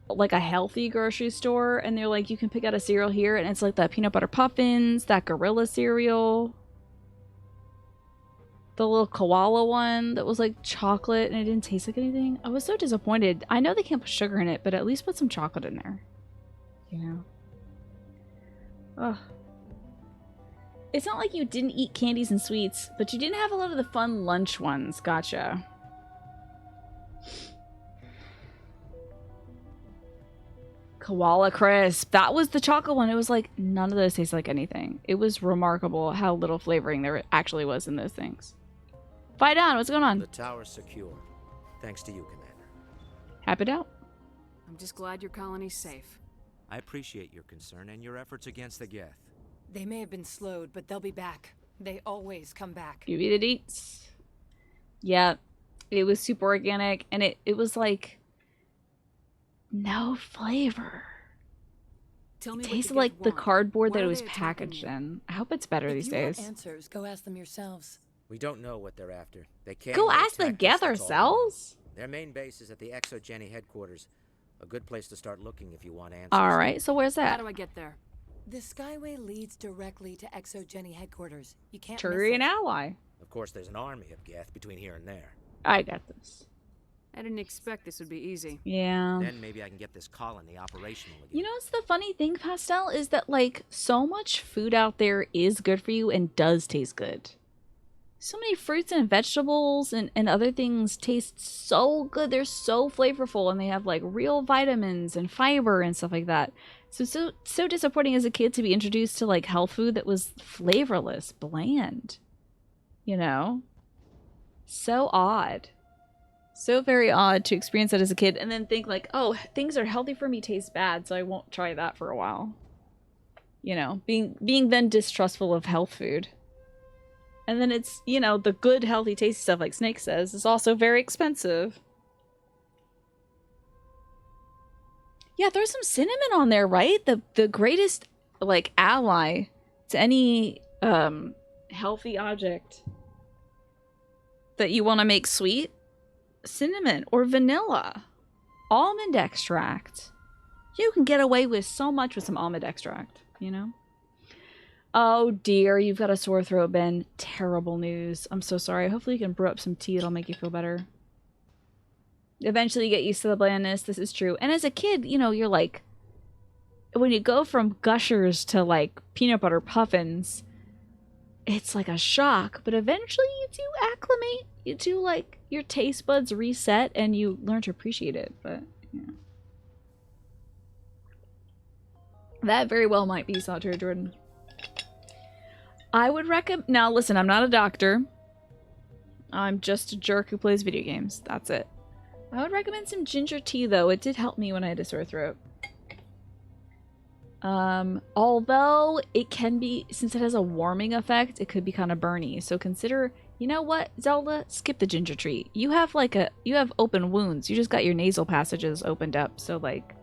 a healthy grocery store and they're like, you can pick out a cereal here and it's like that peanut butter puffins, that gorilla cereal, the little koala one that was like chocolate and it didn't taste like anything? I was so disappointed. I know they can't put sugar in it, but at least put some chocolate in there. You know? Ugh. It's not like you didn't eat candies and sweets, but you didn't have a lot of the fun lunch ones. Gotcha. Koala Crisp. That was the chocolate one. It was like, none of those taste like anything. It was remarkable how little flavoring there actually was in those things. Fight on. What's going on? The tower's secure. Thanks to you, Commander. Happy out. I'm just glad your colony's safe. I appreciate your concern and your efforts against the Geth. They may have been slowed, but they'll be back. They always come back. You eat the deets. Yeah, it was super organic, and it was like no flavor. Tell me it tasted like the cardboard that it was packaged in. I hope it's better these days. If you want answers, go ask them yourselves. We don't know what they're after. They can't go ask the Geth ourselves. Their main base is at the ExoGeni headquarters. A good place to start looking if you want answers. All right, so where's that? How do I get there? The Skyway leads directly to ExoGeni headquarters. You can't Turian ally. Of course, there's an army of Geth between here and there. I got this. I didn't expect this would be easy. Yeah. Then maybe I can get this colony operational again. You know what's the funny thing, Pastel, is that like so much food out there is good for you and does taste good. So many fruits and vegetables and other things taste so good. They're so flavorful and they have like real vitamins and fiber and stuff like that. So disappointing as a kid to be introduced to like health food that was flavorless, bland. You know? So odd. So very odd to experience that as a kid and then think like, oh, things are healthy for me taste bad, so I won't try that for a while. You know, being then distrustful of health food. And then it's, you know, the good, healthy, tasty stuff, like Snake says, is also very expensive. Yeah, throw some cinnamon on there, right? The greatest, like, ally to any healthy object that you want to make sweet. Cinnamon or vanilla. Almond extract. You can get away with so much with some almond extract, you know? Oh dear, you've got a sore throat, Ben. Terrible news. I'm so sorry. Hopefully you can brew up some tea that'll make you feel better. Eventually you get used to the blandness. This is true. And as a kid, you know, you're like, when you go from Gushers to like peanut butter puffins, it's like a shock. But eventually you do acclimate. You do like your taste buds reset and you learn to appreciate it. But yeah. That very well might be Solitaire Jordan. I would recommend... Now, listen, I'm not a doctor. I'm just a jerk who plays video games. That's it. I would recommend some ginger tea, though. It did help me when I had a sore throat. Although it can be... Since it has a warming effect, it could be kind of burny. So consider... You know what, Zelda? Skip the ginger tea. You have, like, a... You have open wounds. You just got your nasal passages opened up. So, like...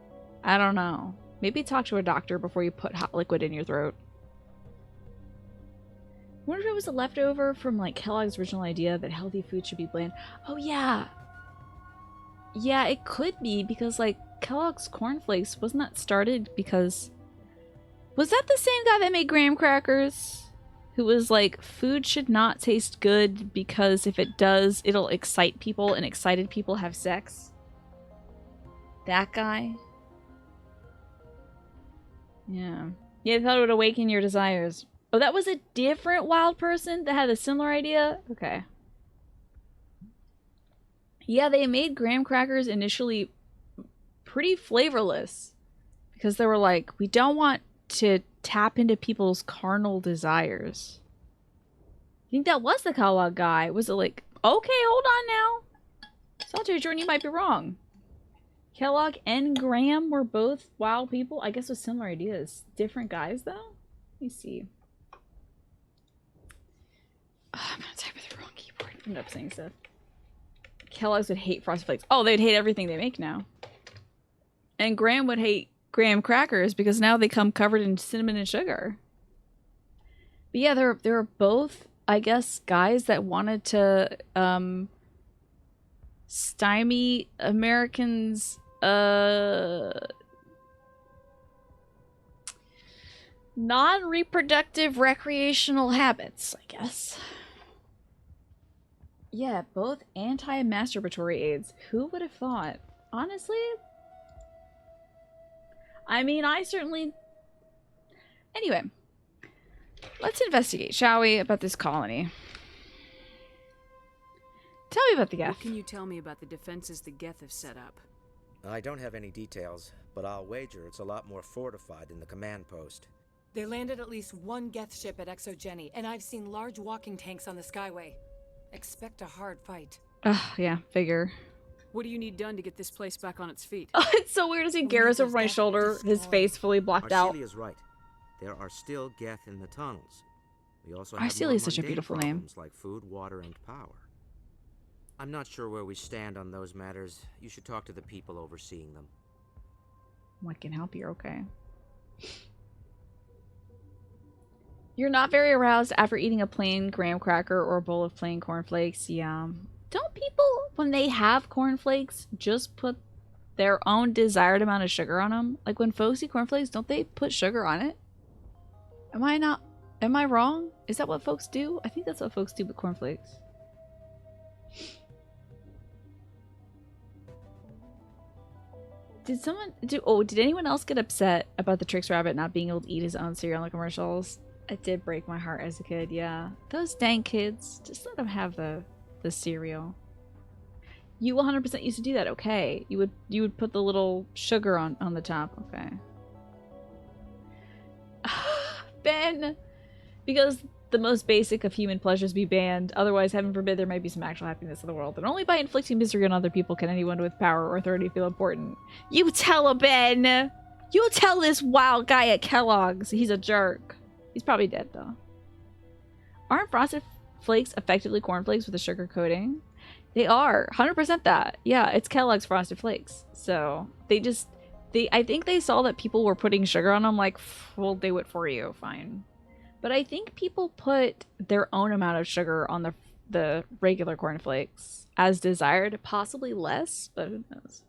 I don't know. Maybe talk to a doctor before you put hot liquid in your throat. I wonder if it was a leftover from like Kellogg's original idea that healthy food should be bland. Oh yeah. Yeah, it could be because like Kellogg's cornflakes, wasn't that started because... Was that the same guy that made graham crackers? Who was like, food should not taste good because if it does, it'll excite people and excited people have sex? That guy? Yeah. Yeah, I thought it would awaken your desires. Oh, that was a different wild person that had a similar idea? Okay. Yeah, they made graham crackers initially pretty flavorless. Because they were like, we don't want to tap into people's carnal desires. I think that was the Kellogg guy. Was it like, okay, hold on now. Solitaire Jordan, you might be wrong. Kellogg and Graham were both wild people. I guess with similar ideas. Different guys, though? Let me see. Oh, I'm gonna type with the wrong keyboard. I ended up saying stuff. Kellogg's would hate Frosted Flakes. Oh, they'd hate everything they make now. And Graham would hate graham crackers because now they come covered in cinnamon and sugar. But yeah, there were both, I guess, guys that wanted to stymie Americans' non-reproductive recreational habits, I guess. Yeah, both anti-masturbatory aids. Who would have thought? Honestly? I mean, I certainly... Anyway. Let's investigate, shall we, about this colony. Tell me about the Geth. What can you tell me about the defenses the Geth have set up? I don't have any details, but I'll wager it's a lot more fortified than the command post. They landed at least one Geth ship at Exogeny, and I've seen large walking tanks on the Skyway. Expect a hard fight. Ugh, yeah, figure. What do you need done to get this place back on its feet? Oh, it's so weird to see Garrus over my shoulder, his face fully blocked out. Arcelia's right. There are still Geth in the tunnels. We also have Arcelia is such a beautiful name. Like food, water, and power. I'm not sure where we stand on those matters. You should talk to the people overseeing them. What can help you? Okay. You're not very aroused after eating a plain graham cracker or a bowl of plain cornflakes. Yeah. Don't people, when they have cornflakes, just put their own desired amount of sugar on them? Like when folks eat cornflakes, don't they put sugar on it? Am I wrong? Is that what folks do? I think that's what folks do with cornflakes. Did anyone else get upset about the Trix Rabbit not being able to eat his own cereal in the commercials? It did break my heart as a kid, yeah. Those dang kids, just let them have the cereal. You 100% used to do that, okay. You would put the little sugar on the top, okay. Ben! Because the most basic of human pleasures be banned, otherwise, heaven forbid, there might be some actual happiness in the world. And only by inflicting misery on other people can anyone with power or authority feel important. You tell him, Ben! You tell this wild guy at Kellogg's. He's a jerk. He's probably dead, though. Aren't Frosted Flakes effectively cornflakes with a sugar coating? They are. 100% that. Yeah, it's Kellogg's Frosted Flakes. So, I think they saw that people were putting sugar on them, like, we'll do it for you, fine. But I think people put their own amount of sugar on the regular cornflakes as desired, possibly less, but who knows.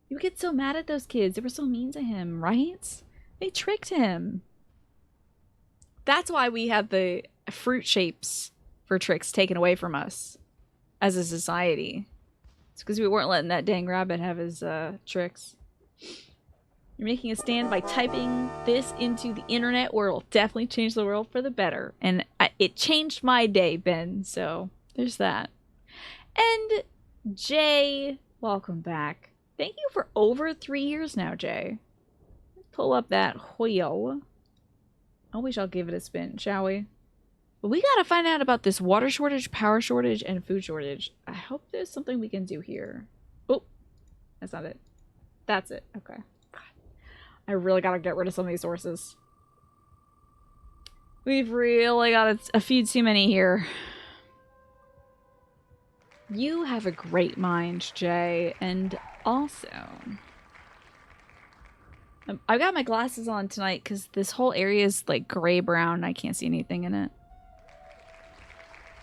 You get so mad at those kids. They were so mean to him, right? They tricked him. That's why we have the fruit shapes for tricks taken away from us as a society. It's because we weren't letting that dang rabbit have his tricks. You're making a stand by typing this into the internet where it'll definitely change the world for the better. And it changed my day, Ben. So there's that. And Jay, welcome back. Thank you for over 3 years now, Jay. Pull up that wheel. I wish I'll give it a spin, shall we? But we gotta find out about this water shortage, power shortage, and food shortage. I hope there's something we can do here. Oh, that's not it. That's it. Okay. I really gotta get rid of some of these sources. We've really got a few too many here. You have a great mind, Jay, and also... I've got my glasses on tonight because this whole area is like gray-brown and I can't see anything in it.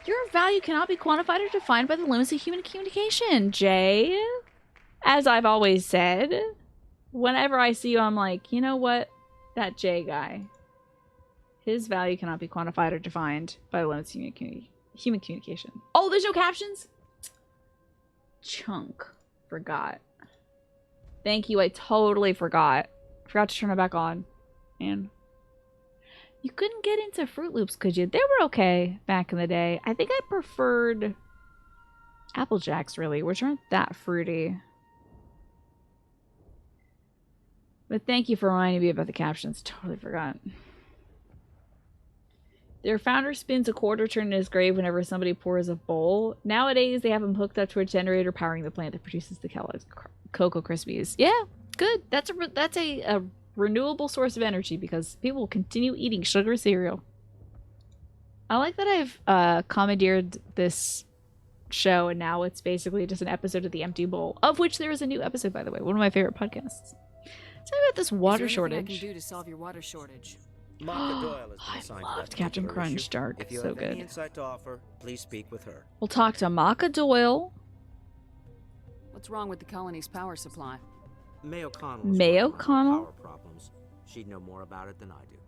Your value cannot be quantified or defined by the limits of human communication, Jay. As I've always said, whenever I see you, I'm like, you know what? That Jay guy. His value cannot be quantified or defined by the limits of human communication. Oh, there's no captions? Chunk. Forgot. Thank you, I totally forgot. Forgot to turn it back on. And you couldn't get into Fruit Loops, could you? They were okay back in the day. I think I preferred Apple Jacks, really, which aren't that fruity. But thank you for reminding me about the captions. Totally forgot. Their founder spins a quarter turn in his grave whenever somebody pours a bowl. Nowadays, they have him hooked up to a generator powering the plant that produces the Kellogg's Cocoa Krispies. Yeah, good. That's a renewable source of energy because people will continue eating sugar cereal. I like that I've commandeered this show and now it's basically just an episode of The Empty Bowl, of which there is a new episode, by the way. One of my favorite podcasts. Tell me about this water shortage. I can do to solve your water shortage? Maka Doyle has been assigned I loved to that Captain particular Crunch issue. Dark. If you So have good. any insight to offer, please speak with her. We'll talk to Maka Doyle. What's wrong with the colony's power supply? Mayo Connell. Mayo Connell. Power problems. She'd know more about it than I do.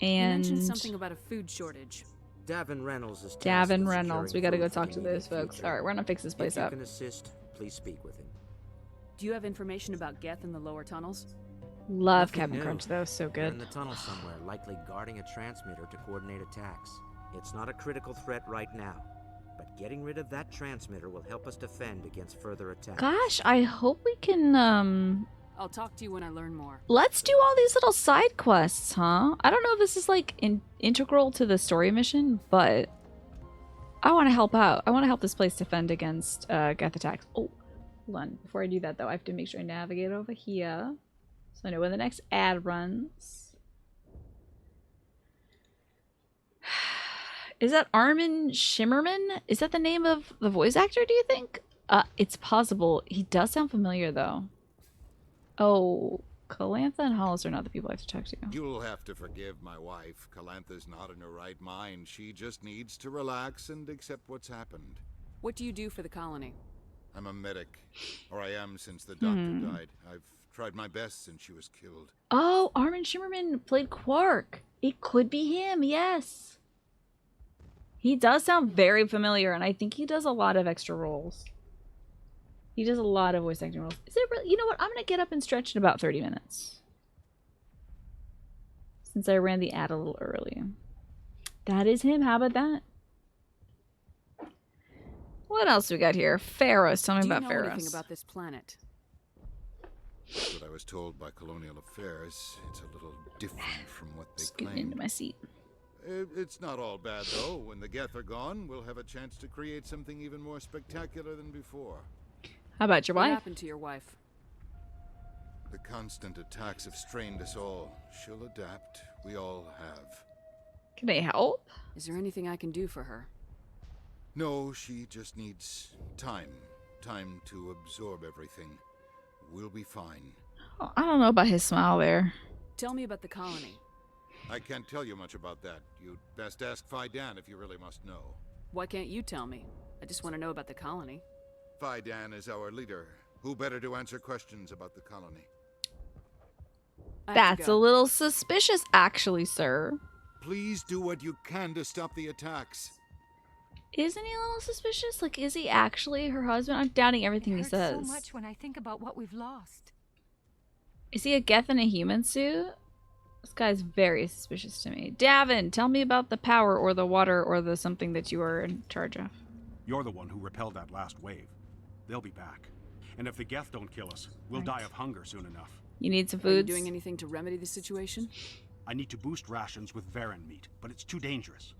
And you mentioned something about a food shortage. Davin Reynolds is Davin Reynolds. We gotta go talk to those folks. Alright, we're gonna fix this place if up. you can assist, please speak with him. Do you have information about Geth in the lower tunnels? Love Nothing Captain new. Crunch though, so They're good. in the tunnel somewhere, likely guarding a transmitter to coordinate attacks. It's not a critical threat right now, but getting rid of that transmitter will help us defend against further attacks. Gosh, I hope we can I'll talk to you when I learn more. let's do all these little side quests, huh? I don't know if this is like integral to the story mission, but I want to help out. I want to help this place defend against Geth attacks. Oh, hold on. Before I do that though, I have to make sure I navigate over here. So I know when the next ad runs. Is that Armin Shimmerman? Is that the name of the voice actor, do you think? It's possible. He does sound familiar, though. Oh, Calantha and Hollis are not the people I have to talk to. You'll have to forgive my wife. Calantha's not in her right mind. She just needs to relax and accept what's happened. What do you do for the colony? I'm a medic. Or I am since the doctor died. I've tried my best since she was killed. Oh, Armin Shimmerman played Quark. It could be him, yes. He does sound very familiar, and I think he does a lot of extra roles. He does a lot of voice acting roles. Is it really? You know what? I'm going to get up and stretch in about 30 minutes. Since I ran the ad a little early. That is him. How about that? What else we got here? Pharaohs. Tell me about Do you know Pharaohs. anything about this planet? That's what I was told by Colonial Affairs. It's a little different from what they Scooting claim. into my seat. It's not all bad, though. When the Geth are gone, we'll have a chance to create something even more spectacular than before. How about your What wife? happened to your wife? The constant attacks have strained us all. She'll adapt. We all have. Can I help? Is there anything I can do for her? No, she just needs time. Time to absorb everything. We'll be fine. Oh, I don't know about his smile there. Tell me about the colony. I can't tell you much about that. You'd best ask Fidan if you really must know. Why can't you tell me? I just want to know about the colony. Fidan is our leader. Who better to answer questions about the colony? That's a little suspicious, actually, sir. Please do what you can to stop the attacks. Isn't he a little suspicious? Like, is he actually her husband? I'm doubting everything he Hurts says. so much when I think about what we've lost. Is he a Geth in a human suit? This guy's very suspicious to me. Davin, tell me about the power or the water or the something that you are in charge of. You're the one who repelled that last wave. They'll be back. And if the Geth don't kill us, we'll die of hunger soon enough. You need some Are you foods? doing anything to remedy the situation? I need to boost rations with Varen meat, but it's too dangerous.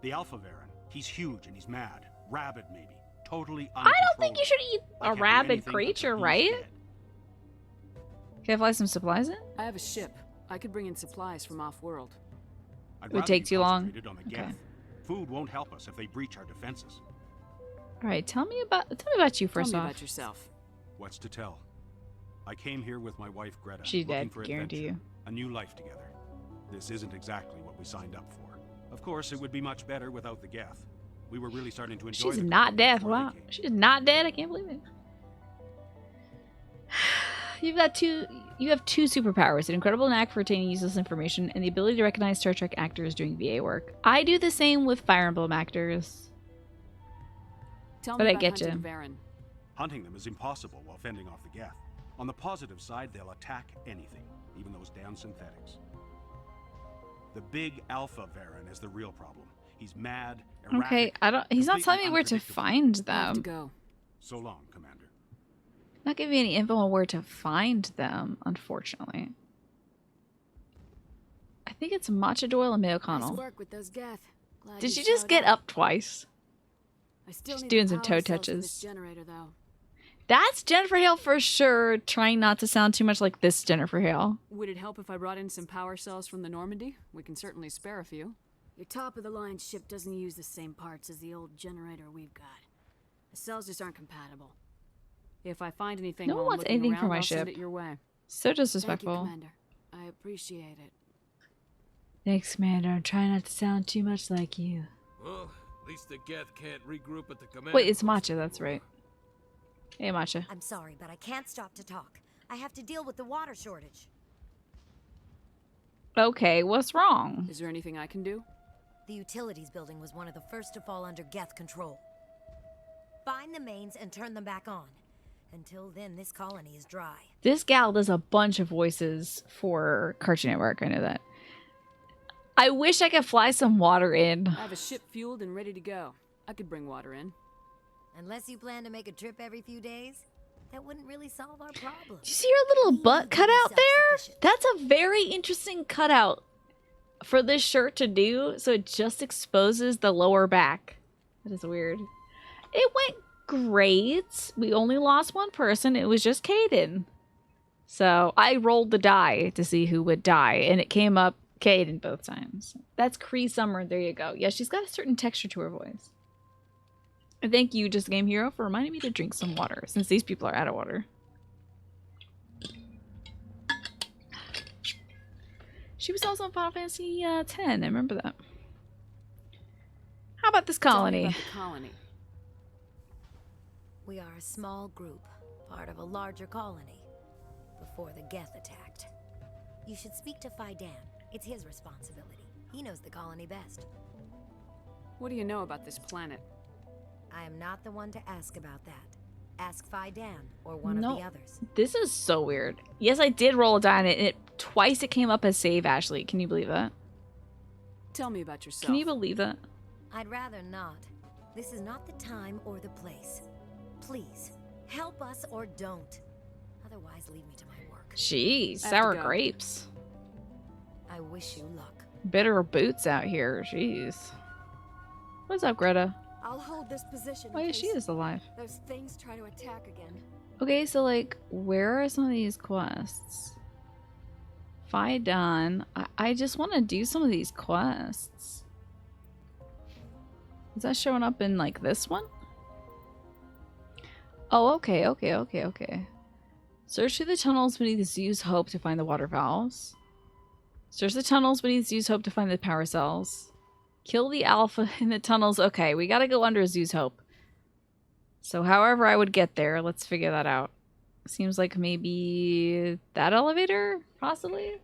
The Alpha Varen, he's huge and he's mad. Rabid, maybe. Totally I don't think you should eat a rabid creature, right? Can I fly some supplies in? I have a ship. I could bring in supplies from off-world. It would take too long. On the Geth. Food won't help us if they breach our defenses. All right, tell me about you first Tell me off. about yourself. What's to tell? I came here with my wife Greta. She's looking dead, for guarantee adventure, you. a new life together. This isn't exactly what we signed up for. Of course, it would be much better without the Geth. We were really starting to enjoy. She's not dead. Wow, she's not dead. I can't believe it. You have two superpowers: an incredible knack for retaining useless information, and the ability to recognize Star Trek actors doing VA work. I do the same with Fire Emblem actors. Tell But me I about get hunting you. Varen. Hunting them is impossible while fending off the Geth. On the positive side, they'll attack anything, even those damn synthetics. The big Alpha Varen is the real problem. He's mad, erratic, Okay, he's not telling me where to find them. Go. So long, Commander. Not giving me any info on where to find them, unfortunately. I think it's Matcha Doyle and May O'Connell. Nice work with those Geth. Glad Did you she just showed get up. up twice? I still She's need doing the some power toe cells for touches. this generator, though. That's Jennifer Hale for sure, trying not to sound too much like this Jennifer Hale. Would it help if I brought in some power cells from the Normandy? We can certainly spare a few. Your top-of-the-line ship doesn't use the same parts as the old generator we've got. The cells just aren't compatible. If I find anything No while one I'm wants looking anything around, for my I'll send ship. it your way. So disrespectful. Thank you, Commander. I appreciate it. Thanks, Commander. I'm trying not to sound too much like you. Well, at least the Geth can't regroup at the command. Wait, it's Matcha, that's right. Hey, Matcha. I'm sorry, but I can't stop to talk. I have to deal with the water shortage. Okay, what's wrong? Is there anything I can do? The utilities building was one of the first to fall under Geth control. Find the mains and turn them back on. Until then, this colony is dry. This gal does a bunch of voices for Cartoon Network, I know that. I wish I could fly some water in. I have a ship fueled and ready to go. I could bring water in. Unless you plan to make a trip every few days, that wouldn't really solve our problem. Do you see her little butt cutout there? That's a very interesting cutout for this shirt to do, so it just exposes the lower back. That is weird. It went great. We only lost one person. It was just Caden. So I rolled the die to see who would die, and it came up Caden both times. That's Cree Summer. There you go. Yeah, she's got a certain texture to her voice. And thank you, Just Game Hero, for reminding me to drink some water, since these people are out of water. She was also in Final Fantasy X. I remember that. How about this colony? Tell me about the colony. We are a small group, part of a larger colony, before the Geth attacked. You should speak to Faidan. It's his responsibility. He knows the colony best. What do you know about this planet? I am not the one to ask about that. Ask Faidan or one of the others. This is so weird. Yes, I did roll a die on it, and twice it came up as save, Ashley. Can you believe that? Tell me about yourself. Can you believe that? I'd rather not. This is not the time or the place. Please, help us or don't. Otherwise, leave me to my work. Jeez, I have sour to go. grapes. I wish you luck. Bitter boots out here. Jeez. What's up, Greta? I'll hold this position. Oh, in yeah, she case is alive. Those things try to attack again. Okay, so, like, where are some of these quests? Faidan. I just want to do some of these quests. Is that showing up in, like, this one? Oh, okay. Search through the tunnels beneath Zew's Hope to find the water valves. Search the tunnels beneath Zew's Hope to find the power cells. Kill the Alpha in the tunnels. Okay, we gotta go under Zew's Hope. So however I would get there, let's figure that out. Seems like maybe that elevator? Possibly?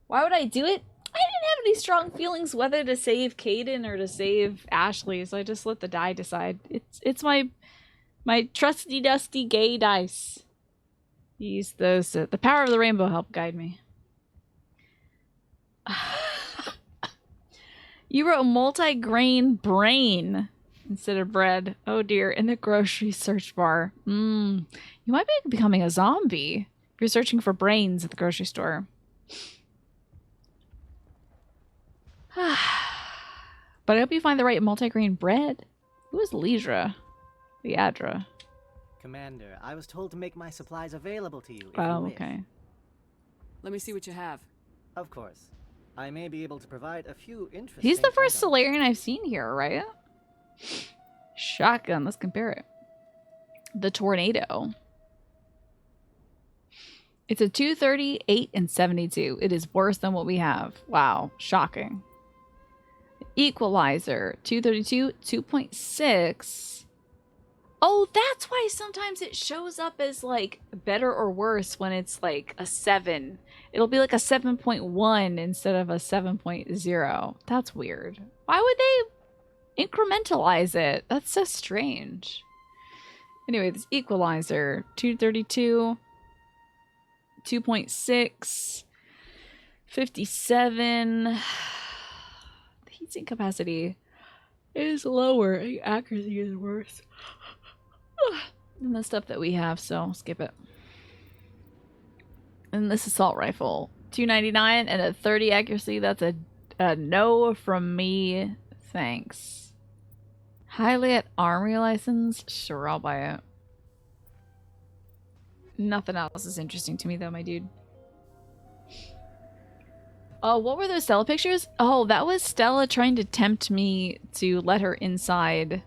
Why would I do it? I didn't have any strong feelings whether to save Caden or to save Ashley, so I just let the die decide. It's my trusty dusty gay dice. Use those. The power of the rainbow helped guide me. You wrote multi-grain brain instead of bread. Oh dear, in the grocery search bar. You might be becoming a zombie if you're searching for brains at the grocery store. But I hope you find the right multi-grain bread. Who is Lidra? Liadra. Commander, I was told to make my supplies available to you. If Oh, you wish. okay. Let me see what you have. Of course. I may be able to provide a few interesting... He's the first Solarian I've seen here, right? Shotgun, let's compare it. The Tornado. It's a 230, 8, and 72. It is worse than what we have. Wow, shocking. Equalizer, 232, 2.6. Oh, that's why sometimes it shows up as like better or worse when it's like a 7. It'll be like a 7.1 instead of a 7.0. That's weird. Why would they incrementalize it? That's so strange. Anyway, this equalizer, 232, 2.6, 57. The heatsink capacity is lower. Accuracy is worse than the stuff that we have, so skip it. And this assault rifle, 299 and a 30 accuracy. That's a no from me. Thanks. Highlight armory license. Sure, I'll buy it. Nothing else is interesting to me though, my dude. Oh, what were those Stella pictures? Oh, that was Stella trying to tempt me to let her inside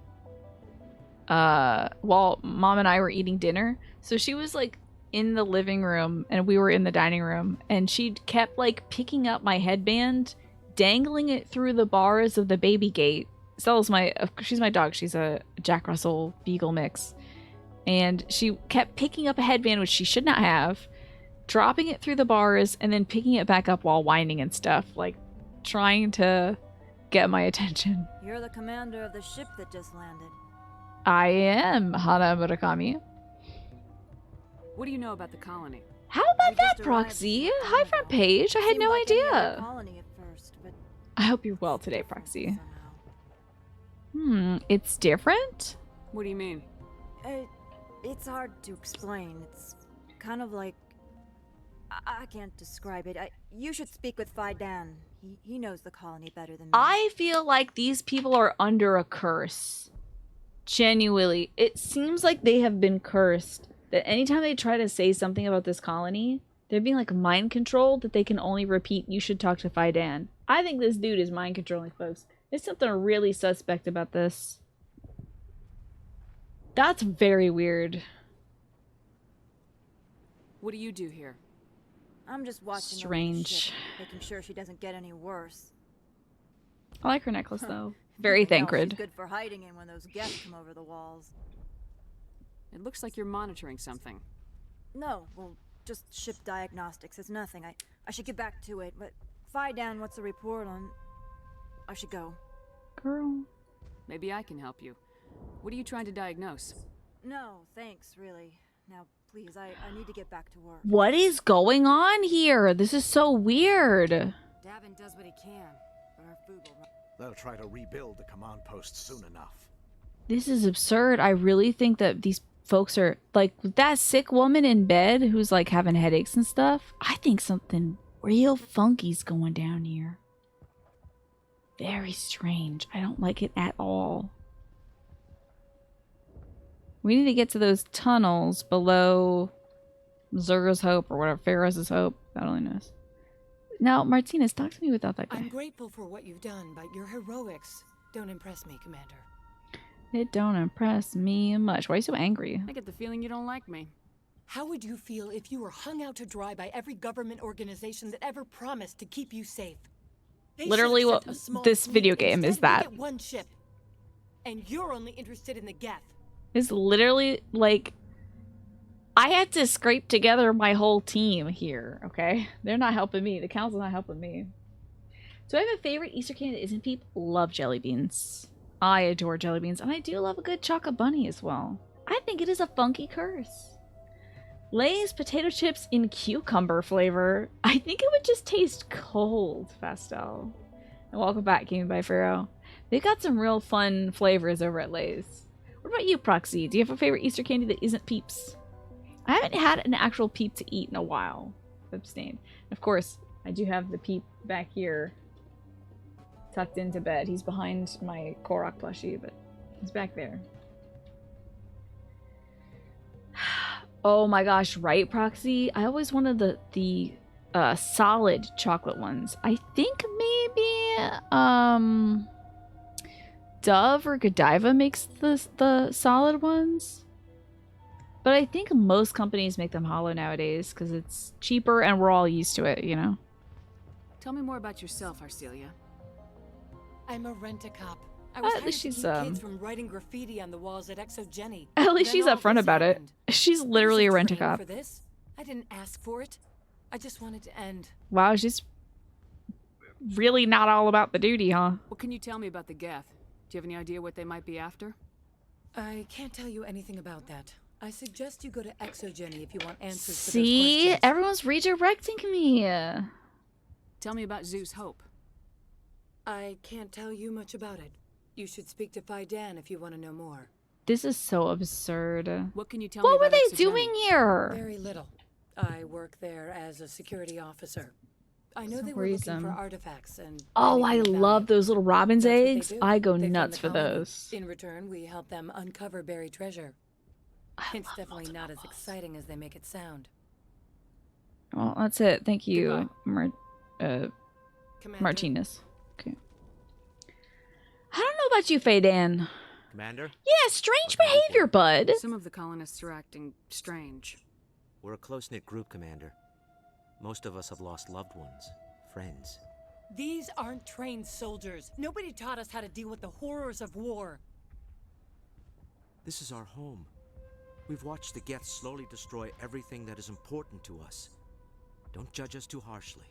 while Mom and I were eating dinner. So she was like in the living room and we were in the dining room, and she kept like picking up my headband, dangling it through the bars of the baby gate. Stella's she's my dog. She's a Jack Russell Beagle mix. And she kept picking up a headband, which she should not have, dropping it through the bars, and then picking it back up while whining and stuff, like trying to get my attention. You're the commander of the ship that just landed. I am Hana Murakami. What do you know about the colony? How about that, Proxy? Hi, front page. I had no idea. Colony at first, but I hope you're well today, Proxy. It's different? What do you mean? It's hard to explain. It's kind of like... I can't describe it. You should speak with Fidan. He knows the colony better than me. I feel like these people are under a curse. Genuinely. It seems like they have been cursed. That anytime they try to say something about this colony, they're being like mind controlled, that they can only repeat, you should talk to Fidan. I think this dude is mind controlling folks. There's something really suspect about this. That's very weird. What do you do here? I'm just watching Strange. over the ship, making sure she doesn't get any worse. I like her necklace though. Very Thancred. She's good for hiding in when those guests come over the walls. It looks like you're monitoring something. No, well, just ship diagnostics. It's nothing. I should get back to it, but Fidan, what's the report on... I should go. Girl. Maybe I can help you. What are you trying to diagnose? No, thanks, really. Now, please, I need to get back to work. What is going on here? This is so weird. Davin does what he can, but our food will run. They'll try to rebuild the command post soon enough. This is absurd. I really think that these folks are like that sick woman in bed who's like having headaches and stuff. I think something real funky's going down here. Very strange. I don't like it at all. We need to get to those tunnels below Zerga's Hope or whatever, Pharaoh's Hope. God only knows. Now, Martinez, talk to me without that guy. I'm grateful for what you've done, but your heroics don't impress me, Commander. It don't impress me much. Why are you so angry? I get the feeling you don't like me. How would you feel if you were hung out to dry by every government organization that ever promised to keep you safe? They Literally what this video game is that. Get one ship, and you're only interested in the Geth. It's literally like I had to scrape together my whole team here, okay? They're not helping me. The council's not helping me. Do I have a favorite Easter candy that isn't peep? Love jelly beans. I adore jelly beans, and I do love a good chocolate bunny as well. I think it is a funky curse. Lay's potato chips in cucumber flavor. I think it would just taste cold, Fastel. And welcome back, Gaming by Pharaoh. They've got some real fun flavors over at Lay's. What about you, Proxy? Do you have a favorite Easter candy that isn't Peeps? I haven't had an actual Peep to eat in a while. Abstained. Of course, I do have the Peep back here, tucked into bed. He's behind my Korok plushie, but he's back there. Oh my gosh, right, Proxy? I always wanted the solid chocolate ones. I think maybe Dove or Godiva makes the solid ones. But I think most companies make them hollow nowadays because it's cheaper and we're all used to it, you know? Tell me more about yourself, Arcelia. I'm a rent-a-cop. I was At hired least to she's, keep kids from writing graffiti on the walls at Exogeny. At least Then she's all upfront this about it. happened. She's I literally a wasn't trained rent-a-cop. for this. I didn't ask for it. I just wanted to end. Wow, she's really not all about the duty, huh? What can you tell me about the Geth? Do you have any idea what they might be after? I can't tell you anything about that. I suggest you go to Exogeny if you want answers to those See? questions. Everyone's redirecting me. Tell me about Zeus Hope. I can't tell you much about it. You should speak to Fidan if you want to know more. This is so absurd. What can you tell me What were about they Exogeny? doing here? Very little. I work there as a security officer. I know So they were looking worrisome. for artifacts and Oh, I anything of love value. those little robin's That's what they eggs. do. I go They fund nuts the for colony. those. In return, we help them uncover buried treasure. It's definitely not as exciting as they make it sound. Well, that's it. Thank you, Commander. Martinez. Okay. I don't know about you, Fadan. Commander? Yeah, strange behavior, bud. Some of the colonists are acting strange. We're a close-knit group, Commander. Most of us have lost loved ones, friends. These aren't trained soldiers. Nobody taught us how to deal with the horrors of war. This is our home. We've watched the Geth slowly destroy everything that is important to us. Don't judge us too harshly.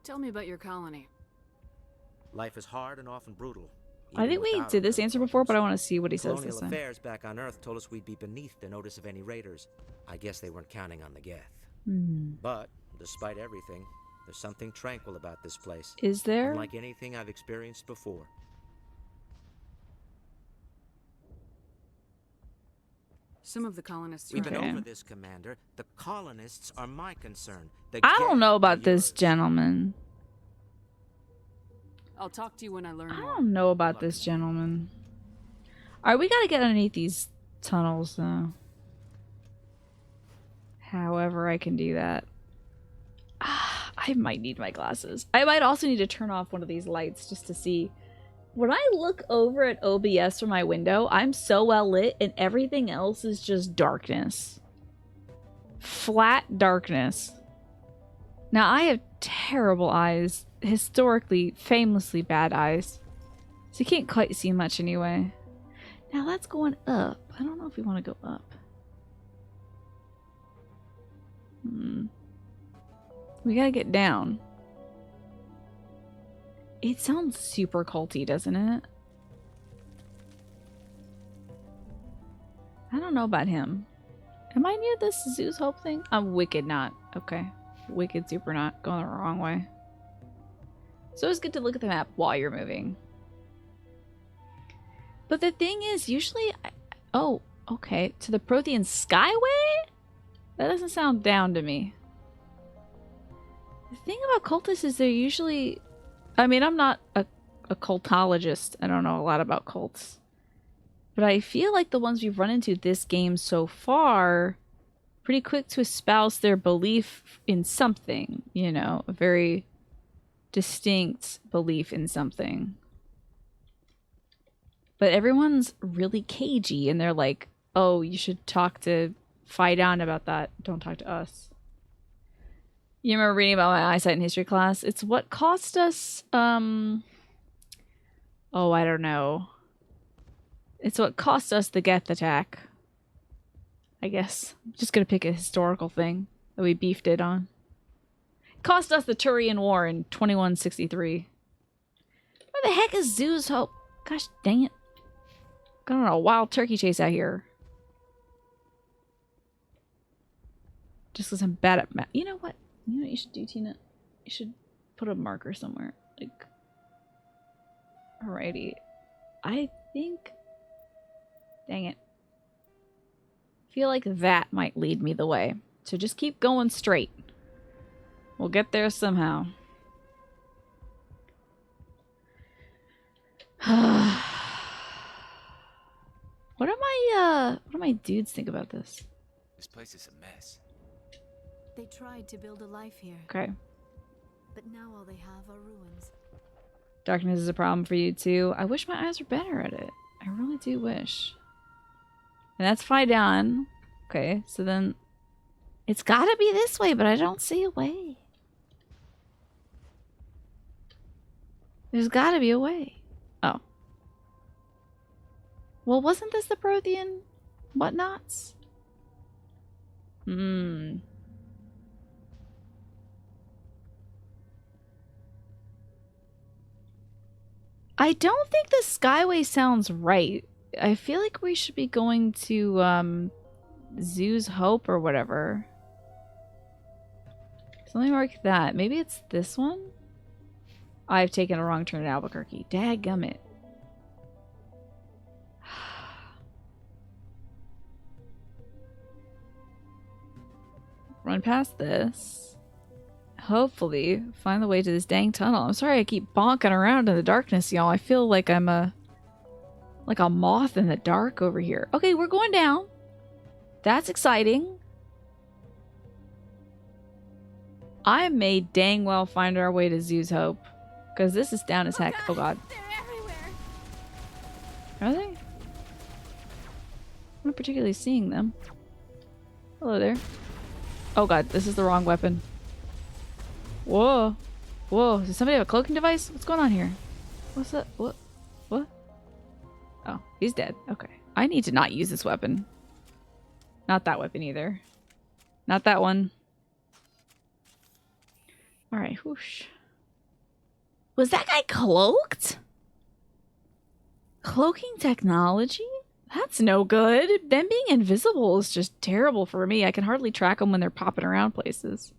Tell me about your colony. Life is hard and often brutal. I think we did this answer before, but I want to see what he says Colonial this time. affairs back on Earth told us we'd be beneath the notice of any raiders. I guess they weren't counting on the Geth. Hmm. But, despite everything, there's something tranquil about this place. Is there? Unlike anything I've experienced before. Some of the colonists We've are... been Okay. over this, Commander. The colonists are my concern. The I don't Geth know are about this yours. gentleman. I'll talk to you when I learn I more. don't know about this gentleman. Alright, we gotta get underneath these tunnels, though. However I can do that. I might need my glasses. I might also need to turn off one of these lights just to see. When I look over at OBS from my window, I'm so well lit and everything else is just darkness. Flat darkness. Now, I have terrible eyes. Historically, famously bad eyes. So you can't quite see much anyway. Now that's going up. I don't know if we want to go up. We gotta get down. It sounds super culty, doesn't it? I don't know about him. Am I near this Zeus Hope thing? I'm wicked not. Okay. Wicked super not. Going the wrong way. So it's good to look at the map while you're moving. But the thing is, usually... oh, okay. To the Prothean Skyway? That doesn't sound down to me. The thing about cultists is they're usually... I mean, I'm not a cultologist. I don't know a lot about cults. But I feel like the ones we've run into this game so far... pretty quick to espouse their belief in something. You know, a very distinct belief in something. But everyone's really cagey and they're like, oh, you should talk to Fidan about that. Don't talk to us. You remember reading about my eyesight in history class? It's what cost us, oh, I don't know. It's what cost us the Geth attack. I guess. I'm just gonna pick a historical thing that we beefed it on. Cost us the Turian War in 2163. Where the heck is Zeus Hope? Gosh dang it. Going on a wild turkey chase out here. Just because I'm bad at math. You know what? You know what you should do, Tina? You should put a marker somewhere. Like, alrighty. I think... Dang it. I feel like that might lead me the way. So just keep going straight. We'll get there somehow. What do my dudes think about this? This place is a mess. They tried to build a life here. Okay. But now all they have are ruins. Darkness is a problem for you too. I wish my eyes were better at it. I really do wish. And that's Faidan. Okay, so then it's gotta be this way, but I don't see a way. There's gotta be a way. Oh. Well, wasn't this the Prothean whatnots? I don't think the Skyway sounds right. I feel like we should be going to Zoo's Hope or whatever. So let me mark that. Maybe it's this one? I've taken a wrong turn at Albuquerque. Dadgummit. Run past this. Hopefully find the way to this dang tunnel. I'm sorry I keep bonking around in the darkness, y'all. I feel like I'm like a moth in the dark over here. Okay, we're going down. That's exciting. I may dang well find our way to Zoo's Hope. Because this is down as heck. Oh god. They're everywhere. Are they? I'm not particularly seeing them. Hello there. Oh god, this is the wrong weapon. Whoa. Whoa, does somebody have a cloaking device? What's going on here? What's that? What? What? Oh, he's dead. Okay. I need to not use this weapon. Not that weapon either. Not that one. Alright, whoosh. Was that guy cloaked? Cloaking technology? That's no good. Them being invisible is just terrible for me. I can hardly track them when they're popping around places.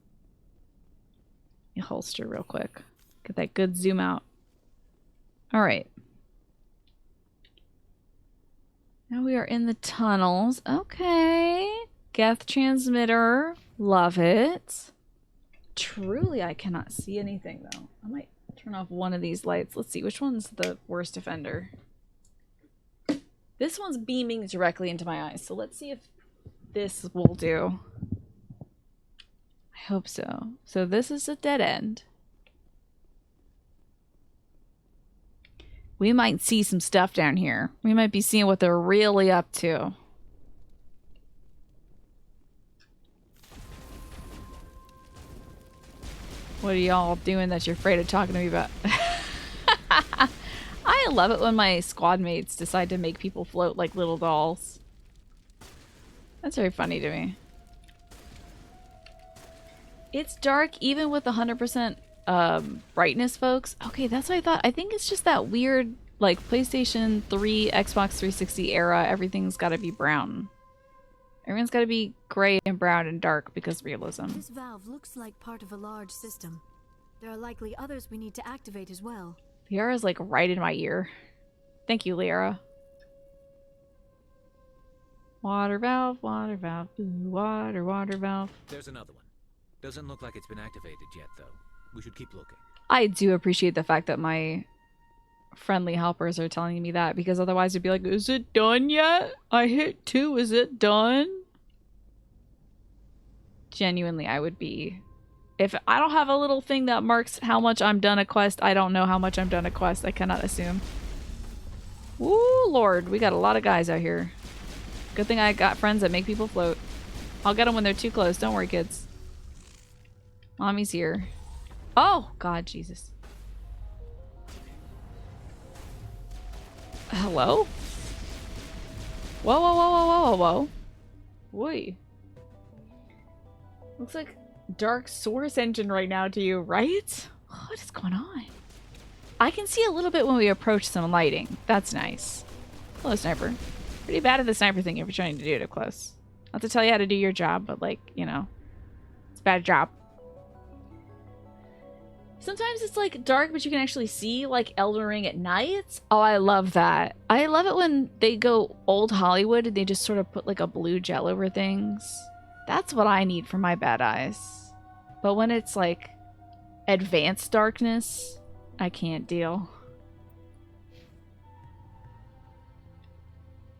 Let me holster real quick. Get that good zoom out. Alright. Now we are in the tunnels. Okay. Geth transmitter. Love it. Truly, I cannot see anything, though. I might turn off one of these lights. Let's see. Which one's the worst offender? This one's beaming directly into my eyes. So let's see if this will do. I hope so. So this is a dead end. We might see some stuff down here. We might be seeing what they're really up to. What are y'all doing that you're afraid of talking to me about? I love it when my squad mates decide to make people float like little dolls. That's very funny to me. It's dark even with 100% brightness, folks. Okay, that's what I thought. I think it's just that weird, like, PlayStation 3, Xbox 360 era. Everything's got to be brown. Everyone's got to be gray and brown and dark because realism. This valve looks like part of a large system. There are likely others we need to activate as well. Liara's like right in my ear. Thank you, Liara. Water valve, ooh, water valve. There's another one. Doesn't look like it's been activated yet, though. We should keep looking. I do appreciate the fact that my friendly helpers are telling me that, because otherwise it'd be like, is it done yet? I hit 2, is it done? Genuinely, I would be... If I don't have a little thing that marks how much I'm done a quest, I don't know how much I'm done a quest. I cannot assume. Ooh, Lord. We got a lot of guys out here. Good thing I got friends that make people float. I'll get them when they're too close. Don't worry, kids. Mommy's here. Oh, God, Jesus. Hello? Whoa, whoa, whoa, whoa, whoa, whoa. Boy. Looks like dark source engine right now to you, right? What is going on? I can see a little bit when we approach some lighting. That's nice. Hello, sniper. Pretty bad at the sniper thing if you're trying to do it up close. Not to tell you how to do your job, but like, you know, it's a bad job. Sometimes it's like dark, but you can actually see, like Elden Ring at night. Oh, I love that. I love it when they go old Hollywood and they just sort of put like a blue gel over things. That's what I need for my bad eyes. But when it's like advanced darkness, I can't deal.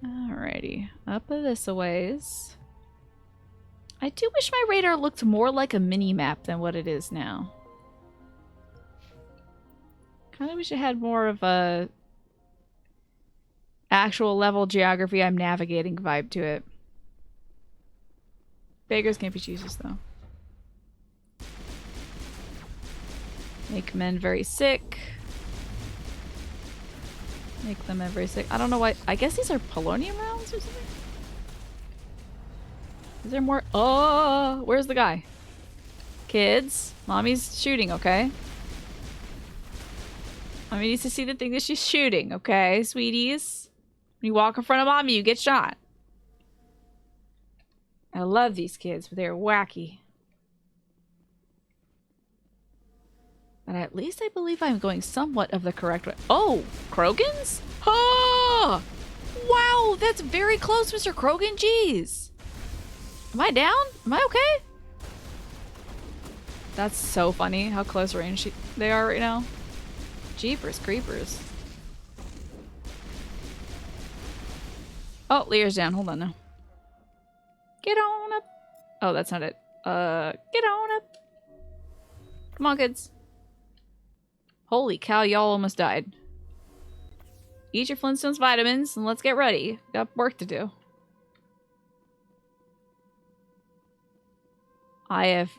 Alrighty, up this a ways. I do wish my radar looked more like a mini-map than what it is now. Kind of wish it had more of a actual level geography I'm navigating vibe to it. Beggars can't be choosers, though. Make men very sick. Make them very sick. I don't know why. I guess these are polonium rounds or something? Is there more? Oh, where's the guy? Kids, mommy's shooting, okay? Mommy needs to see the thing that she's shooting, okay, sweeties? When you walk in front of mommy, you get shot. I love these kids, but they're wacky. But at least I believe I'm going somewhat of the correct way. Oh, Krogans? Oh! Wow, that's very close, Mr. Krogan. Jeez. Am I down? Am I okay? That's so funny how close range they are right now. Jeepers creepers. Oh, Lear's down. Hold on now. Get on up. Oh, that's not it. Get on up. Come on, kids. Holy cow, y'all almost died. Eat your Flintstones vitamins and let's get ready. Got work to do. I have...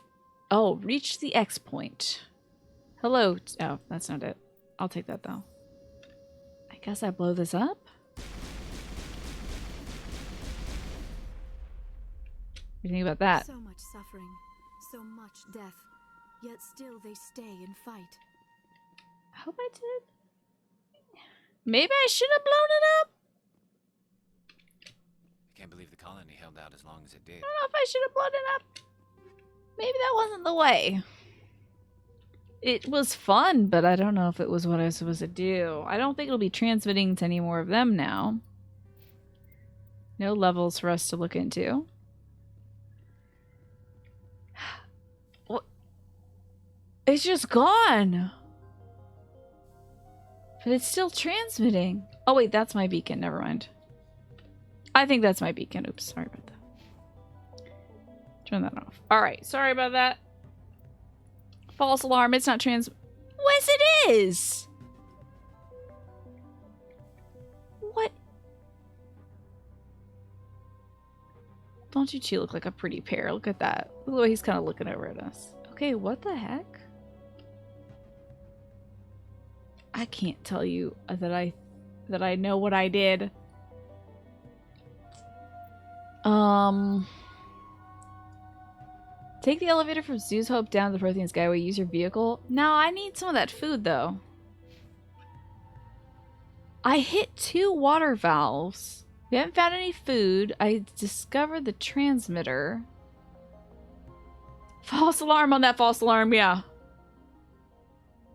Oh, reached the X point. Hello. Oh, that's not it. I'll take that, though. I guess I blow this up? What do you think about that? So much suffering, so much death, yet still they stay and fight. I hope I did. Maybe I should have blown it up? I can't believe the colony held out as long as it did. I don't know if I should have blown it up. Maybe that wasn't the way. It was fun, but I don't know if it was what I was supposed to do. I don't think it'll be transmitting to any more of them now. No levels for us to look into. What? It's just gone. But it's still transmitting. Oh wait, that's my beacon. Never mind. I think that's my beacon. Oops, sorry about that. Turn that off. Alright, sorry about that. False alarm, it's not trans... Yes, it is! What? Don't you two look like a pretty pair? Look at that. Look at the way he's kind of looking over at us. Okay, what the heck? I can't tell you that I know what I did. Take the elevator from Zoo's Hope down to the Prothean Skyway. Use your vehicle. Now I need some of that food though. I hit 2 water valves. We haven't found any food. I discovered the transmitter. False alarm on that false alarm, yeah.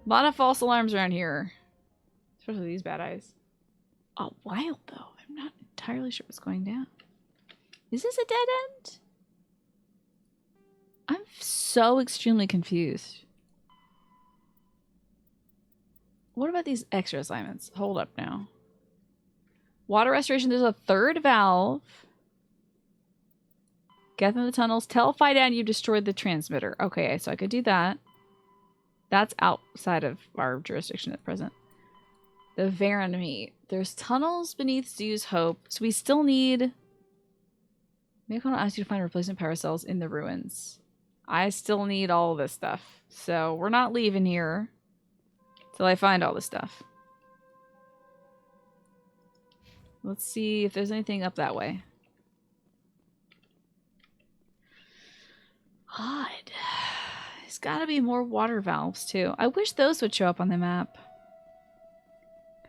A lot of false alarms around here. Especially these bad eyes. Oh, wild though. I'm not entirely sure what's going down. Is this a dead end? I'm so extremely confused. What about these extra assignments? Hold up now. Water restoration, there's a 3rd valve. Get in the tunnels. Tell Fidan you destroyed the transmitter. Okay, so I could do that. That's outside of our jurisdiction at present. The Varen meat. There's tunnels beneath Zoo's Hope. So we still need... Maybe I want to ask you to find replacement power cells in the ruins. I still need all this stuff. So we're not leaving here till I find all this stuff. Let's see if there's anything up that way. Odd. There's gotta be more water valves too. I wish those would show up on the map.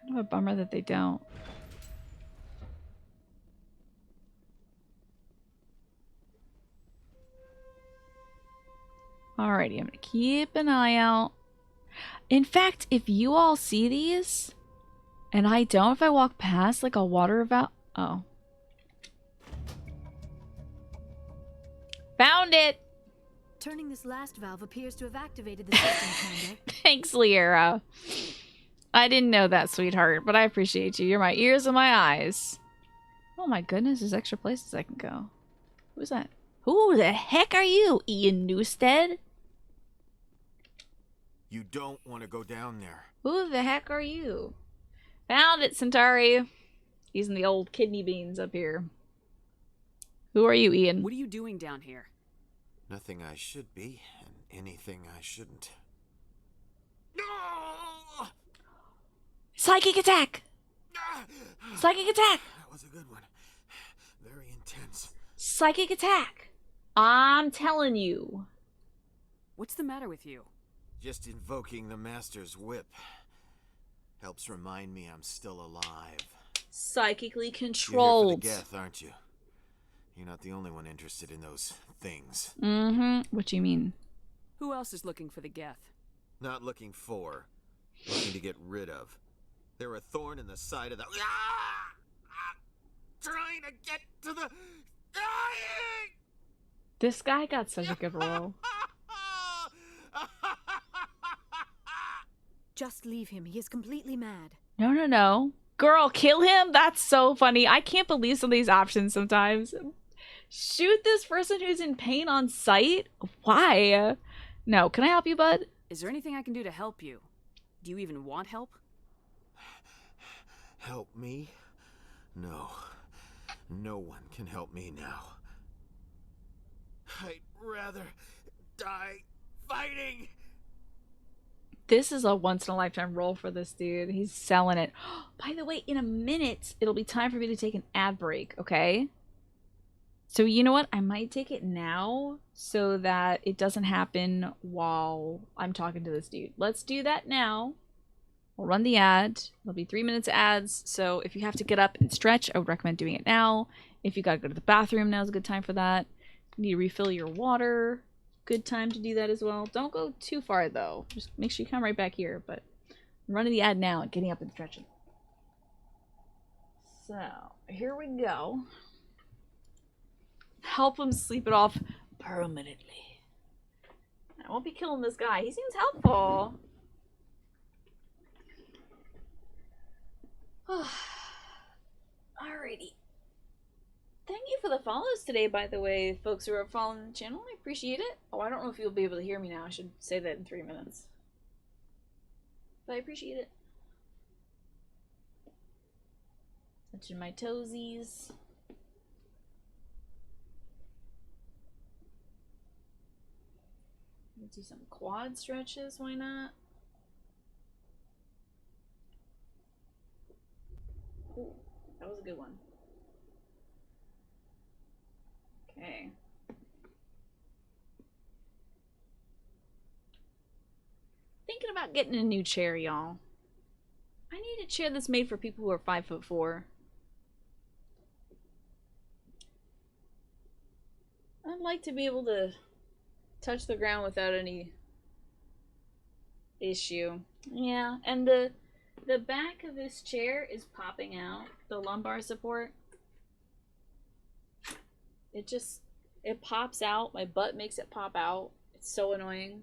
Kind of a bummer that they don't. Alrighty, I'm gonna keep an eye out. In fact, if you all see these, and I don't, if I walk past like a water valve... Oh. Found it! Turning this last valve appears to have activated the system, Commander. Thanks, Liera. I didn't know that, sweetheart, but I appreciate you. You're my ears and my eyes. Oh my goodness, there's extra places I can go. Who's that? Who the heck are you, Ian Newstead? You don't want to go down there. Who the heck are you? Found it, Centauri. Using the old kidney beans up here. Who are you, Ian? What are you doing down here? Nothing I should be, and anything I shouldn't. Psychic attack! Psychic attack! That was a good one. Very intense. Psychic attack! I'm telling you. What's the matter with you? Just invoking the Master's whip helps remind me I'm still alive. Psychically You're here controlled. for the Geth, aren't you? You're not the only one interested in those things. Mm-hmm. What do you mean? Who else is looking for the Geth? Not looking for, looking to get rid of. They're a thorn in the side of the... Trying to get to the... This guy got such a good role. Just leave him. He is completely mad. No, no, no. Girl, kill him? That's so funny. I can't believe some of these options sometimes. Shoot this person who's in pain on sight? Why? No, can I help you, bud? Is there anything I can do to help you? Do you even want help? Help me? No. No one can help me now. I'd rather die fighting! This is a once-in-a-lifetime role for this dude. He's selling it. By the way, in a minute, it'll be time for me to take an ad break, okay? So you know what? I might take it now so that it doesn't happen while I'm talking to this dude. Let's do that now. We'll run the ad. There'll be 3 minutes of ads. So if you have to get up and stretch, I would recommend doing it now. If you gotta go to the bathroom, now's a good time for that. You need to refill your water. Good time to do that as well. Don't go too far though. Just make sure you come right back here. But I'm running the ad now and getting up and stretching. So here we go. Help him sleep it off permanently. I won't be killing this guy. He seems helpful. Alrighty. Thank you for the follows today, by the way, folks who are following the channel. I appreciate it. Oh, I don't know if you'll be able to hear me now. I should say that in 3 minutes. But I appreciate it. Touching my toesies. Let's do some quad stretches, why not? Ooh, that was a good one. Okay. Thinking about getting a new chair, y'all. I need a chair that's made for people who are 5'4". I'd like to be able to touch the ground without any issue. Yeah, and the back of this chair is popping out, the lumbar support. It pops out. My butt makes it pop out. It's so annoying.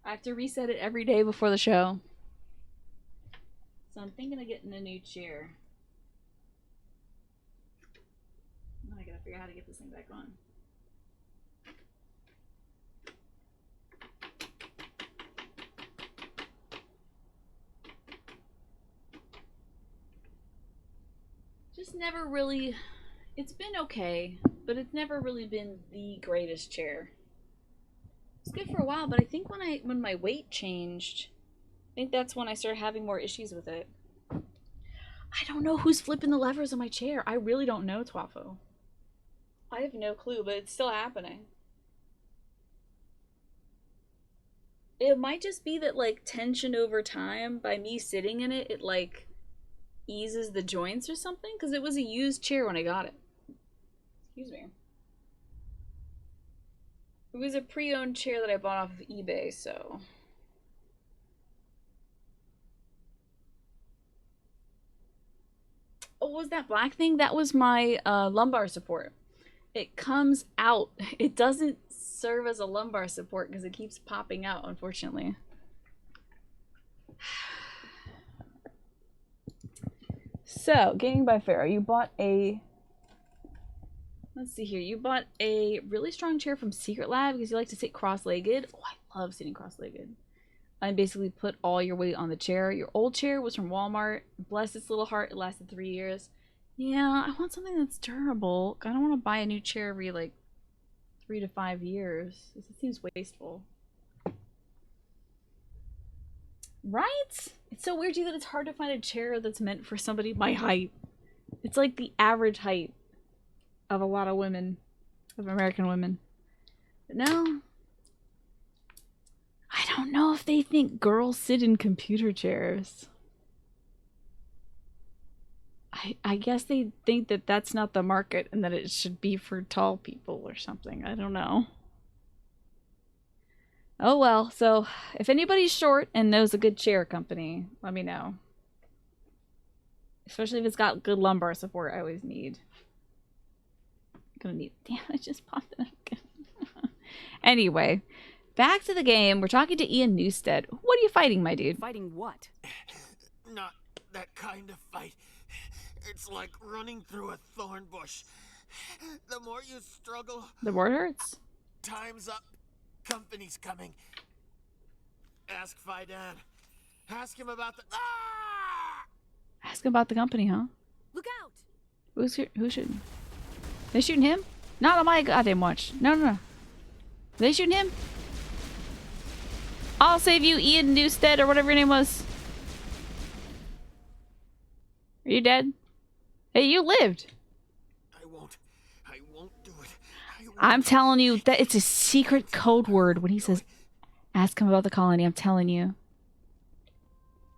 I have to reset it every day before the show. So I'm thinking of getting a new chair. Now I gotta figure out how to get this thing back on. Just never really... It's been okay, but it's never really been the greatest chair. It's good for a while, but I think when my weight changed, I think that's when I started having more issues with it. I don't know who's flipping the levers on my chair. I really don't know, Twafo. I have no clue, but it's still happening. It might just be that, like, tension over time, by me sitting in it, it, like, eases the joints or something? Because it was a used chair when I got it. Excuse me. It was a pre-owned chair that I bought off of eBay, so... Oh, what was that black thing? That was my lumbar support. It comes out. It doesn't serve as a lumbar support because it keeps popping out, unfortunately. So, Gaming by Pharaoh, you bought a... Let's see here. You bought a really strong chair from Secret Lab because you like to sit cross-legged. Oh, I love sitting cross-legged. And basically put all your weight on the chair. Your old chair was from Walmart. Bless its little heart, it lasted 3 years. Yeah, I want something that's durable. I don't want to buy a new chair every, like, 3 to 5 years. It seems wasteful. Right? It's so weird, too, that it's hard to find a chair that's meant for somebody my height. It's like the average height of a lot of women, of American women. But no. I don't know if they think girls sit in computer chairs. I guess they think that that's not the market and that it should be for tall people or something. I don't know. Oh well, so if anybody's short and knows a good chair company, let me know. Especially if it's got good lumbar support, I always need. I'm gonna need. Damn, I just popped it up again. Anyway, back to the game. We're talking to Ian Newstead. What are you fighting, my dude? Fighting what? Not that kind of fight. It's like running through a thorn bush. The more you struggle, The more it hurts. time's up. Company's coming. Ask Fidan. Ask him about the... Ask him about the company, huh? Look out! Who's shooting? They shooting him? Not on my goddamn watch. No, no, no. They shooting him? I'll save you, Ian Newstead, or whatever your name was. Are you dead? Hey, you lived. I won't do it. I'm telling you that it's a secret code word when he says, ask him about the colony. I'm telling you.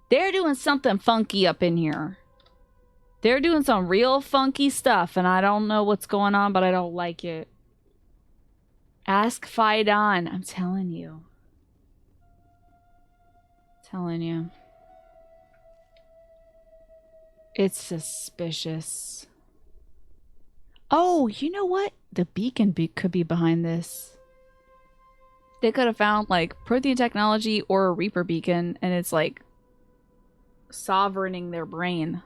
They're doing something funky up in here. They're doing some real funky stuff, and I don't know what's going on, but I don't like it. Ask Fidan. I'm telling you. Telling you. It's suspicious. Oh, you know what? The beacon could be behind this. They could have found, like, Prothean technology or a Reaper beacon, and it's, like, sovereigning their brain.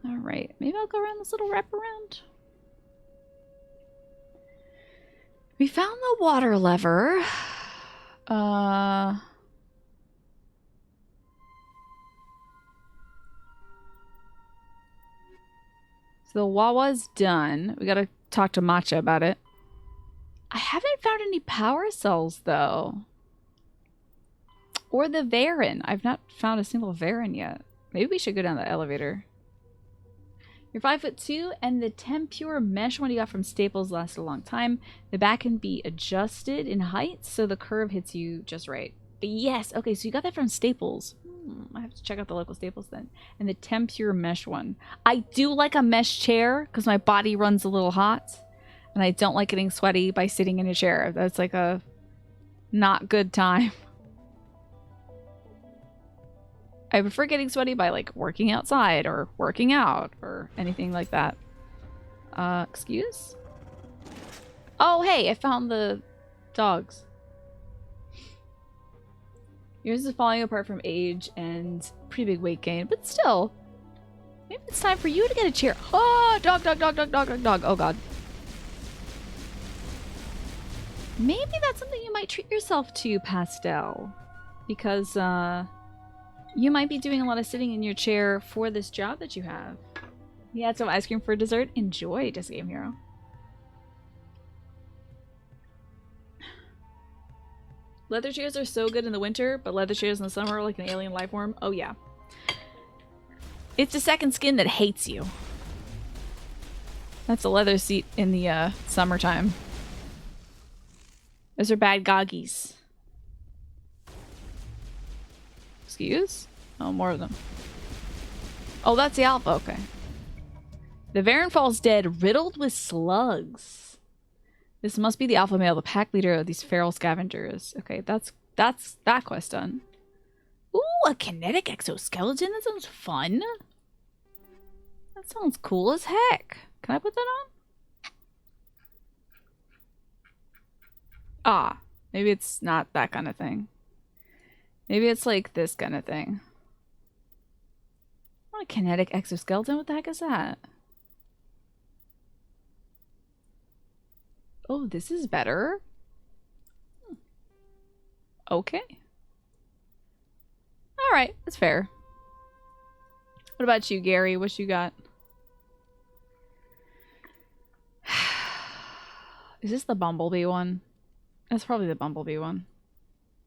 Alright, maybe I'll go around this little wraparound. We found the water lever. So the Wawa's done. We gotta talk to Matcha about it. I haven't found any power cells, though. Or the Varen. I've not found a single Varen yet. Maybe we should go down the elevator. You're 5'2", and the Tempur mesh one you got from Staples lasted a long time. The back can be adjusted in height, so the curve hits you just right. But yes, okay, so you got that from Staples. I have to check out the local Staples then. And the Tempur mesh one. I do like a mesh chair because my body runs a little hot. And I don't like getting sweaty by sitting in a chair. That's like a not good time. I prefer getting sweaty by like working outside or working out or anything like that. Excuse? Oh, hey, I found the dogs. Yours is falling apart from age and pretty big weight gain, but still. Maybe it's time for you to get a chair. Oh, dog, dog, dog, dog, dog, dog, dog. Oh, God. Maybe that's something you might treat yourself to, Pastel. Because, you might be doing a lot of sitting in your chair for this job that you have. You had some ice cream for dessert? Enjoy, Just Game Hero. Leather chairs are so good in the winter, but leather chairs in the summer are like an alien life form. Oh yeah. It's a second skin that hates you. That's a leather seat in the summertime. Those are bad goggies. Excuse? Oh, more of them. Oh, that's the Alpha. Okay. The Varen falls dead, riddled with slugs. This must be the Alpha male, the pack leader of these feral scavengers. Okay, that's that quest done. Ooh, a kinetic exoskeleton? That sounds fun. That sounds cool as heck. Can I put that on? Ah, maybe it's not that kind of thing. Maybe it's like this kind of thing. What a kinetic exoskeleton? What the heck is that? Oh, this is better. Okay. Alright, that's fair. What about you, Gary? What you got? Is this the Bumblebee one? That's probably the Bumblebee one.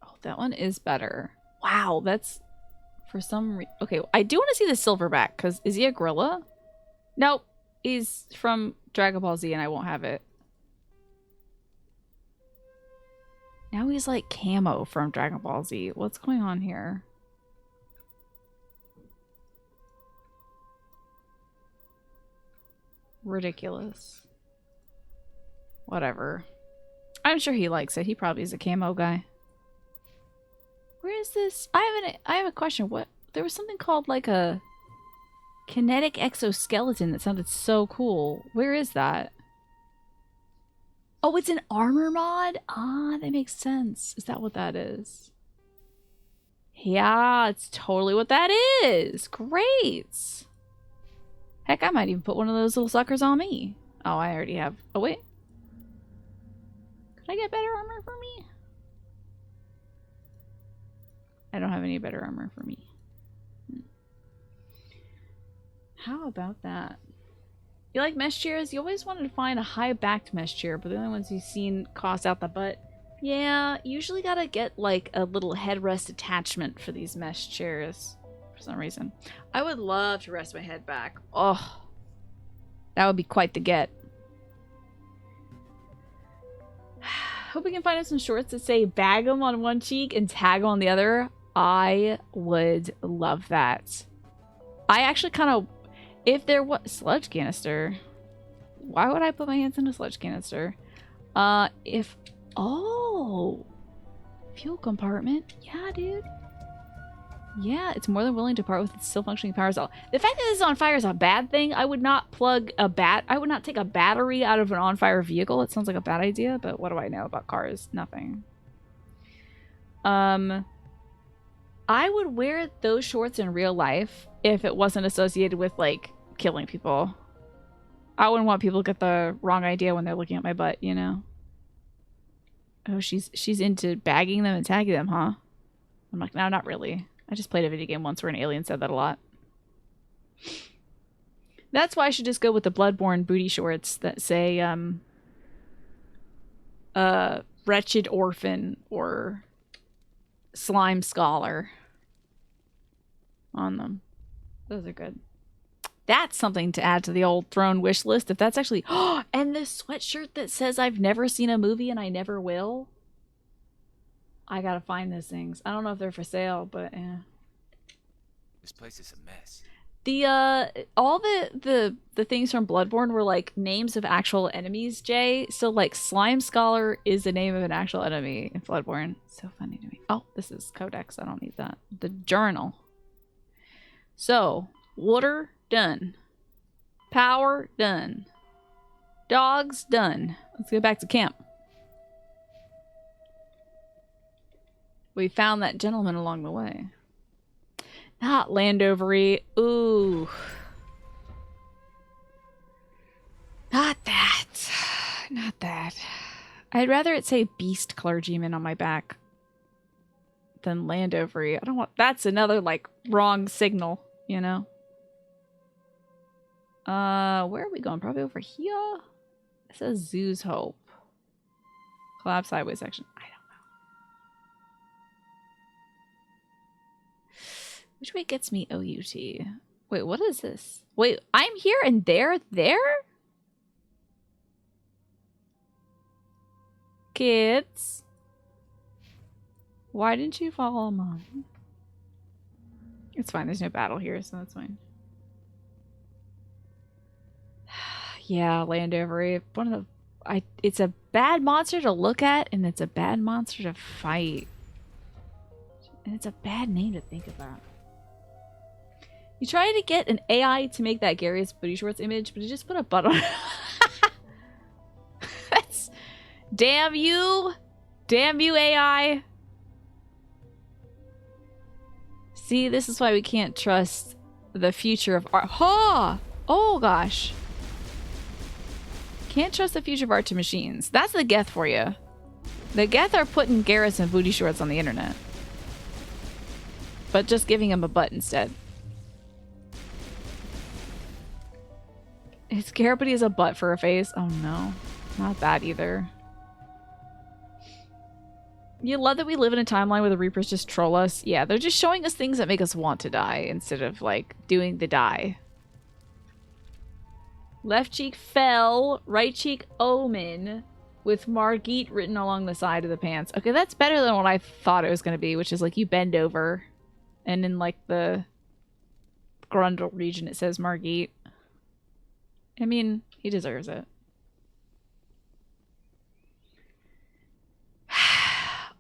Oh, that one is better. Wow, that's... For some reason... Okay, I do want to see the Silverback, because is he a gorilla? Nope. He's from Dragon Ball Z and I won't have it. Now he's like Camo from Dragon Ball Z. What's going on here? Ridiculous. Whatever. I'm sure he likes it. He probably is a camo guy. Where is this? I have a question. What? There was something called like a kinetic exoskeleton that sounded so cool. Where is that? Oh, it's an armor mod? Ah, that makes sense. Is that what that is? Yeah, it's totally what that is. Great. Heck, I might even put one of those little suckers on me. Oh, I already have. Oh, wait. Could I get better armor for me? I don't have any better armor for me. How about that? You like mesh chairs? You always wanted to find a high-backed mesh chair, but the only ones you've seen cost out the butt. Yeah, usually gotta get like a little headrest attachment for these mesh chairs for some reason. I would love to rest my head back. Oh, that would be quite the get. Hope we can find us some shorts that say bag 'em on one cheek and tag 'em on the other. I would love that. I actually kind of... If there was... Sludge canister. Why would I put my hands in a sludge canister? If... Oh! Fuel compartment. Yeah, dude. Yeah, it's more than willing to part with its still functioning power cell. The fact that this is on fire is a bad thing. I would not plug a I would not take a battery out of an on fire vehicle. It sounds like a bad idea, but what do I know about cars? Nothing. I would wear those shorts in real life if it wasn't associated with, like, killing people. I wouldn't want people to get the wrong idea when they're looking at my butt, you know? Oh, she's into bagging them and tagging them, huh? I'm like, no, not really. I just played a video game once where an alien said that a lot. That's why I should just go with the Bloodborne booty shorts that say, Wretched Orphan or Slime Scholar on them. Those are good. That's something to add to the old throne wish list if that's actually... And this sweatshirt that says I've never seen a movie and I never will. I gotta find those things. I don't know if they're for sale, but yeah. This place is a mess. All the things from Bloodborne were like names of actual enemies, Jay. So like Slime Scholar is the name of an actual enemy in Bloodborne. So funny to me. Oh, this is Codex. I don't need that. The journal. So, water, done. Power, done. Dogs, done. Let's go back to camp. We found that gentleman along the way. Not Landovery. Ooh. Not that. Not that. I'd rather it say Beast Clergyman on my back than Landovery. I don't want... That's another, like, wrong signal, you know? Where are we going? Probably over here? It says Zoo's Hope. Collapse highway section. I don't know. Which way gets me OUT? Wait, what is this? Wait, I'm here and they're there? Kids. Why didn't you follow Mom? It's fine. There's no battle here, so that's fine. Yeah, Landover. One of the... it's a bad monster to look at, and it's a bad monster to fight. And it's a bad name to think about. You tried to get an AI to make that Gary's booty shorts image, but it just put a butt on it. That's... Damn you! Damn you, AI! See, this is why we can't trust the future of art. Ha! Oh, gosh. Can't trust the future of art to machines. That's the Geth for you. The Geth are putting Garrus in booty shorts on the internet. But just giving him a butt instead. It's Garrett, but he has a butt for a face. Oh no. Not that either. You love that we live in a timeline where the Reapers just troll us. Yeah, they're just showing us things that make us want to die instead of, like, doing the die. Left cheek fell, right cheek omen, with Margit written along the side of the pants. Okay, that's better than what I thought it was going to be, which is, like, you bend over, and in, like, the Grundle region it says Margit. I mean, he deserves it.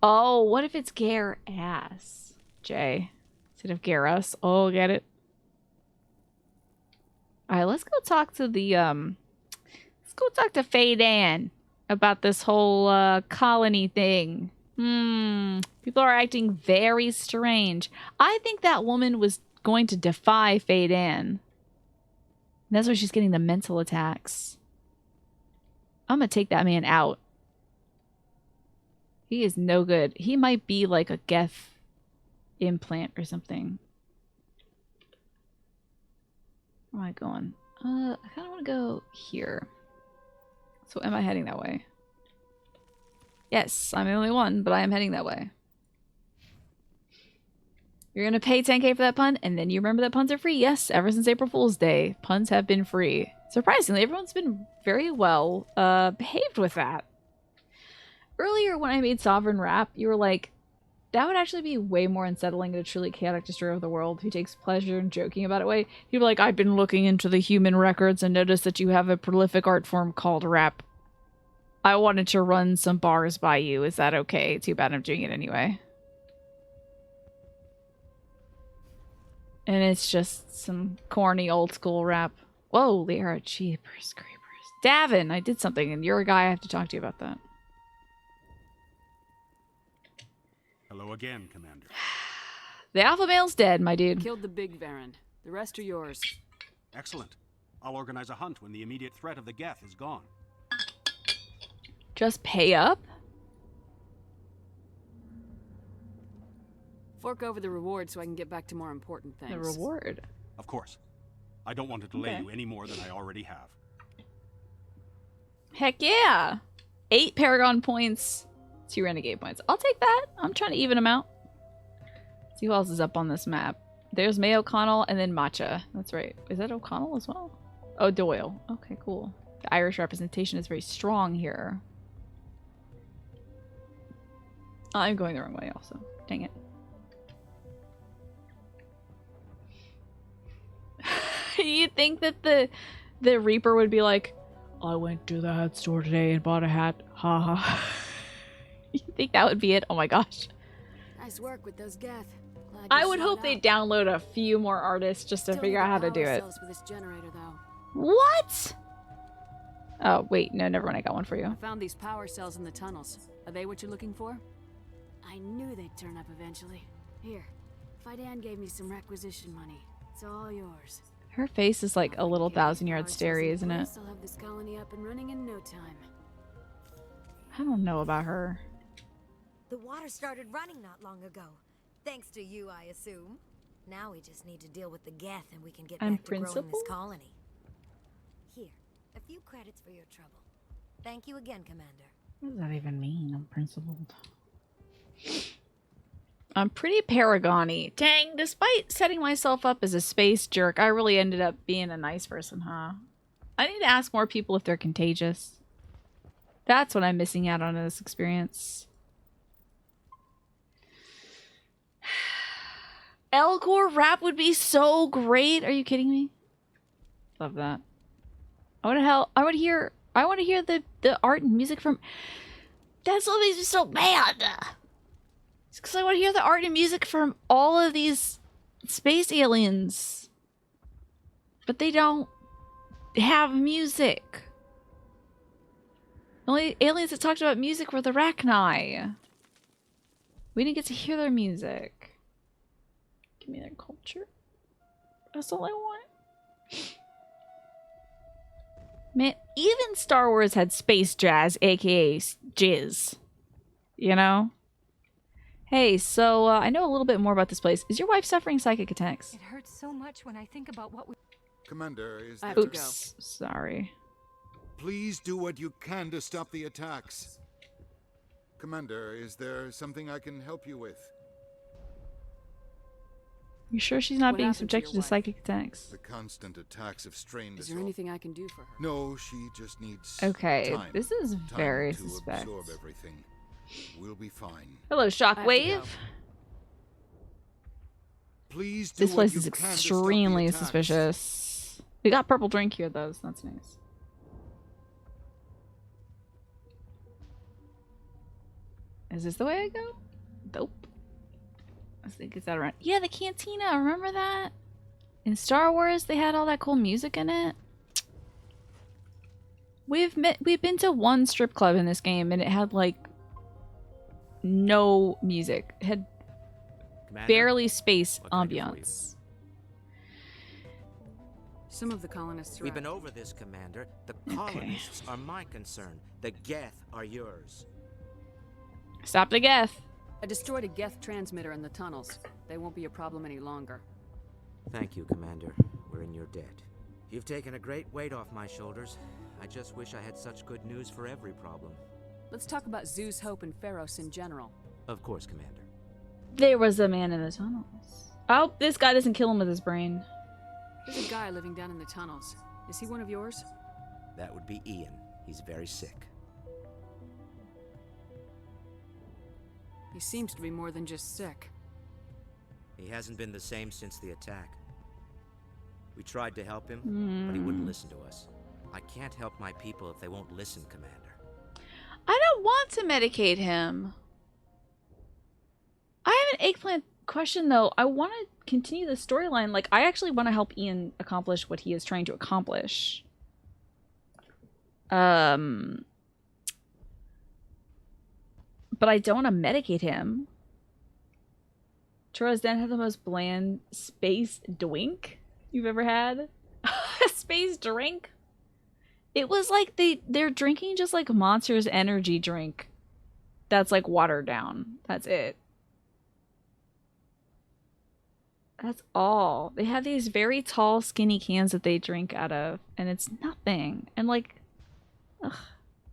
Oh, what if it's Gar-ass, Jay, instead of Garrus? Oh, get it? Alright, let's go talk to the, let's go talk to Faye-Dan about this whole, colony thing. People are acting very strange. I think that woman was going to defy Faye-Dan. That's why she's getting the mental attacks. I'm gonna take that man out. He is no good. He might be like a Geth implant or something. Where am I going? I kind of want to go here. So am I heading that way? Yes, I'm the only one, but I am heading that way. You're going to pay 10k for that pun, and then you remember that puns are free? Yes, ever since April Fool's Day, puns have been free. Surprisingly, everyone's been very well behaved with that. Earlier, when I made Sovereign rap, you were like, that would actually be way more unsettling than a truly chaotic destroyer of the world who takes pleasure in joking about it way. You'd be like, I've been looking into the human records and noticed that you have a prolific art form called rap. I wanted to run some bars by you. Is that okay? Too bad I'm doing it anyway. And it's just some corny old school rap. Whoa, they are cheapers, creepers. Davin, I did something and you're a guy I have to talk to you about that. Hello again, Commander. The alpha male's dead, my dude. Killed the big Varen. The rest are yours. Excellent. I'll organize a hunt when the immediate threat of the Geth is gone. Just pay up? Fork over the reward so I can get back to more important things. The reward? Of course. I don't want to delay Okay. you any more than I already have. Heck yeah! 8 Paragon points, 2 Renegade points. I'll take that. I'm trying to even them out. See who else is up on this map. There's May O'Connell and then Matcha. That's right. Is that O'Connell as well? Oh, Doyle. Okay, cool. The Irish representation is very strong here. I'm going the wrong way also. Dang it. You'd think that the Reaper would be like, I went to the hat store today and bought a hat. Ha ha. You think that would be it? Oh my gosh. Nice work with those Geth. Glad I you would showed hope up. they download a few more artists just to Still figure need out how the to do power it. cells for this generator, though. What? Oh, wait. No, never mind. I got one for I you. found these power cells in the tunnels. Are they what you're looking for? I knew they'd turn up eventually. Here, Fidan gave me some requisition money. It's all yours. Her face is like a little 1,000-yard starey, isn't it? I'll have this colony up and running in no time. I don't know about her. The water started running not long ago. Thanks to you, I assume. Now we just need to deal with the Geth and we can get I'm back to growing principal? this colony. Here, a few credits for your trouble. Thank you again, Commander. What does that even mean? I'm principled. I'm pretty Paragon-y. Dang, despite setting myself up as a space jerk, I really ended up being a nice person, huh? I need to ask more people if they're contagious. That's what I'm missing out on in this experience. Elcor rap would be so great. Are you kidding me? Love that. I want to hear the art and music from. That's what makes me so mad. It's because I want to hear the art and music from all of these space aliens, but they don't have music. The only aliens that talked about music were the Rachni. We didn't get to hear their music. Give me their culture. That's all I want. Man, even Star Wars had space jazz, aka jizz. You know? Hey, so I know a little bit more about this place. Is your wife suffering psychic attacks? It hurts so much when I think about what we... Commander, is there... Oops, sorry. Please do what you can to stop the attacks. Commander, is there something I can help you with? You sure she's not What being happened to subjected your to psychic attacks? The constant attacks have strained Is us there all. anything I can do for her? No, she just needs Okay, time. this is Time very to suspect. absorb everything. We'll be fine. Hello, Shockwave. Please do This place what is you can to stop the extremely attacks. suspicious. We got purple drink here, though, so that's nice. Is this the way I go? Nope. I think it's that around. Yeah, the cantina. Remember that? In Star Wars, they had all that cool music in it. We've been to one strip club in this game, and it had like no music. It had Commander, barely space what can I do for you? ambiance. Some of the colonists are We've been out. over this, Commander. The colonists are my concern. The Geth are yours. Stop the Geth. I destroyed a Geth transmitter in the tunnels. They won't be a problem any longer. Thank you, Commander. We're in your debt. You've taken a great weight off my shoulders. I just wish I had such good news for every problem. Let's talk about Zeus, Hope, and Pharos in general. Of course, Commander. There was a man in the tunnels. I hope this guy doesn't kill him with his brain. There's a guy living down in the tunnels. Is he one of yours? That would be Ian. He's very sick. He seems to be more than just sick. He hasn't been the same since the attack. We tried to help him, but he wouldn't listen to us. I can't help my people if they won't listen, Commander. I don't want to medicate him. I have an eggplant question, though. I want to continue the storyline. Like, I actually want to help Ian accomplish what he is trying to accomplish. But I don't want to medicate him. Troas Den had the most bland space drink you've ever had. A space drink? It was like they're drinking just like Monster's energy drink that's like watered down. That's it. That's all. They have these very tall, skinny cans that they drink out of, and it's nothing. And like, ugh,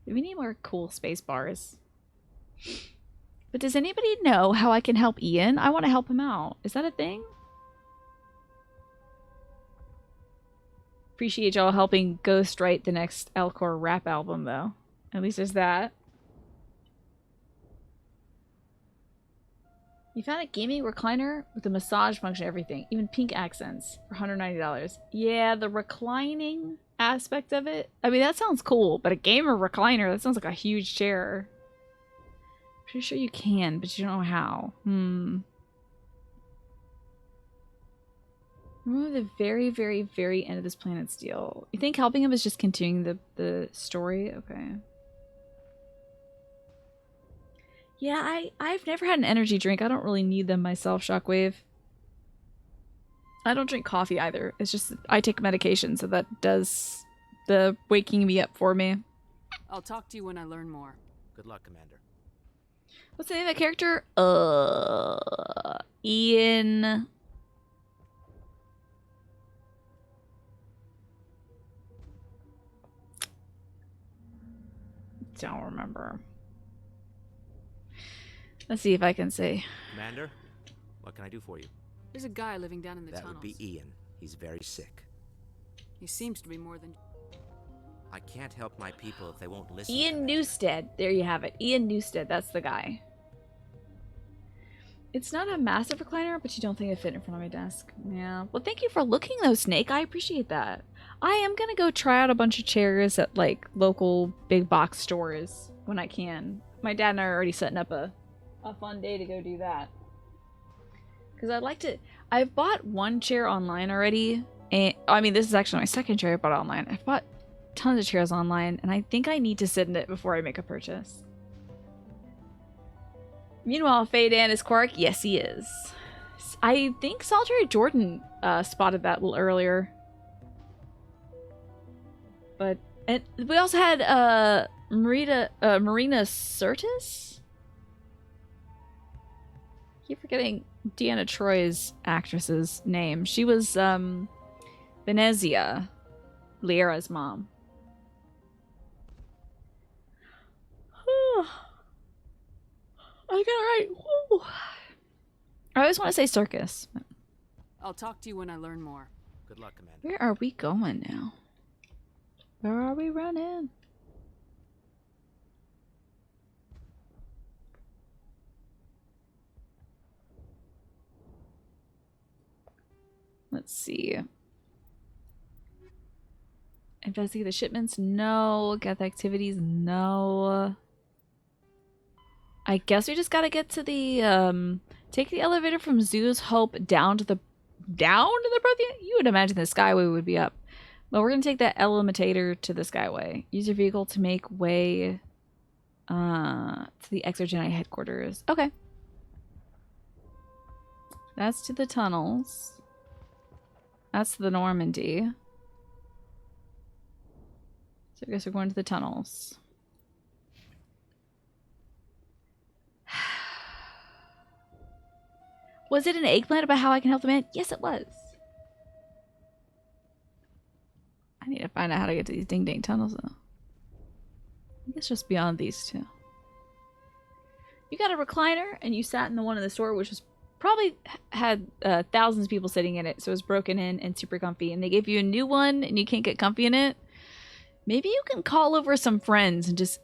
we need more cool space bars. But does anybody know how I can help Ian? I want to help him out. Is that a thing? Appreciate y'all helping Ghost write the next Elcor rap album, though. At least there's that. You found a gaming recliner with a massage function, everything, even pink accents for $190. Yeah, the reclining aspect of it. I mean, that sounds cool, but a gamer recliner, that sounds like a huge chair. Pretty sure you can, but you don't know how. Remember the very, very, very end of this planet's deal. You think helping him is just continuing the story? Okay. Yeah, I've never had an energy drink. I don't really need them myself, Shockwave. I don't drink coffee either. It's just I take medication, so that does the waking me up for me. I'll talk to you when I learn more. Good luck, Commander. What's the name of that character? Ian. Don't remember. Let's see if I can say. Commander, what can I do for you? There's a guy living down in the That tunnels. would be Ian. He's very sick. He seems to be more than... I can't help my people if they won't listen. Ian Newstead. There you have it. Ian Newstead. That's the guy. It's not a massive recliner, but you don't think it fit in front of my desk. Yeah. Well, thank you for looking though, Snake. I appreciate that. I am gonna go try out a bunch of chairs at like local big box stores when I can. My dad and I are already setting up a fun day to go do that. Because I'd like to... I've bought one chair online already. And I mean, this is actually my second chair I bought online. I've bought tons of chairs online, and I think I need to sit in it before I make a purchase. Meanwhile, Faye Dan is Quark. Yes, he is. I think Solitary Jordan spotted that a little earlier. But and we also had Marina Sirtis? I keep forgetting Deanna Troy's actress's name. She was Venezia, Liera's mom. I got it right. Woo. I always want to say circus. I'll talk to you when I learn more. Good luck, Commander. Where are we going now? Where are we running? Let's see. Investigate the shipments? No. Get the activities? No. I guess we just gotta get to the, take the elevator from Zoo's Hope down to the Prothean? You would imagine the Skyway would be up. But we're gonna take that Elementator to the Skyway. Use your vehicle to make way, to the Exogeni headquarters. Okay. That's to the tunnels. That's the Normandy. So I guess we're going to the tunnels. Was it an eggplant about how I can help the man? Yes, it was. I need to find out how to get to these ding-dang tunnels, though. I think it's just beyond these two. You got a recliner, and you sat in the one in the store, which was probably had thousands of people sitting in it, so it was broken in and super comfy. And they gave you a new one, and you can't get comfy in it. Maybe you can call over some friends and just...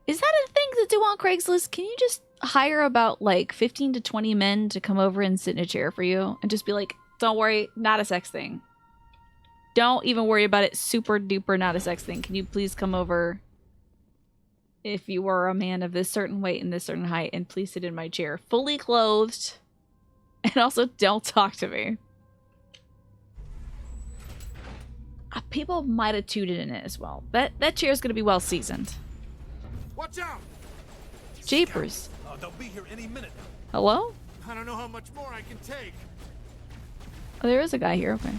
Is that a thing to do on Craigslist? Can you just hire about like 15 to 20 men to come over and sit in a chair for you and just be like, don't worry, not a sex thing. Don't even worry about it. Super duper not a sex thing. Can you please come over if you were a man of this certain weight and this certain height and please sit in my chair fully clothed and also don't talk to me. People might have tooted in it as well. That chair is going to be well seasoned. Watch out! Jeepers. They'll be here any minute. Hello? I don't know how much more I can take. Oh, there is a guy here. Okay.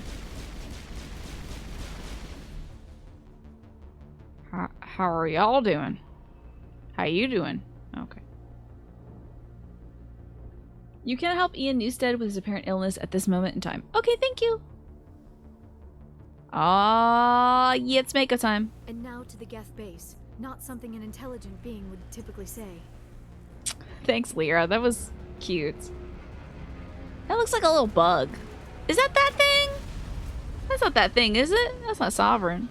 How are y'all doing? How you doing? Okay. You can't help Ian Newstead with his apparent illness at this moment in time. Okay, thank you. Ah, yeah, it's Mako time. And now to the Geth base. Not something an intelligent being would typically say. Thanks, Lyra. That was cute. That looks like a little bug. Is that thing? That's not that thing, is it? That's not Sovereign.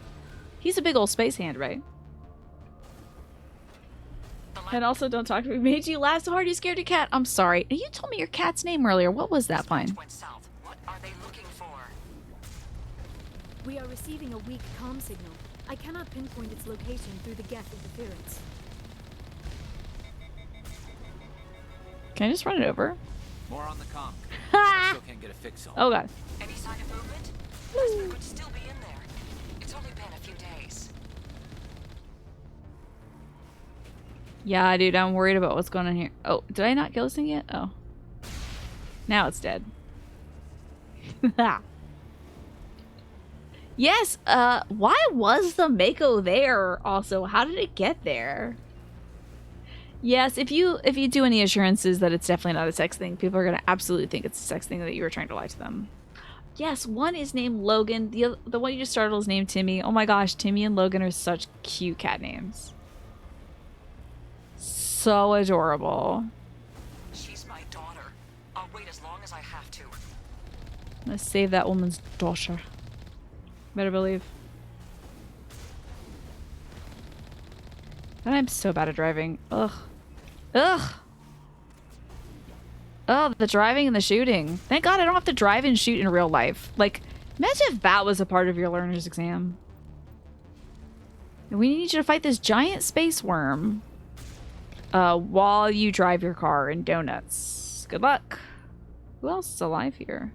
He's a big old space hand, right? And also, don't talk to me. Made you laugh so hard you scared your cat. I'm sorry. You told me your cat's name earlier. What was that, Pine? What are they looking for? We are receiving a weak comm signal. I cannot pinpoint its location through the Geth interference. Can I just run it over? More on the comm. Still can't get a fix on. Oh god. Any sign of movement? Vesper could still be in there. It's only been a few days. Yeah, dude, I'm worried about what's going on here. Oh, did I not kill this thing yet? Oh. Now it's dead. Yes, why was the Mako there also? How did it get there? Yes, if you do any assurances that it's definitely not a sex thing, people are gonna absolutely think it's a sex thing, that you were trying to lie to them. Yes, one is named Logan. The one you just started is named Timmy. Oh my gosh, Timmy and Logan are such cute cat names. So adorable. She's my daughter. I'll wait as long as I have to. Let's save that woman's daughter. Better believe. And I'm so bad at driving. Ugh. Ugh. Oh, the driving and the shooting. Thank God I don't have to drive and shoot in real life. Like, imagine if that was a part of your learner's exam. We need you to fight this giant space worm while you drive your car in donuts. Good luck. Who else is alive here?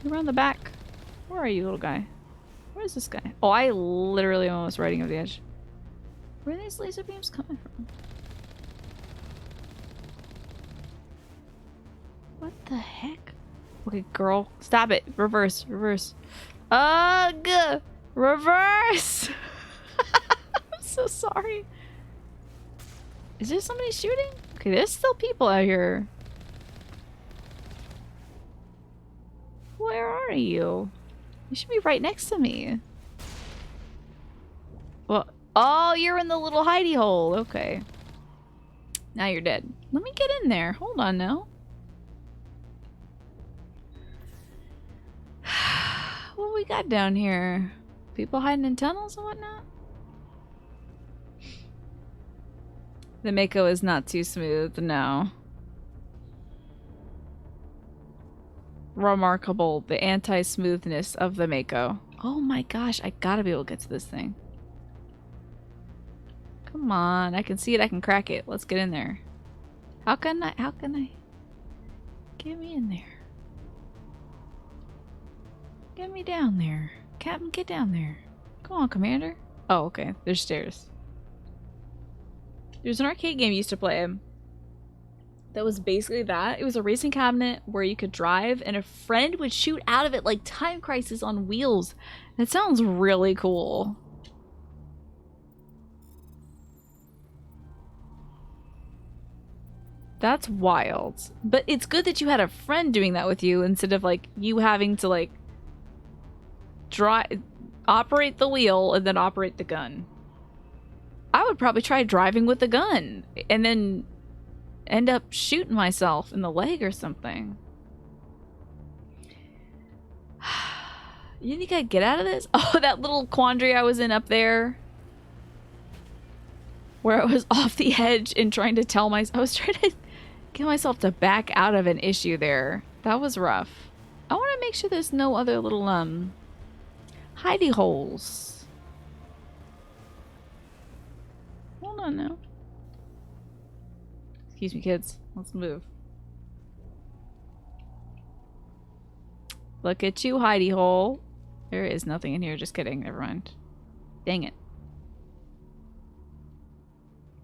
You're around the back. Where are you, little guy? Where is this guy? Oh, I literally almost riding over the edge. Where are these laser beams coming from? What the heck? Okay, girl. Stop it. Reverse. Reverse. Ugh! Reverse! I'm so sorry. Is there somebody shooting? Okay, there's still people out here. Where are you? You should be right next to me. Well, oh, you're in the little hidey hole. Okay. Now you're dead. Let me get in there. Hold on now. What we got down here? People hiding in tunnels and whatnot? The Mako is not too smooth, no. Remarkable, the anti-smoothness of the Mako. Oh my gosh, I gotta be able to get to this thing. Come on, I can see it, I can crack it. Let's get in there. How can I get me in there? Get me down there. Captain, get down there. Come on, Commander. Oh, okay, there's stairs. There's an arcade game I used to play that was basically that. It was a racing cabinet where you could drive and a friend would shoot out of it like Time Crisis on wheels. That sounds really cool. That's wild. But it's good that you had a friend doing that with you instead of like you having to like operate the wheel and then operate the gun. I would probably try driving with the gun and then end up shooting myself in the leg or something. You think I'd get out of this? Oh, that little quandary I was in up there. Where I was off the edge and trying to tell myself... I was trying to get myself to back out of an issue there. That was rough. I want to make sure there's no other little, hidey holes. Hold on now. Excuse me, kids. Let's move. Look at you, hidey hole. There is nothing in here. Just kidding. Never mind. Dang it.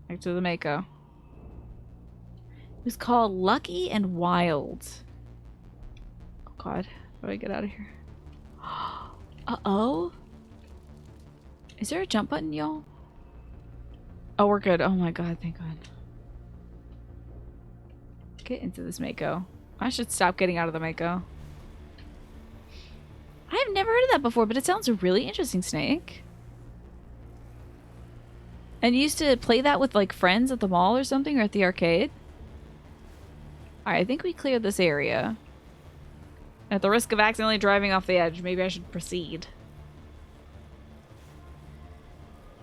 Back to the Mako. It was called Lucky and Wild. Oh god. How do I get out of here? Uh-oh. Is there a jump button, y'all? Oh, we're good. Oh my god, thank god. Get into this Mako. I should stop getting out of the Mako. I've never heard of that before, but it sounds really interesting, Snake. And you used to play that with like friends at the mall or something, or at the arcade? Alright, I think we cleared this area. At the risk of accidentally driving off the edge, maybe I should proceed.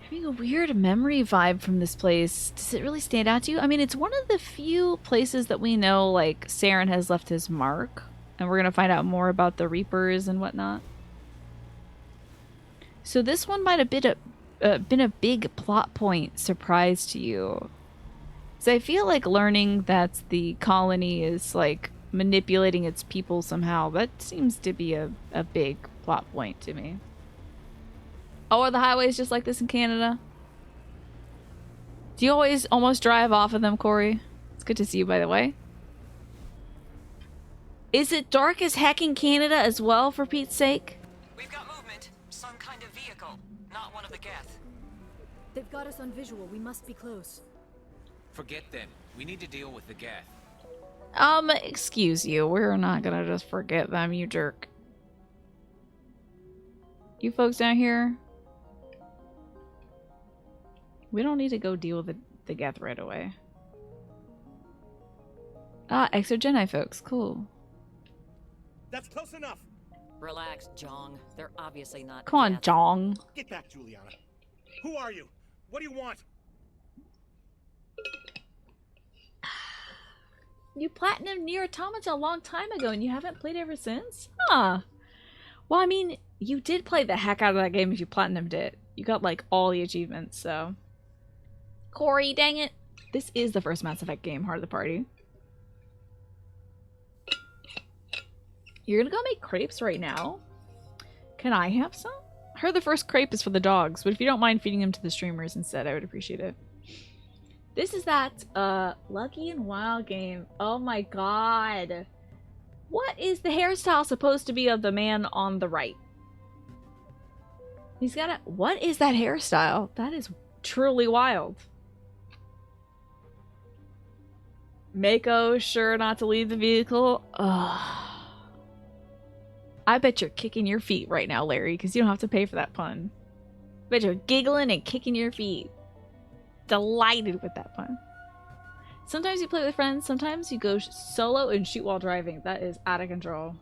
Having a weird memory vibe from this place. Does it really stand out to you? I mean, it's one of the few places that we know, like, Saren has left his mark. And we're gonna find out more about the Reapers and whatnot. So this one might have been a big plot point surprise to you. So I feel like learning that the colony is, like, manipulating its people somehow, that seems to be a big plot point to me. Oh, are the highways just like this in Canada? Do you always almost drive off of them, Corey? It's good to see you, by the way. Is it dark as heck in Canada as well, for Pete's sake? We've got movement. Some kind of vehicle. Not one of the Geth. They've got us on visual. We must be close. Forget them. We need to deal with the Geth. Excuse you. We're not gonna just forget them, you jerk. You folks down here? We don't need to go deal with the Geth right away. Ah, Exogeni folks. Cool. That's close enough. Relax, Jong. They're obviously not. Come on, Jong. Get back, Juliana. Who are you? What do you want? You platinumed Nier Automata a long time ago and you haven't played ever since? Huh. Well, I mean, you did play the heck out of that game if you platinumed it. You got, like, all the achievements, so... Corey, dang it! This is the first Mass Effect game, Heart of the Party. You're gonna go make crepes right now? Can I have some? I heard the first crepe is for the dogs, but if you don't mind feeding them to the streamers instead, I would appreciate it. This is that, Lucky and Wild game. Oh my god. What is the hairstyle supposed to be of the man on the right? He's got a... What is that hairstyle? That is truly wild. Mako, sure not to leave the vehicle. Ugh. I bet you're kicking your feet right now, Larry, because you don't have to pay for that pun. I bet you're giggling and kicking your feet. Delighted with that pun. Sometimes you play with friends, sometimes you go solo and shoot while driving. That is out of control.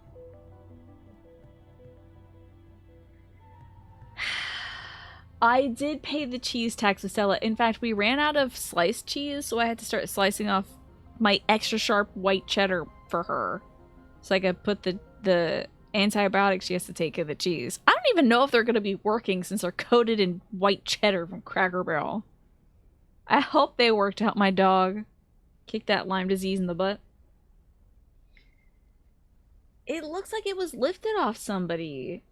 I did pay the cheese tax with Stella. In fact, we ran out of sliced cheese, so I had to start slicing off my extra sharp white cheddar for her. So I could put the antibiotics she has to take in the cheese. I don't even know if they're going to be working since they're coated in white cheddar from Cracker Barrel. I hope they work to help my dog kick that Lyme disease in the butt. It looks like it was lifted off somebody,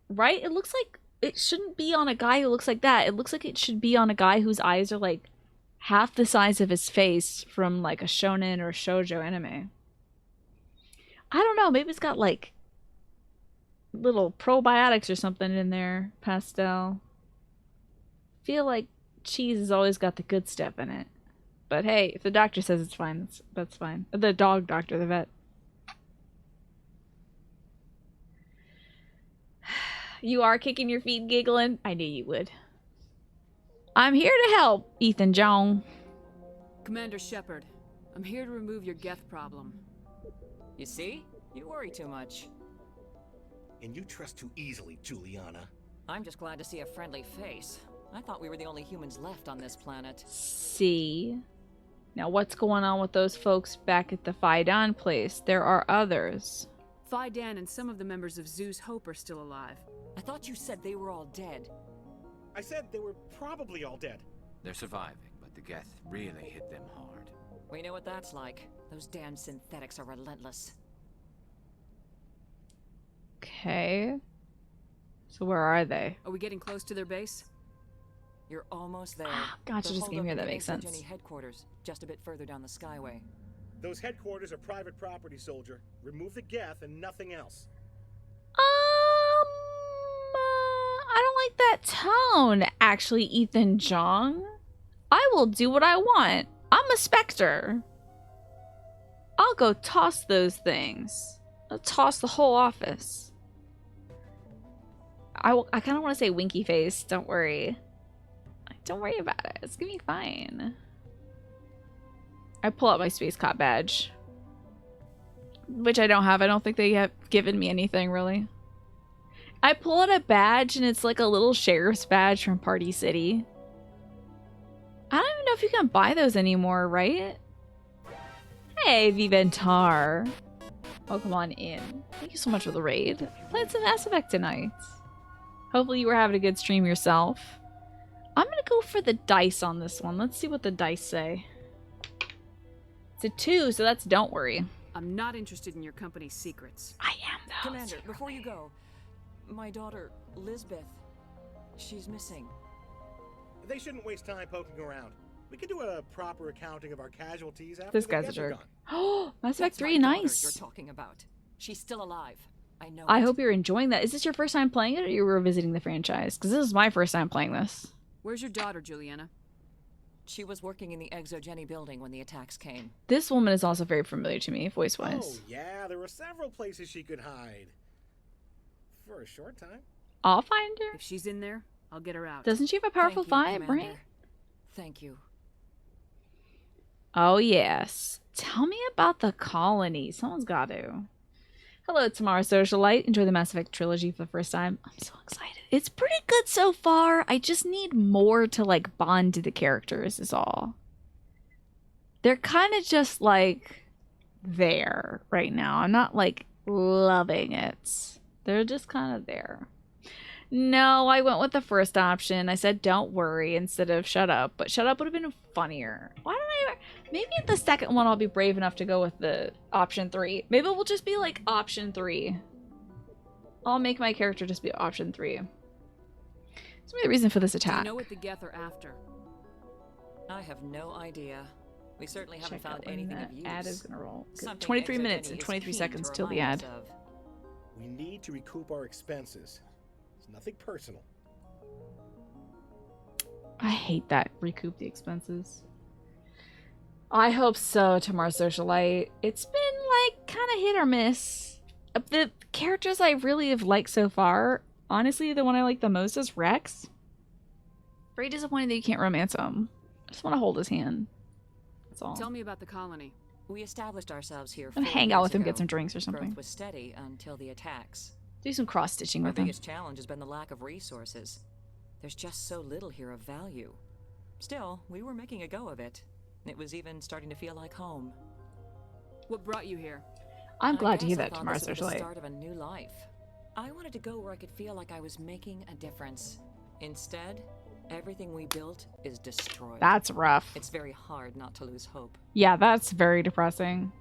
right? It looks like it shouldn't be on a guy who looks like that. It looks like it should be on a guy whose eyes are like half the size of his face from like a shonen or shoujo anime. I don't know. Maybe it's got like little probiotics or something in there. Pastel. Feel like cheese has always got the good stuff in it. But hey, if the doctor says it's fine, that's fine. The dog doctor, the vet. You are kicking your feet giggling? I knew you would. I'm here to help, Ethan John. Commander Shepard, I'm here to remove your Geth problem. You see? You worry too much. And you trust too easily, Juliana. I'm just glad to see a friendly face. I thought we were the only humans left on this planet. See? Now what's going on with those folks back at the Phi-Dan place? There are others. Phi-Dan and some of the members of Zeus Hope are still alive. I thought you said they were all dead. I said they were probably all dead. They're surviving, but the Geth really hit them hard. We know what that's like. Those damn synthetics are relentless. Okay. So where are they? Are we getting close to their base? You're almost there. Gotcha, just came here. That makes sense. Jenny headquarters, just a bit further down the Skyway. Those headquarters are private property, soldier. Remove the Geth and nothing else. I don't like that tone, actually, Ethan Jong. I will do what I want. I'm a Spectre. I'll go toss those things. I'll toss the whole office. I kind of want to say winky face. Don't worry. Don't worry about it. It's gonna be fine. I pull out my Space Cop badge. Which I don't have. I don't think they have given me anything, really. I pull out a badge and it's like a little sheriff's badge from Party City. I don't even know if you can buy those anymore, right? Hey, Viventar. Welcome on in. Thank you so much for the raid. Played some Mass Effect tonight. Hopefully you were having a good stream yourself. I'm gonna go for the dice on this one. Let's see what the dice say. It's a 2, so that's don't worry. I'm not interested in your company's secrets. I am, though. Commander, before you go, my daughter, Lisbeth, she's missing. They shouldn't waste time poking around. We could do a proper accounting of our casualties after This the guy's a Geth are jerk. gone. Oh, Mass Effect That's 3, my daughter nice. You're talking about. She's still alive. I know. I hope you're enjoying that. Is this your first time playing it, or you were revisiting the franchise? Because this is my first time playing this. Where's your daughter, Juliana? She was working in the ExoGeni building when the attacks came. This woman is also very familiar to me, voice-wise. Oh, yeah, there were several places she could hide. For a short time. I'll find her. If she's in there, I'll get her out. Doesn't she have a powerful vibe, right? Thank you. Oh, yes. Tell me about the colony. Someone's got to. Hello, Tamara Socialite. Enjoy the Mass Effect trilogy for the first time. I'm so excited. It's pretty good so far. I just need more to, like, bond to the characters is all. They're kind of just, like, there right now. I'm not like loving it. They're just kind of there. No, I went with the first option. I said don't worry instead of shut up, but shut up would have been funnier. Why don't I? Maybe the second one I'll be brave enough to go with the option 3. Maybe it will just be like option 3. I'll make my character just be option 3. What's the reason for this attack? Do you know what the Geth are after? I have no idea. We certainly haven't Check out found when anything that of use. ad is gonna roll. Something 23 Exogeny minutes and is 23 keen seconds to till the remind ad. us of. We need to recoup our expenses. It's nothing personal. I hate that. Recoup the expenses. I hope so, Tomorrow's Socialite. It's been like kind of hit or miss. The characters I really have liked so far, honestly, the one I like the most is Rex. Very disappointed that you can't romance him. I just want to hold his hand. That's all. Tell me about the colony. We established ourselves here. I'm gonna hang out with him, get some drinks or something. Growth was steady until the attacks. Do some cross stitching Our with him. biggest challenge has been the lack of resources. There's just so little here of value. Still, we were making a go of it. It was even starting to feel like home. What brought you here? I'm glad I to hear guess I that, thought Tomorrow's this was the Socialite. start of a new life. I wanted to go where I could feel like I was making a difference. Instead, everything we built is destroyed. That's rough. It's very hard not to lose hope. Yeah, that's very depressing.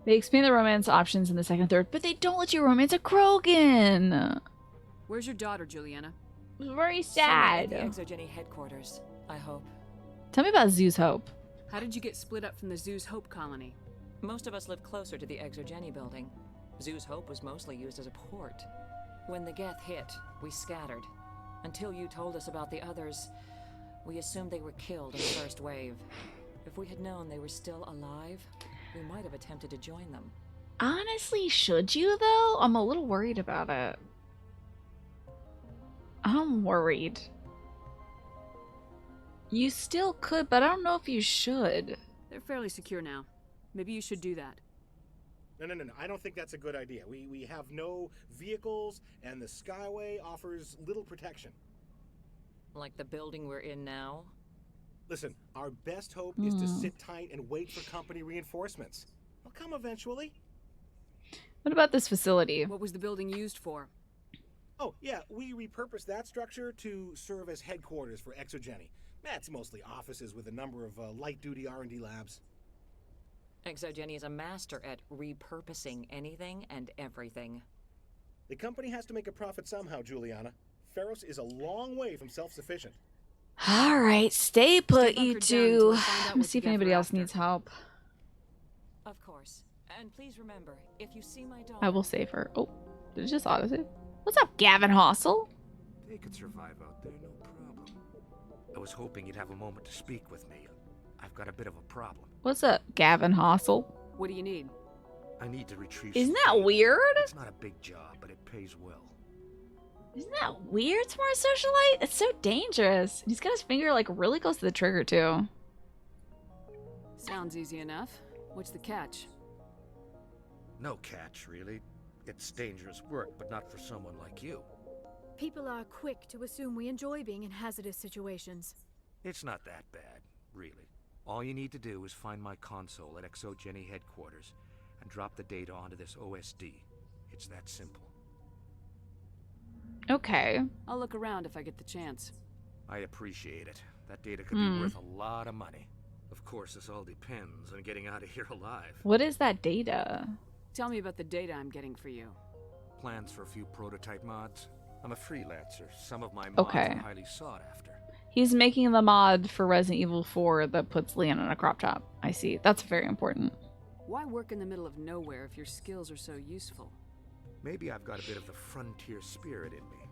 They expand the romance options in the second and third, but they don't let you romance a Krogan. Where's your daughter, Juliana? Very Somewhere at sad. the Exogeny headquarters, I hope. Tell me about Zeus Hope. How did you get split up from the Zeus Hope colony? Most of us lived closer to the Exogeny building. Zeus Hope was mostly used as a port. When the Geth hit, we scattered. Until you told us about the others, we assumed they were killed in the first wave. If we had known they were still alive, we might have attempted to join them. Honestly, should you though? I'm a little worried about it. I'm worried. You still could, but I don't know if you should. They're fairly secure now. Maybe you should do that. No. I don't think that's a good idea. We have no vehicles, and the Skyway offers little protection. Like the building we're in now? Listen, our best hope is to sit tight and wait for company reinforcements. They'll come eventually. What about this facility? What was the building used for? Oh, yeah, we repurposed that structure to serve as headquarters for Exogeny. That's mostly offices with a number of light-duty R&D labs. Exogeny is a master at repurposing anything and everything. The company has to make a profit somehow, Juliana. Feros is a long way from self-sufficient. All right, stay put, Stay you bunkered down until two. I find out Let me what see if the Geth anybody are else after. needs help. Of course. And please remember, if you see my daughter... I will save her. Oh, did it just auto-save? What's up, Gavin Hossel? They could survive out there, no problem. I was hoping you'd have a moment to speak with me. I've got a bit of a problem. What's up, Gavin Hossel? What do you need? I need to retrieve Isn't some that data. weird? It's not a big job, but it pays well. Isn't that weird, Smart Socialite? It's so dangerous. He's got his finger like really close to the trigger too. Sounds easy enough. What's the catch? No catch, really. It's dangerous work, but not for someone like you. People are quick to assume we enjoy being in hazardous situations. It's not that bad, really. All you need to do is find my console at Exogeny headquarters and drop the data onto this OSD. It's that simple. Okay. I'll look around if I get the chance. I appreciate it. That data could be worth a lot of money. Of course, this all depends on getting out of here alive. What is that data? Tell me about the data I'm getting for you. Plans for a few prototype mods. I'm a freelancer. Some of my mods Okay. are highly sought after. He's making the mod for Resident Evil 4 that puts Leon in a crop top. I see. That's very important. Why work in the middle of nowhere if your skills are so useful? Maybe I've got a bit of the frontier spirit in me.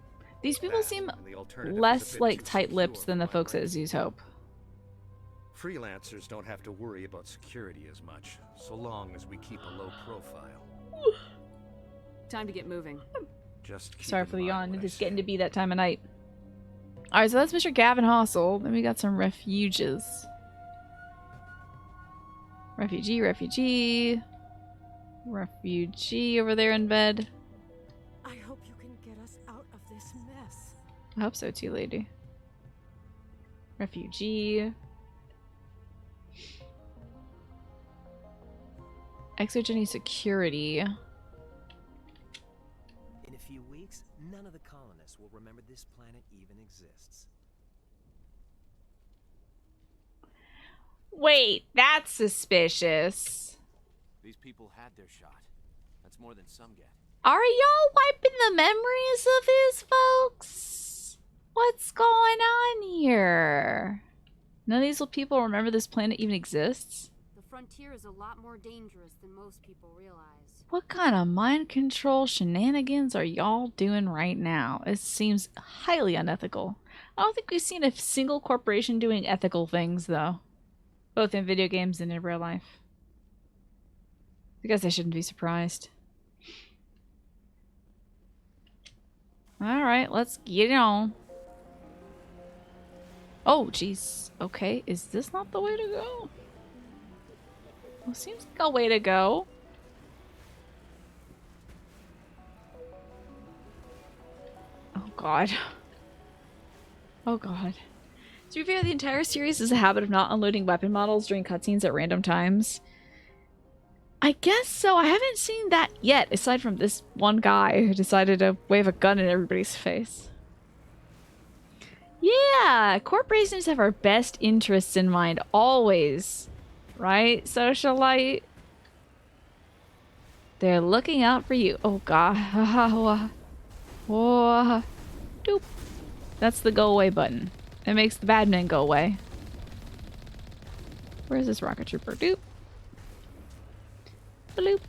These people That seem and the alternative is a less bit like too tight-lipped secure than the for my folks at brain. Zeus Hope. Freelancers don't have to worry about security as much, so long as we keep a low profile. Time to get moving. Just keep Sorry in for the mind yawn. what I It's say. getting to be that time of night. Alright, so that's Mr. Gavin Hossel. Then we got some refuges. Refugee, refugee. Refugee over there in bed. I hope you can get us out of this mess. I hope so too, lady. Refugee. Exogeny security. In a few weeks, none of the colonists will remember this planet even exists. Wait, that's suspicious. These people had their shot. That's more than some get. Are y'all wiping the memories of his folks? What's going on here? None of these people remember this planet even exists? The frontier is a lot more dangerous than most people realize. What kind of mind control shenanigans are y'all doing right now? It seems highly unethical. I don't think we've seen a single corporation doing ethical things, though. Both in video games and in real life. I guess I shouldn't be surprised. Alright, let's get it on. Oh, jeez. Okay, is this not the way to go? Well, seems like a way to go. Oh, God. Oh, God. To be fair, the entire series is a habit of not unloading weapon models during cutscenes at random times. I guess so. I haven't seen that yet, aside from this one guy who decided to wave a gun in everybody's face. Yeah, corporations have our best interests in mind, always. Right, socialite? They're looking out for you. Oh, God. Oh, doop. That's the go away button. It makes the bad men go away. Where's this rocket trooper? Doop. Bloop.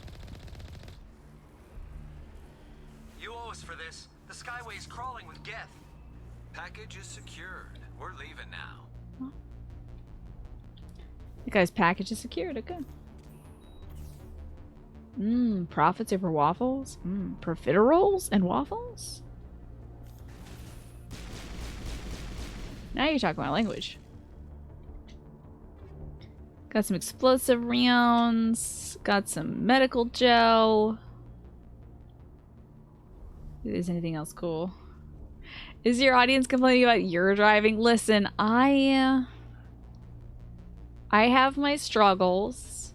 You owe us for this. The Skyway's crawling with Geth. Package is secured. We're leaving now. The guy's package is secured. Okay. Profits over waffles? Profiteroles and waffles? Now you're talking my language. Got some explosive rounds. Got some medical gel. If there's anything else cool. Is your audience complaining about your driving? Listen, I have my struggles.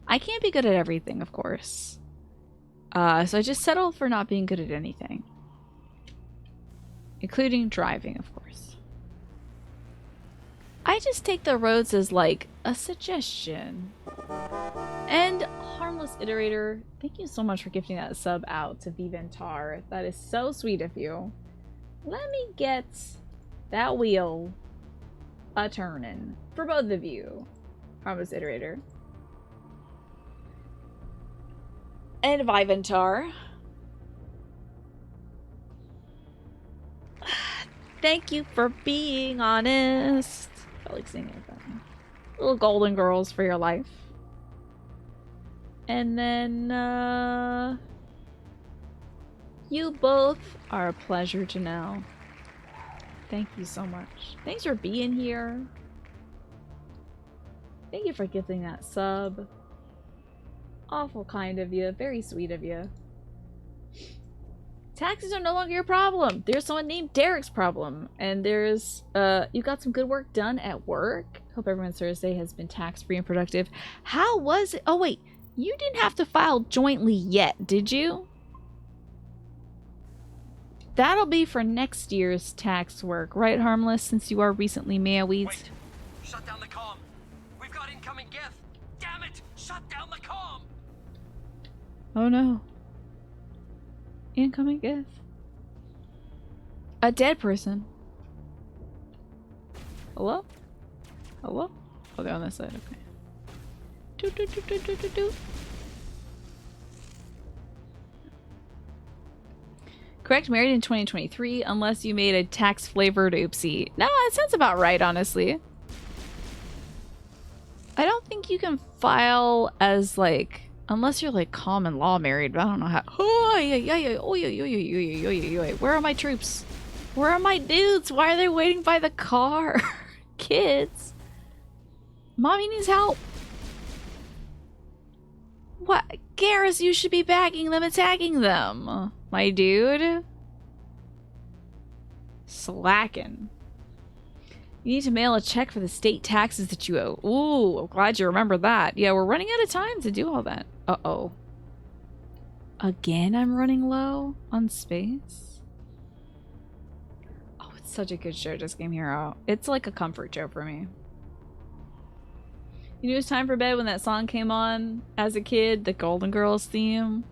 I can't be good at everything, of course. So I just settle for not being good at anything. Including driving, of course. I just take the roads as, like, a suggestion. And Harmless Iterator, thank you so much for gifting that sub out to Viventar. That is so sweet of you. Let me get that wheel a-turnin' for both of you, Harmless Iterator. And Viventar. Thank you for being honest. I like singing with them. Little golden girls for your life. And then, you both are a pleasure to know. Thank you so much. Thanks for being here. Thank you for gifting that sub. Awful kind of you. Very sweet of you. Taxes are no longer your problem. There's someone named Derek's problem. And there's, you got some good work done at work. Hope everyone's Thursday has been tax-free and productive. How was it? Oh, wait. You didn't have to file jointly yet, did you? That'll be for next year's tax work, right, Harmless, since you are recently married? Wait. Shut down the comm. We've got incoming Geth. Damn it! Shut down the comm! Oh, no. Incoming Geth. A dead person. Hello? Hello? Oh, they're on this side. Okay. Doot, doot, doot, doot, doot, doot, doot. Correct, married in 2023, unless you made a tax-flavored oopsie. No, that sounds about right, honestly. I don't think you can file as, like... Unless you're like common law married, but I don't know how. Oh, yeah. Where are my troops? Where are my dudes? Why are they waiting by the car? Kids. Mommy needs help. What? Garrus, you should be bagging them, attacking them. My dude. Slacking. You need to mail a check for the state taxes that you owe. Ooh, I'm glad you remember that. Yeah, we're running out of time to do all that. Uh-oh. Again, I'm running low on space? Oh, it's such a good show, Just Game Hero. It's like a comfort show for me. You knew it was time for bed when that song came on as a kid, the Golden Girls theme.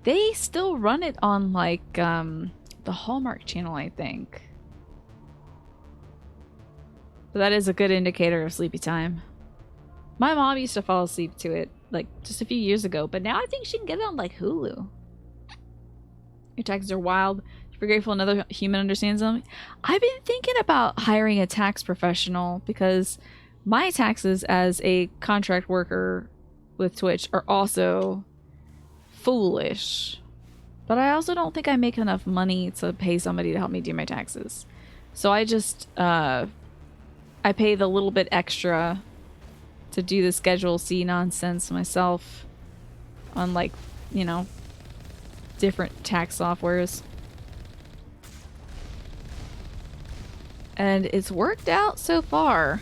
They still run it on, like, the Hallmark Channel, I think. But that is a good indicator of sleepy time. My mom used to fall asleep to it, like, just a few years ago, but now I think she can get it on, like, Hulu. Your taxes are wild. If you're grateful another human understands them. I've been thinking about hiring a tax professional because my taxes as a contract worker with Twitch are also foolish. But I also don't think I make enough money to pay somebody to help me do my taxes. So I just, I pay the little bit extra to do the Schedule C nonsense myself on, like, you know, different tax softwares. And it's worked out so far.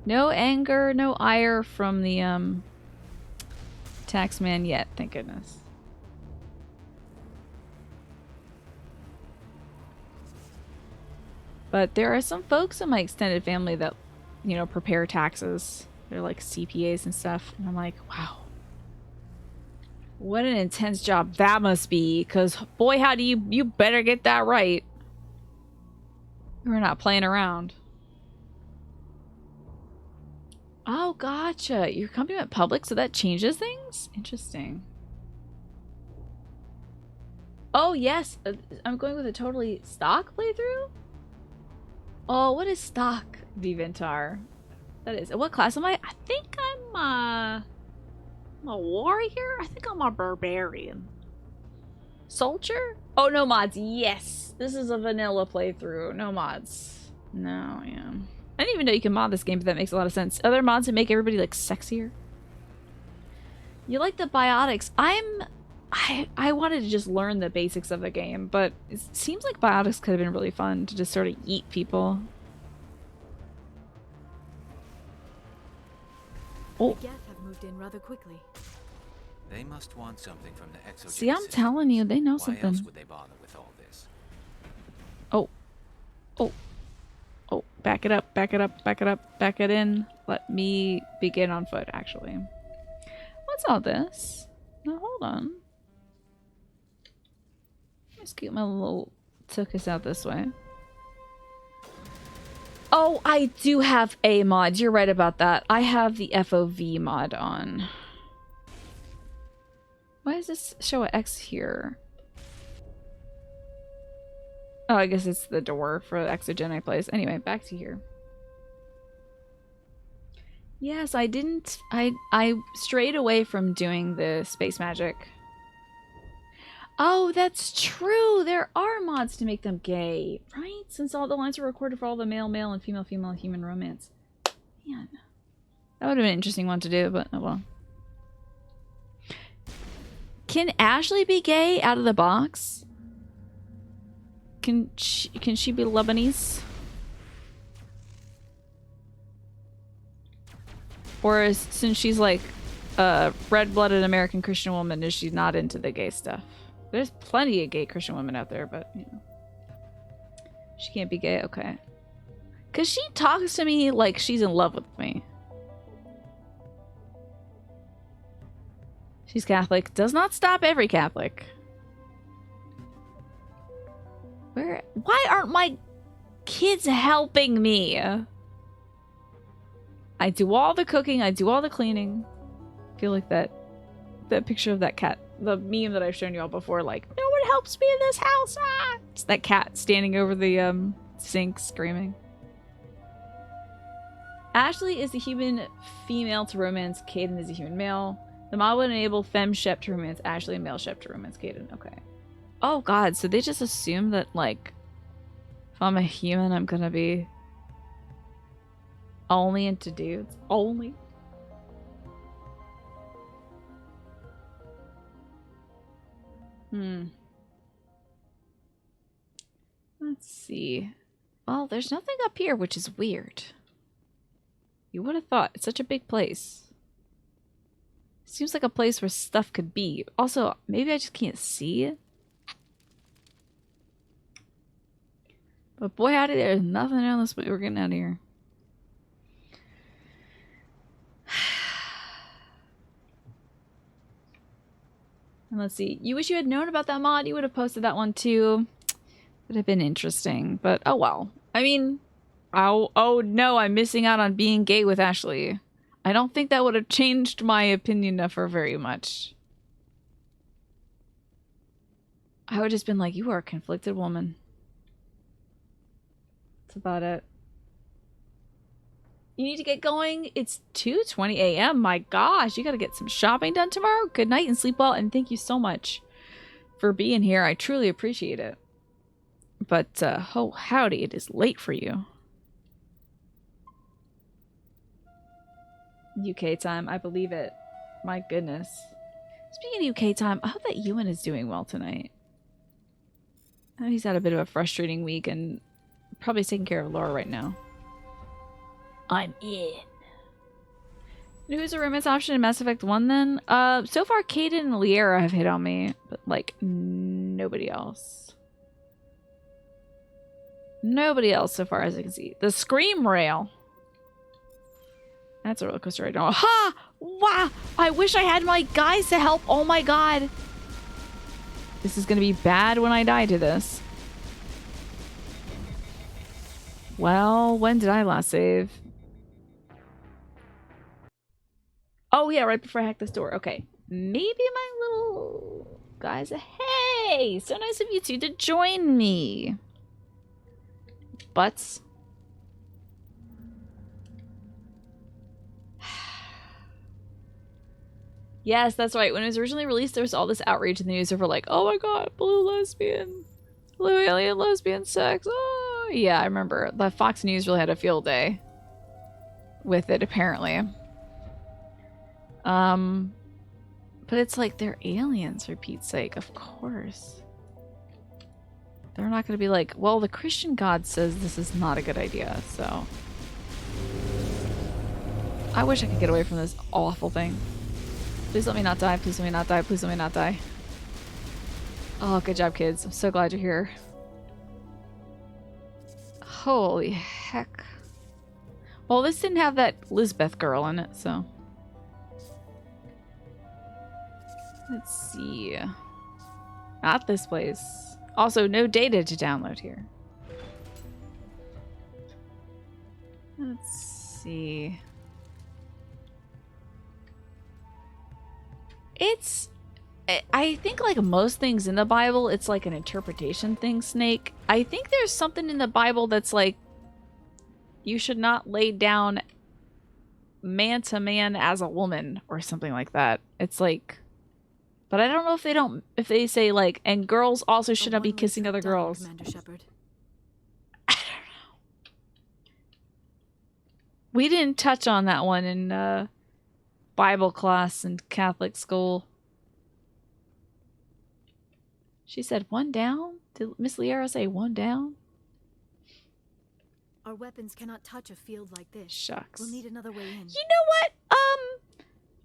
No anger, no ire from the tax man yet, thank goodness. But there are some folks in my extended family that, you know, prepare taxes. They're like CPAs and stuff. And I'm like, wow. What an intense job that must be. Because, boy, how do you better get that right. We're not playing around. Oh, gotcha. Your company went public, so that changes things? Interesting. Oh, yes. I'm going with a totally stock playthrough? Oh, what is stock, Viventar? That is. What class am I? I think I'm a warrior? I think I'm a barbarian. Soldier? Oh, no mods. Yes. This is a vanilla playthrough. No mods. No, yeah. I didn't even know you can mod this game, but that makes a lot of sense. Other mods that make everybody, like, sexier? You like the biotics. I wanted to just learn the basics of the game, but it seems like biotics could have been really fun to just sort of eat people. Oh. The Geth have moved in rather quickly. They must want something from the Exogen See, I'm system. telling you, they know Why something. else would they bother with all this? Oh. Oh. Oh, back it up, back it up, back it up, back it in. Let me begin on foot, actually. What's all this? Now, hold on. Let's get my little tuchus out this way. Oh, I do have a mod. You're right about that. I have the FOV mod on. Why does this show an X here? Oh, I guess it's the door for the Exogen I place. Anyway, back to here. Yes, I didn't... I strayed away from doing the space magic. Oh, that's true! There are mods to make them gay, right? Since all the lines are recorded for all the male, male, and female, female human romance. Man. That would have been an interesting one to do, but oh well. Can Ashley be gay out of the box? Can she be Lebanese? Or is, since she's like a red-blooded American Christian woman, is she not into the gay stuff? There's plenty of gay Christian women out there, but, you know. She can't be gay? Okay. Because she talks to me like she's in love with me. She's Catholic. Does not stop every Catholic. Why aren't my kids helping me? I do all the cooking. I do all the cleaning. I feel like that picture of that cat. The meme that I've shown you all before, like, no one helps me in this house. Ah! It's that cat standing over the sink screaming. Ashley is the human female to romance. Caden is a human male. The mod would enable femme shep to romance Ashley and male shep to romance Caden. Okay. Oh god, so they just assume that, like, if I'm a human, I'm gonna be only into dudes. Only? Let's see. Well, there's nothing up here, which is weird. You would have thought. It's such a big place. Seems like a place where stuff could be. Also, maybe I just can't see it. But boy, howdy, there's nothing down this way. We're getting out of here. And let's see. You wish you had known about that mod. You would have posted that one too. Would have been interesting. But oh well. I mean, oh no, I'm missing out on being gay with Ashley. I don't think that would have changed my opinion of her very much. I would have just been like, you are a conflicted woman. That's about it. You need to get going. It's 2:20 a.m. My gosh, you gotta get some shopping done tomorrow. Good night and sleep well, and thank you so much for being here. I truly appreciate it. But, oh howdy, it is late for you. UK time, I believe it. My goodness. Speaking of UK time, I hope that Ewan is doing well tonight. I know he's had a bit of a frustrating week and probably taking care of Laura right now. I'm in. Who's a romance option in Mass Effect 1 then? So far Kaidan and Liara have hit on me, but like nobody else. Nobody else so far as I can see. The Scream Rail. That's a roller coaster right now. Ha! Wow! I wish I had my guys to help. Oh my god. This is gonna be bad when I die to this. Well, when did I last save? Oh yeah, right before I hacked this door. Okay. Maybe my little guys. Hey! So nice of you two to join me. Butts. Yes, that's right. When it was originally released, there was all this outrage in the news over like, oh my god, blue lesbian, blue alien lesbian sex. Oh, yeah, I remember. The Fox News really had a field day with it, apparently. But it's like, they're aliens, for Pete's sake, of course. They're not going to be like, well, the Christian God says this is not a good idea, so. I wish I could get away from this awful thing. Please let me not die. Please let me not die. Please let me not die. Oh, good job, kids. I'm so glad you're here. Holy heck. Well, this didn't have that Lisbeth girl in it, so. Let's see. Not this place. Also, no data to download here. Let's see. It's, I think like most things in the Bible, it's like an interpretation thing, Snake. I think there's something in the Bible that's like, you should not lay down man to man as a woman or something like that. It's like, but I don't know if they say like, and girls also should not be kissing other girls. Commander Shepard. I don't know. We didn't touch on that one in Bible class in Catholic school. She said one down? Did Miss Liara say one down? Our weapons cannot touch a field like this. Shucks. We'll need another way in. You know what?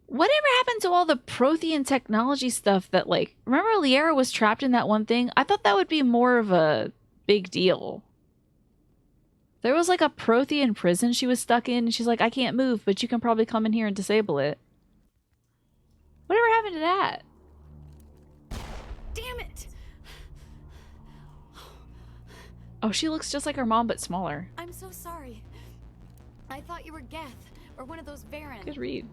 Whatever happened to all the Prothean technology stuff that, like, remember Liara was trapped in that one thing? I thought that would be more of a big deal. There was like a Prothean prison she was stuck in, and she's like, I can't move, but you can probably come in here and disable it. Whatever happened to that? Damn it! Oh, she looks just like her mom, but smaller. I'm so sorry. I thought you were Geth, or one of those Varen. Good read.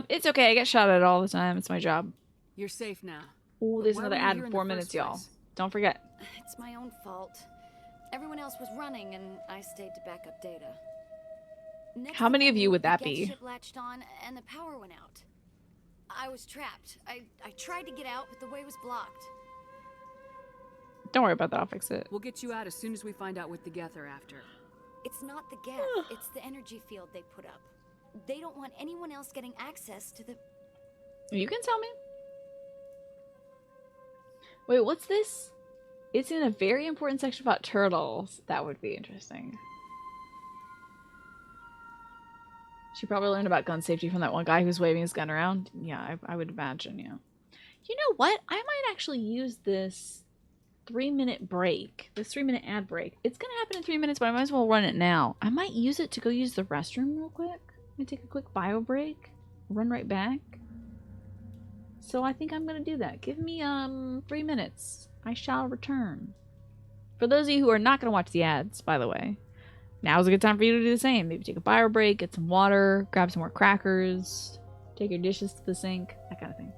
It's okay. I get shot at all the time. It's my job. You're safe now. Oh, there's Why another were you ad here in in 4 the minutes, first y'all. place? Don't forget. It's my own fault. Everyone else was running, and I stayed to back up data. Next How many of you would the that Geth be? ship latched on, and the power went out. I was trapped. I tried to get out, but the way was blocked. Don't worry about that. I'll fix it. We'll get you out as soon as we find out what the Geth are after. It's not the Geth. It's the energy field they put up. They don't want anyone else getting access to the... You can tell me. Wait, what's this? It's in a very important section about turtles. That would be interesting. She probably learned about gun safety from that one guy who was waving his gun around. Yeah, I would imagine, yeah. You know what? I might actually use this 3-minute break. This 3-minute ad break. It's gonna happen in 3 minutes, but I might as well run it now. I might use it to go use the restroom real quick. I'm gonna take a quick bio break. Run right back. So I think I'm gonna do that. Give me 3 minutes. I shall return. For those of you who are not gonna watch the ads, by the way, now's a good time for you to do the same. Maybe take a bio break, get some water, grab some more crackers, take your dishes to the sink, that kind of thing.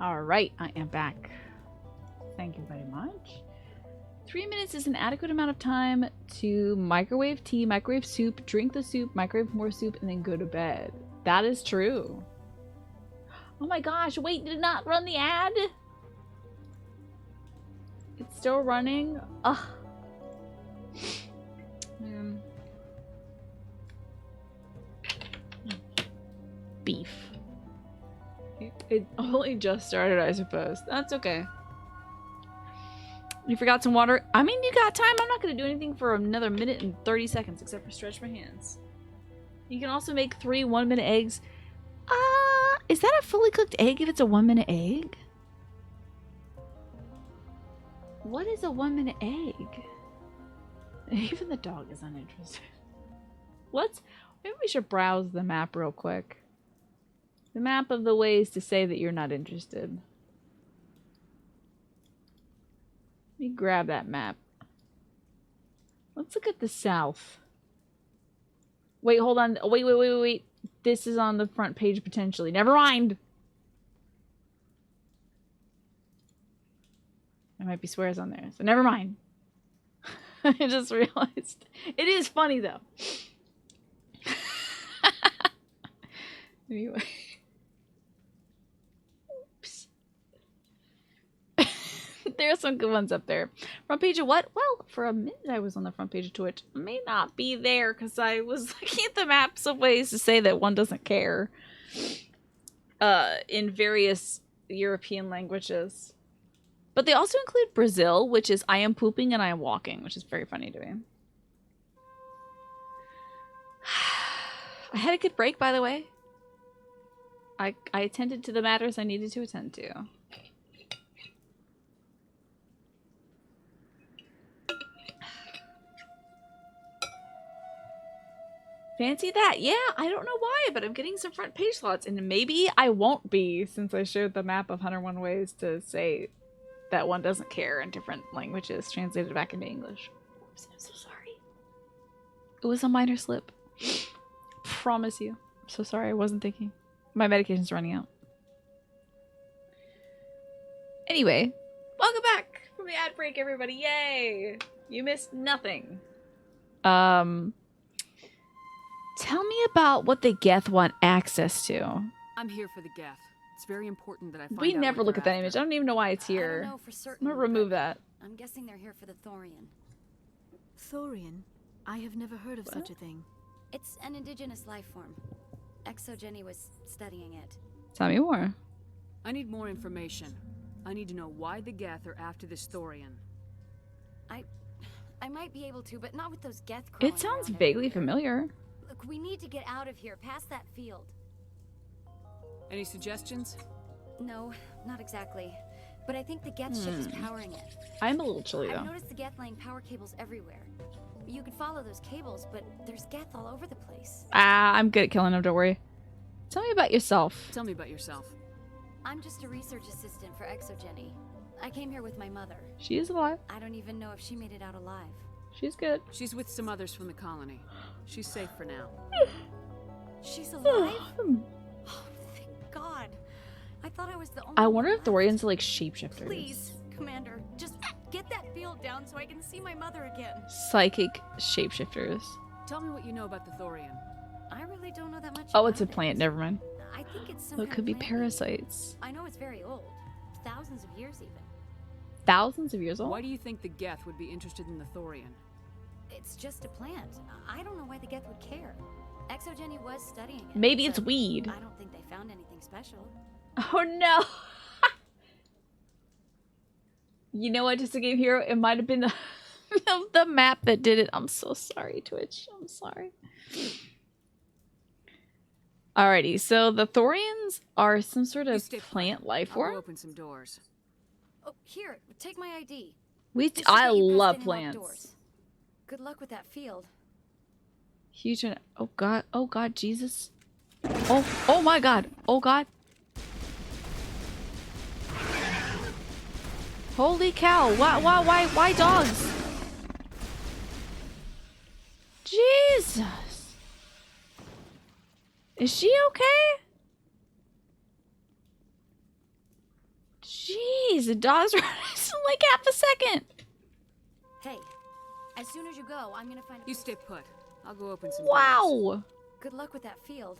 Alright, I am back. Thank you very much. 3 minutes is an adequate amount of time to microwave tea, microwave soup, drink the soup, microwave more soup, and then go to bed. That is true. Oh my gosh, wait, did it not run the ad? It's still running? Ugh. Man. Beef. It only just started, I suppose. That's okay. You forgot some water? I mean, you got time. I'm not going to do anything for another minute and 30 seconds except for stretch my hands. You can also make 3 1-minute eggs. Is that a fully cooked egg if it's a 1-minute egg? What is a 1-minute egg? Even the dog is uninterested. Maybe we should browse the map real quick. The map of the ways to say that you're not interested. Let me grab that map. Let's look at the south. Wait, hold on. Wait. This is on the front page potentially. Never mind. There might be swears on there, so never mind. I just realized. It is funny, though. Anyway. Oops. There are some good ones up there. Front page of what? Well, for a minute I was on the front page of Twitch. I may not be there because I was looking at the maps of ways to say that one doesn't care. In various European languages. But they also include Brazil, which is I am pooping and I am walking, which is very funny to me. I had a good break, by the way. I attended to the matters I needed to attend to. Fancy that. Yeah, I don't know why, but I'm getting some front page slots. And maybe I won't be, since I showed the map of 101 ways to say that one doesn't care in different languages translated back into English. Oops, I'm so sorry. It was a minor slip. Promise you. I'm so sorry, I wasn't thinking. My medication's running out. Anyway, welcome back from the ad break, everybody. Yay! You missed nothing. Tell me about what the Geth want access to. I'm here for the Geth. It's very important that I find We out never what look they're at that after. image. I don't even know why it's here. I don't know for certain. I'm gonna remove that. I'm guessing they're here for the Thorian. Thorian? I have never heard of such a thing. It's an indigenous life form. Exogeny was studying it. Tell me more. I need more information. I need to know why the Geth are after this Thorian. I might be able to, but not with those Geth crawling It sounds around vaguely everywhere. familiar. Look, we need to get out of here, past that field. Any suggestions? No, not exactly. But I think the Geth ship is powering it. I'm a little chilly, I've though. noticed the Geth laying power cables everywhere. You could follow those cables, but there's Geth all over the place. I'm good at killing them, don't worry. Tell me about yourself. Tell me about yourself. I'm just a research assistant for Exogeny. I came here with my mother. She is alive. I don't even know if she made it out alive. She's good. She's with some others from the colony. She's safe for now. She's alive? Oh, thank God. I thought I was the only I one wonder if left. Thorians are like shapeshifters. Please, Commander, just get that field down so I can see my mother again. Psychic shapeshifters. Tell me what you know about the Thorian. I really don't know that much. Oh, it's a about plant. it. Never mind. I think it's some Well, it kind could of be plant. parasites. I know it's very old. Thousands of years even. Thousands of years old? Why do you think the Geth would be interested in the Thorian? It's just a plant. I don't know why the Geth would care. Exogeny was studying it. Maybe it's but weed. I don't think they found anything special. Oh no! You know what, just a game hero, it might have been the map that did it. I'm so sorry, Twitch. I'm sorry. Alrighty, so the Thorians are some sort of plant life I'll form. go open some doors. Oh, here, take my ID. We This should I get you past love any locked plants. doors. Good luck with that field. Huge. Oh God, Jesus. Oh my God. Oh God. Holy cow! Why dogs? Jesus. Is she okay? Jeez, the dogs were like half a second. Hey, as soon as you go, I'm gonna find a You place- stay put. I'll go open some doors. Wow. Good luck with that field.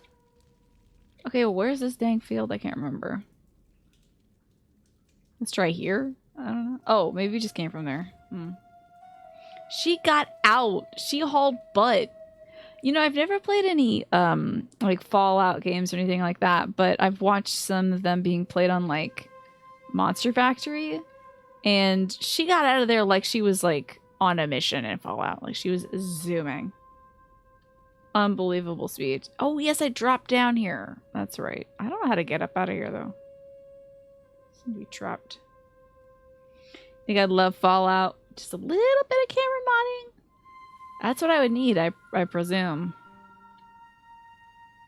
Okay, well, where's this dang field? I can't remember. Let's try here. I don't know. Oh, maybe we just came from there. She got out. She hauled butt. You know, I've never played any like Fallout games or anything like that, but I've watched some of them being played on like Monster Factory, and she got out of there like she was like on a mission in Fallout. Like she was zooming. Unbelievable speed. Oh yes, I dropped down here. That's right. I don't know how to get up out of here though. Seem to be trapped. I think I'd love Fallout. Just a little bit of camera modding. That's what I would need, I presume.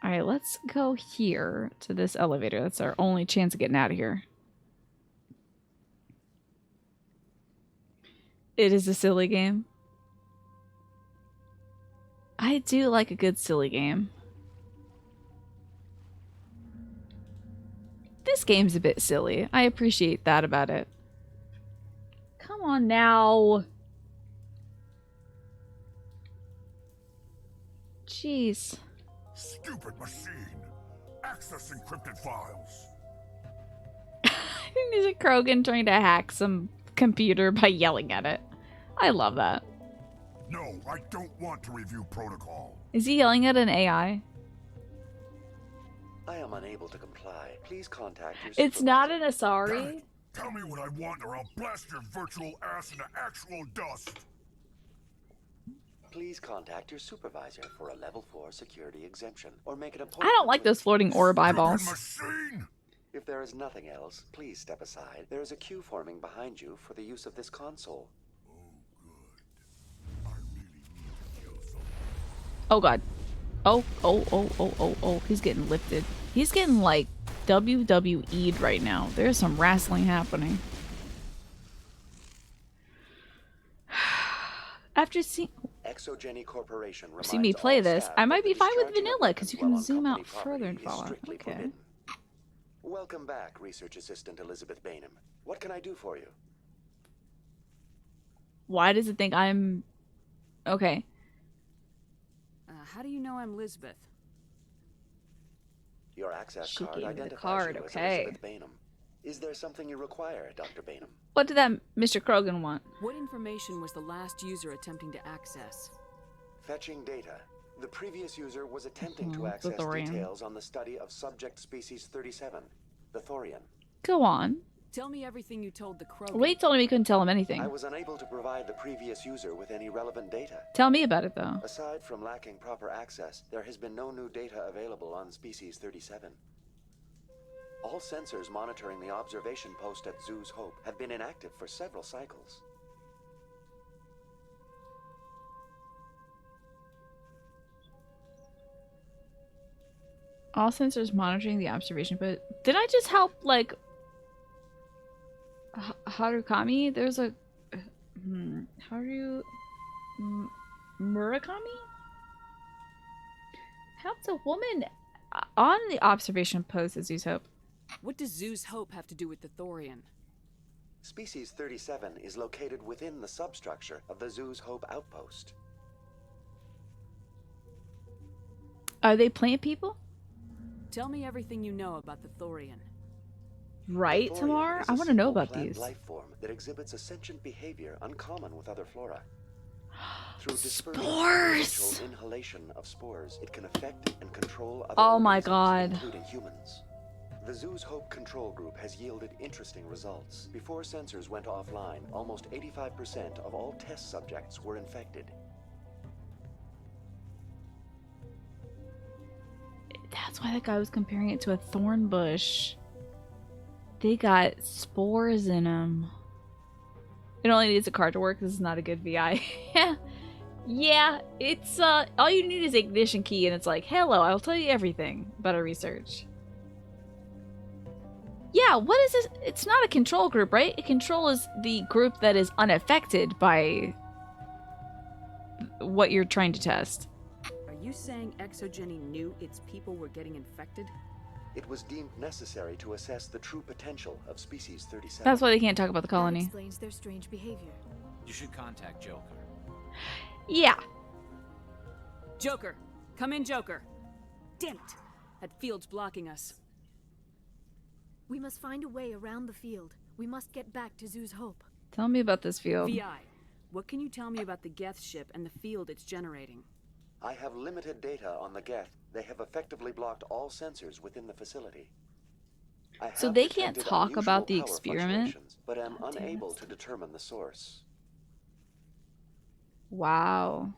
Alright, let's go here to this elevator. That's our only chance of getting out of here. It is a silly game. I do like a good silly game. This game's a bit silly. I appreciate that about it. Come on now. Jeez. Stupid machine. Access encrypted files. There's a Krogan trying to hack some computer by yelling at it. I love that. No, I don't want to review protocol. Is he yelling at an AI? I am unable to comply. Please contact your It's not an Asari. Tell me what I want or I'll blast your virtual ass into actual dust. Please contact your supervisor for a level 4 security exemption or make an appointment. I don't like those floating orb eyeballs. If there is nothing else, please step aside. There is a queue forming behind you for the use of this console. Oh god. Oh. He's getting lifted. He's getting like WWE'd right now. There's some wrestling happening. After seeing Corporation me play this, I might be fine with vanilla because you can zoom out further and follow. Okay. Welcome back, Research Assistant Elizabeth Bainham. What can I do for you? Why does it think I'm... Okay. How do you know I'm Lisbeth? Your access She card gave me the identifies card, you as okay. Elizabeth Bainham. Is there something you require, Dr. Bainham? What did that Mr. Krogan want? What information was the last user attempting to access? Fetching data. The previous user was attempting to the access Thorian. details on the study of subject species 37, the Thorian. Go on. Tell me everything you told the Krogan. Wait, told him he couldn't tell him anything. I was unable to provide the previous user with any relevant data. Tell me about it, though. Aside from lacking proper access, there has been no new data available on species 37. All sensors monitoring the observation post at Zoo's Hope have been inactive for several cycles. All sensors monitoring the observation, but did I just help, like, Harukami? There's a... Murakami? Helped a woman on the observation post at Zoo's Hope. What does Zoo's Hope have to do with the Thorian? Species 37 is located within the substructure of the Zoo's Hope outpost. Are they plant people? Tell me everything you know about the Thorian. Right, The Thorian Tamar? is I a want to know simple about plant these. life form that exhibits a sentient behavior uncommon with other flora. Through dispersal and ritual inhalation of spores, it can affect and control other Oh my organisms, god. including humans. The Zoo's Hope control group has yielded interesting results. Before sensors went offline, almost 85% of all test subjects were infected. That's why that guy was comparing it to a thorn bush. They got spores in them. It only needs a card to work. This is not a good VI. Yeah, it's all you need is ignition key, and it's like, hello, I'll tell you everything about our research. Yeah, what is this? It's not a control group, right? A control is the group that is unaffected by what you're trying to test. Are you saying Exogeny knew its people were getting infected? It was deemed necessary to assess the true potential of species 37. That's why they can't talk about the That colony. explains their strange behavior. You should contact Joker. Yeah. Joker! Come in, Joker! Damn it! That field's blocking us. We must find a way around the field. We must get back to Zoo's Hope. Tell me about this field. VI, what can you tell me about the Geth ship and the field it's generating? I have limited data on the Geth. They have effectively blocked all sensors within the facility. I So have they can't detected talk unusual about the power experiment? fluctuations, but am God damn unable it. to determine the source. Wow.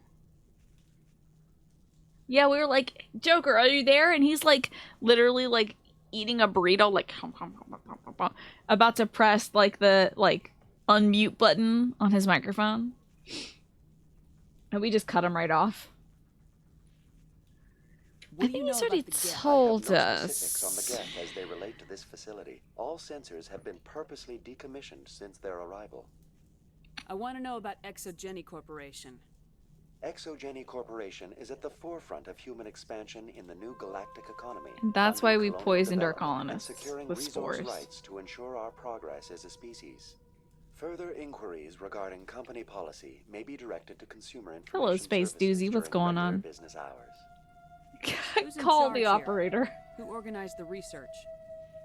Yeah, we were like, Joker, are you there? And he's like, literally like eating a burrito, like about to press like the unmute button on his microphone. And we just cut him right off. I think he's already told Specifics on the us. Geth as they relate to this facility. All sensors have been purposely decommissioned since their arrival. I want to know about Exogeny Corporation. Exogeny Corporation is at the forefront of human expansion in the new galactic economy. And that's why we colonial poisoned our development and colonists securing with resource spores. rights to ensure our progress as a species. Further inquiries regarding company policy may be directed to consumer information. Hello, Space Doozy. What's going on? Business hours. Who's in Call charge the here? operator. Who organized the research?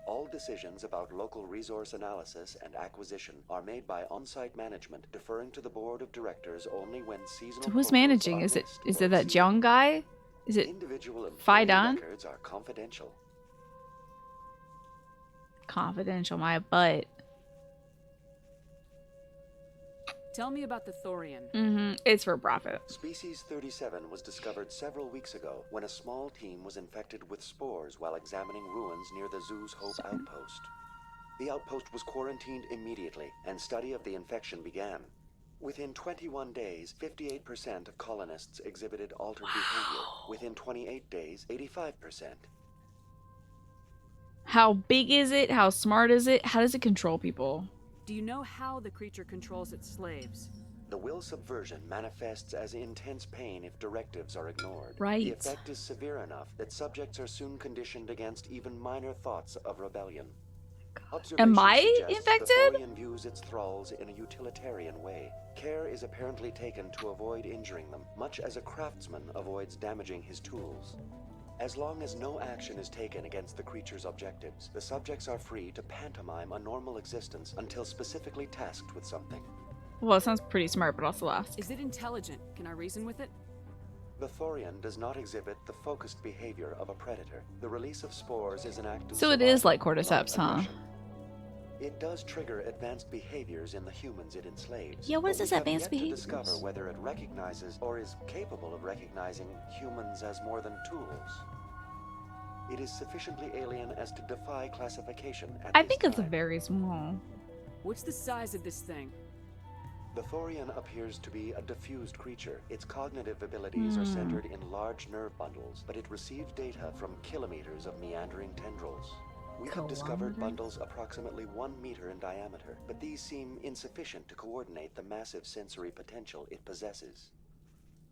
All decisions about local resource analysis and acquisition are made by on-site management, deferring to the board of directors only when seasonal. So who's quotas managing? are Is it missed or that exceeded. young guy? Is it Individual employee Faidan? records are confidential. Confidential, my butt. Tell me about the Thorian. It's for profit. Species 37 was discovered several weeks ago when a small team was infected with spores while examining ruins near the Zoo's Hope outpost. The outpost was quarantined immediately, and study of the infection began. Within 21 days, 58% of colonists exhibited altered behavior. Within 28 days, 85%. How big is it? How smart is it? How does it control people? Do you know how the creature controls its slaves? The will subversion manifests as intense pain if directives are ignored. Right. The effect is severe enough that subjects are soon conditioned against even minor thoughts of rebellion. Am I Observation suggests infected? The Thorian views its thralls in a utilitarian way. Care is apparently taken to avoid injuring them, much as a craftsman avoids damaging his tools. As long as no action is taken against the creature's objectives, the subjects are free to pantomime a normal existence until specifically tasked with something. Well, it sounds pretty smart, but also lost. Is it intelligent? Can I reason with it? The Thorian does not exhibit the focused behavior of a predator. The release of spores is an act of So it is survival, like Cordyceps, not huh? aggression. It does trigger advanced behaviors in the humans it enslaves. Yeah, what is but this we have advanced yet behaviors? to discover whether it recognizes or is capable of recognizing humans as more than tools. It is sufficiently alien as to defy classification at I this think it's time. very small. What's the size of this thing? The Thorian appears to be a diffused creature. Its cognitive abilities are centered in large nerve bundles, but it receives data from kilometers of meandering tendrils. We have discovered Kilometers? bundles approximately 1 meter in diameter, but these seem insufficient to coordinate the massive sensory potential it possesses.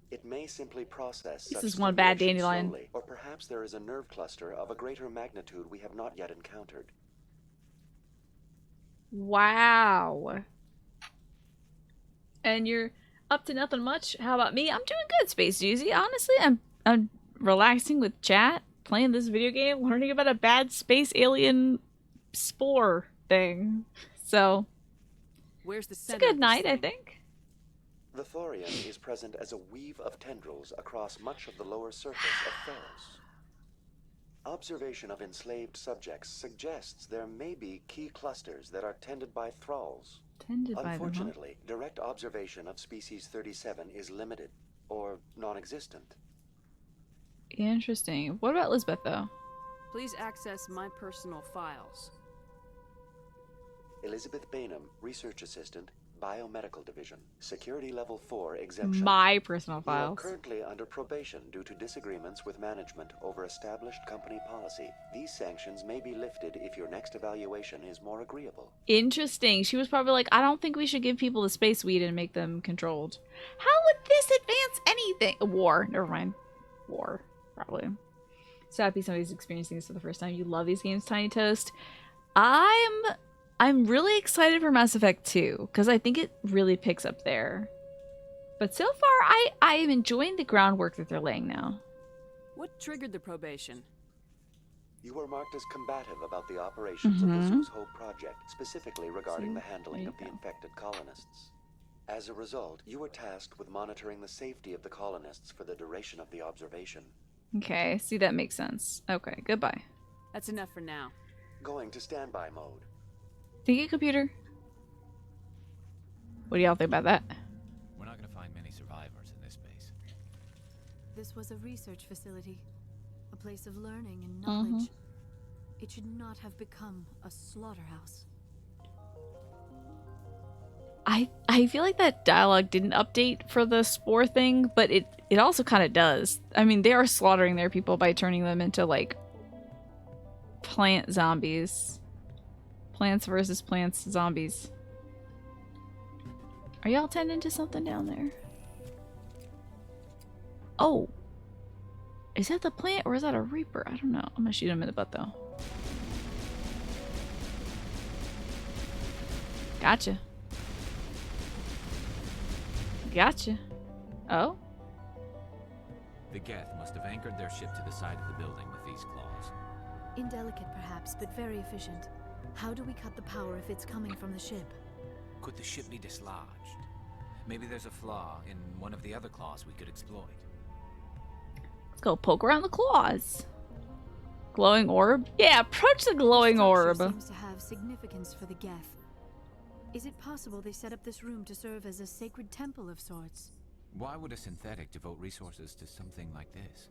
It may simply process This such is one bad stimulation dandelion. slowly, or perhaps there is a nerve cluster of a greater magnitude we have not yet encountered. Wow. And you're up to nothing much. How about me? I'm doing good, Space Doozy. Honestly, I'm relaxing with chat, playing this video game, learning about a bad space alien spore thing. So Where's the it's a center? good of this night, I thing? think. The Thorian is present as a weave of tendrils across much of the lower surface of Theros. Observation of enslaved subjects suggests there may be key clusters that are tended by thralls. Tended by them, huh? Unfortunately, direct observation of species 37 is limited, or non-existent. Interesting. What about Elizabeth, though? Please access my personal files. Elizabeth Bainham, Research Assistant, Biomedical Division. Security Level 4 exemption. My personal You are files. currently under probation due to disagreements with management over established company policy. These sanctions may be lifted if your next evaluation is more agreeable. Interesting. She was probably like, I don't think we should give people the space weed and make them controlled. How would this advance anything? War. Never mind. War. Probably. So happy somebody's experiencing this for the first time. You love these games, Tiny Toast. I'm really excited for Mass Effect 2 because I think it really picks up there. But so far, I am enjoying the groundwork that they're laying now. What triggered the probation? You were marked as combative about the operations of the Zeus Hope project, specifically regarding the handling of the infected colonists. As a result, you were tasked with monitoring the safety of the colonists for the duration of the observation. Okay, see, that makes sense. Okay, goodbye. That's enough for now. Going to standby mode. Thank you, computer. What do y'all think about that? We're not going to find many survivors in this base. This was a research facility, a place of learning and knowledge. It should not have become a slaughterhouse. I feel like that dialogue didn't update for the spore thing, but it also kind of does. I mean, they are slaughtering their people by turning them into, like, plant zombies. Plants versus plants zombies. Are y'all tending to something down there? Oh. Is that the plant or is that a Reaper? I don't know. I'm gonna shoot him in the butt though. Gotcha. Gotcha. Oh? The Geth must have anchored their ship to the side of the building with these claws. Indelicate perhaps, but very efficient. How do we cut the power if it's coming from the ship? Could the ship be dislodged? Maybe there's a flaw in one of the other claws we could exploit. Let's go poke around the claws. Glowing orb? Yeah, approach the glowing orb. Seems to have significance for the Geth. Is it possible they set up this room to serve as a sacred temple of sorts? Why would a synthetic devote resources to something like this?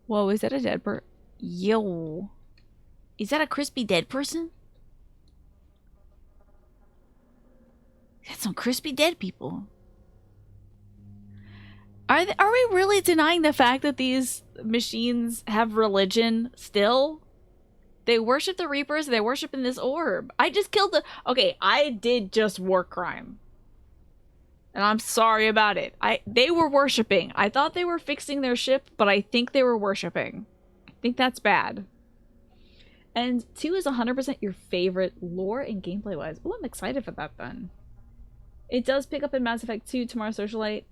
Whoa, is that a dead person? Yo. Is that a crispy dead person? That's some crispy dead people. Are we really denying the fact that these machines have religion still? They worship the Reapers, they worship in this orb. I just killed the... Okay, I did just war crime. And I'm sorry about it. They were worshiping. I thought they were fixing their ship, but I think they were worshiping. I think that's bad. And 2 is 100% your favorite lore and gameplay-wise. Oh, I'm excited for that then. It does pick up in Mass Effect 2, Tomorrow Socialite.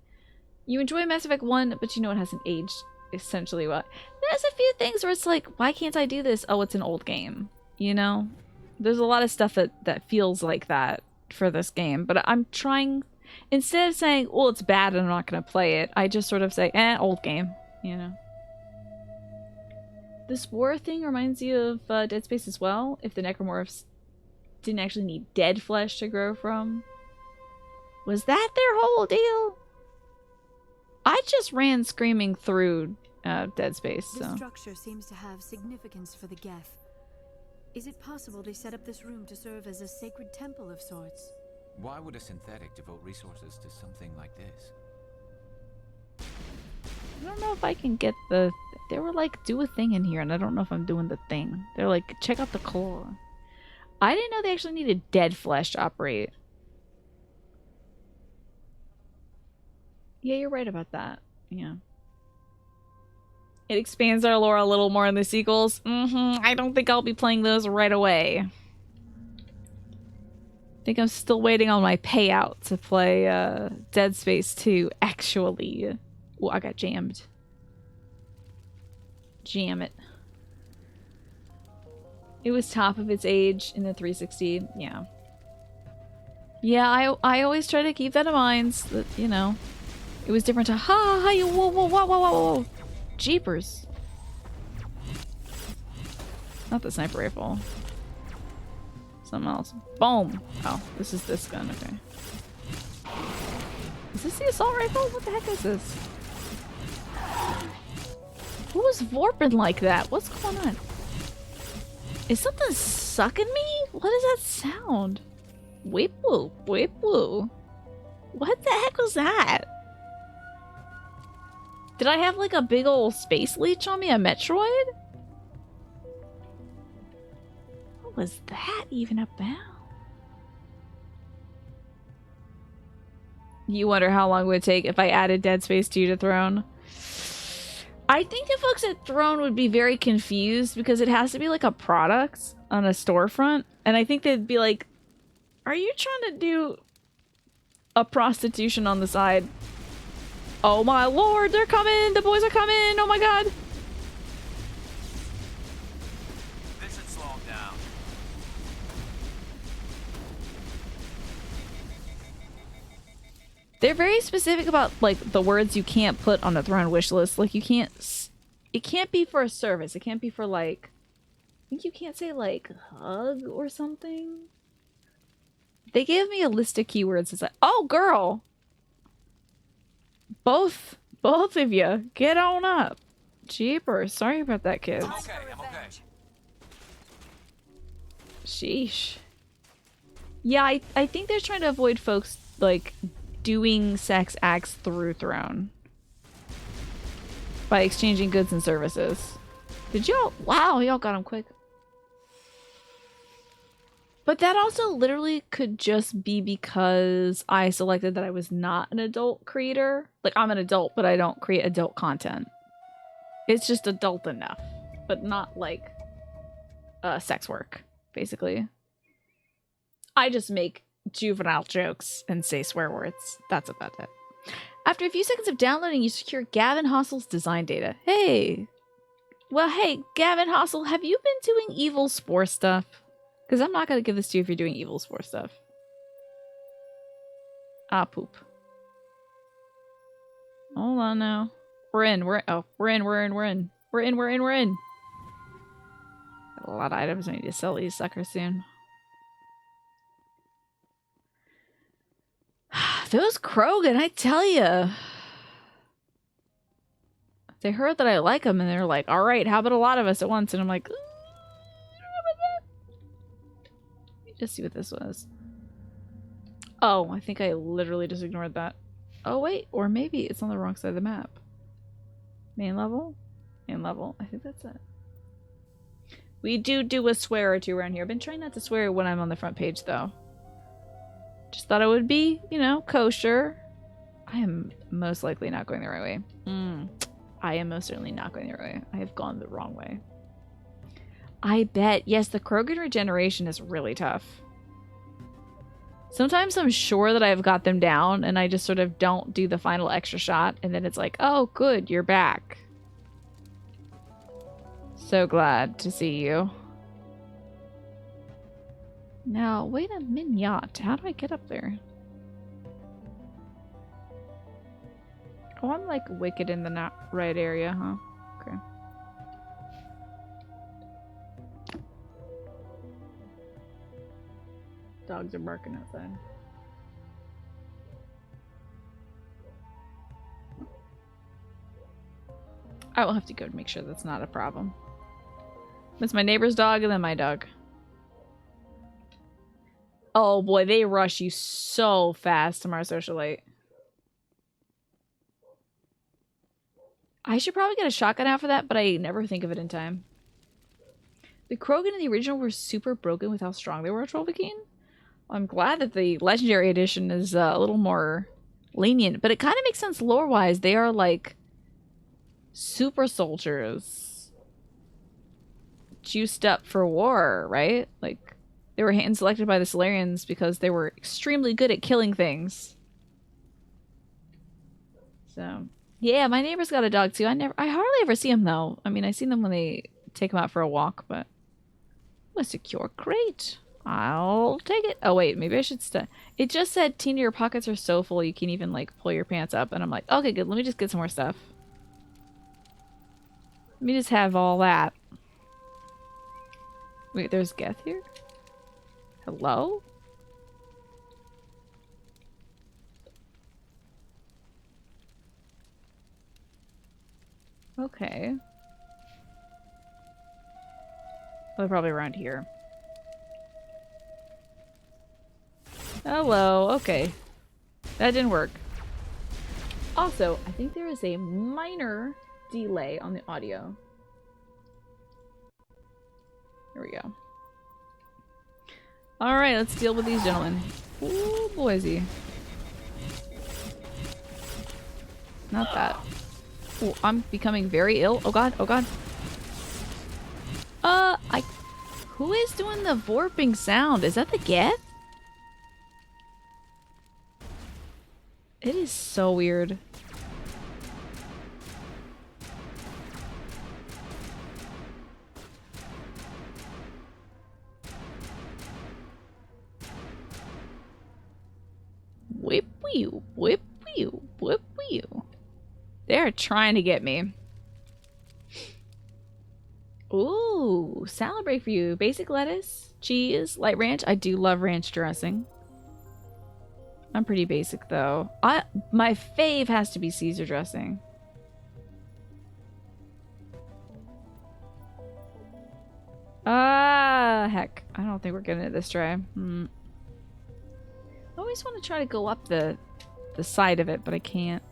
You enjoy Mass Effect 1, but you know it hasn't aged essentially well. There's a few things where it's like, why can't I do this? Oh, it's an old game. You know? There's a lot of stuff that feels like that for this game. But I'm trying... Instead of saying, well, it's bad and I'm not going to play it, I just sort of say, old game. You know? This war thing reminds you of Dead Space as well. If the necromorphs didn't actually need dead flesh to grow from. Was that their whole deal? I just ran screaming through Dead Space, so. This structure seems to have significance for the Geth. Is it possible they set up this room to serve as a sacred temple of sorts? Why would a synthetic devote resources to something like this? I don't know if I can get the... They were like, do a thing in here, and I don't know if I'm doing the thing. They're like, check out the claw. I didn't know they actually needed dead flesh to operate. Yeah, you're right about that. Yeah. It expands our lore a little more in the sequels. I don't think I'll be playing those right away. I think I'm still waiting on my payout to play Dead Space 2, actually. Oh, I got jammed. Jam it. It was top of its age in the 360. Yeah. Yeah, I always try to keep that in mind. So that, you know, it was different to whoa. Jeepers. Not the sniper rifle. Something else. Boom. Oh, this is this gun. Okay. Is this the assault rifle? What the heck is this? Who was warping like that? What's going on? Is something sucking me? What is that sound? Whip whoop, whip whoop. What the heck was that? Did I have like a big old space leech on me? A Metroid? What was that even about? You wonder how long it would take if I added Dead Space 2 to Throne? I think the folks at Throne would be very confused because it has to be like a product on a storefront. And I think they'd be like, are you trying to do a prostitution on the side? Oh my lord, they're coming! The boys are coming! Oh my god! This should slow them down. They're very specific about like the words you can't put on the Throne wish list. Like you can't... It can't be for a service. It can't be for like... I think you can't say like hug or something. They gave me a list of keywords. It's like, oh girl! Both of you, get on up. Jeepers, sorry about that, kids. I'm okay. Sheesh. Yeah, I think they're trying to avoid folks, like, doing sex acts through Throne. By exchanging goods and services. Did y'all... Wow, y'all got them quick. But that also literally could just be because I selected that I was not an adult creator. Like, I'm an adult, but I don't create adult content. It's just adult enough, but not like sex work, basically. I just make juvenile jokes and say swear words. That's about it. After a few seconds of downloading, you secure Gavin Hossel's design data. Hey. Well, hey, Gavin Hossel, have you been doing evil spore stuff? Because I'm not going to give this to you if you're doing evil spore stuff. Ah, poop. Hold on now. We're in. We're in. Got a lot of items. I need to sell these suckers soon. Those Krogan, I tell you. They heard that I like them and they're like, all right, how about a lot of us at once? And I'm like, let me just see what this was. Oh, I think I literally just ignored that. Oh, wait, or maybe it's on the wrong side of the map. Main level? Main level. I think that's it. We do a swear or two around here. I've been trying not to swear when I'm on the front page, though. Just thought it would be, you know, kosher. I am most likely not going the right way. I am most certainly not going the right way. I have gone the wrong way. I bet. Yes, the Krogan regeneration is really tough. Sometimes I'm sure that I've got them down and I just sort of don't do the final extra shot and then it's like, oh, good, you're back. So glad to see you. Now, wait a minute. How do I get up there? Oh, I'm like wicked in the not right area, huh? Okay. Dogs are barking outside. I will have to go to make sure that's not a problem. It's my neighbor's dog and then my dog. Oh boy, they rush you so fast tomorrow, Socialite. I should probably get a shotgun out for that, but I never think of it in time. The Krogan in the original were super broken with how strong they were at Trollbekeen. I'm glad that the Legendary Edition is a little more lenient, but it kind of makes sense lore-wise. They are like super soldiers juiced up for war, right? Like, they were hand-selected by the Solarians because they were extremely good at killing things. So, yeah, my neighbor's got a dog too. I hardly ever see him though. I mean, I see them when they take him out for a walk, but a secure crate. I'll take it. Oh wait, maybe I should it just said, Tina, your pockets are so full you can't even like pull your pants up. And I'm like, okay, good. Let me just get some more stuff. Let me just have all that. Wait, there's Geth here? Hello? Okay. They're probably around here. Hello. Okay. That didn't work. Also, I think there is a minor delay on the audio. Here we go. Alright, let's deal with these gentlemen. Ooh, Boise. Not that. Oh, I'm becoming very ill. Oh god, oh god. Who is doing the vorping sound? Is that the Geth? It is so weird. Whip whew, whip whew, whip whew. They're trying to get me. Ooh, salad break for you. Basic lettuce, cheese, light ranch. I do love ranch dressing. I'm pretty basic though. My fave has to be Caesar dressing. Heck. I don't think we're getting it this try. I always want to try to go up the side of it, but I can't.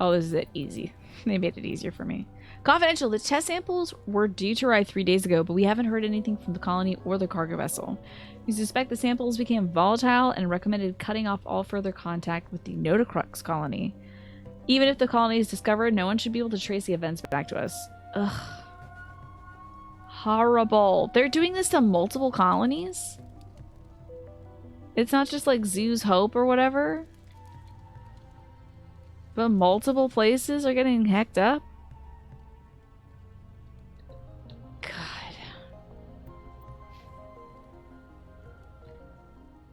Oh, this is it. Easy. They made it easier for me. Confidential, the test samples were due to arrive 3 days ago, but we haven't heard anything from the colony or the cargo vessel. We suspect the samples became volatile and recommended cutting off all further contact with the Notacrux colony. Even if the colony is discovered, no one should be able to trace the events back to us. Ugh. Horrible. They're doing this to multiple colonies? It's not just like Zoo's Hope or whatever? But multiple places are getting hecked up? God.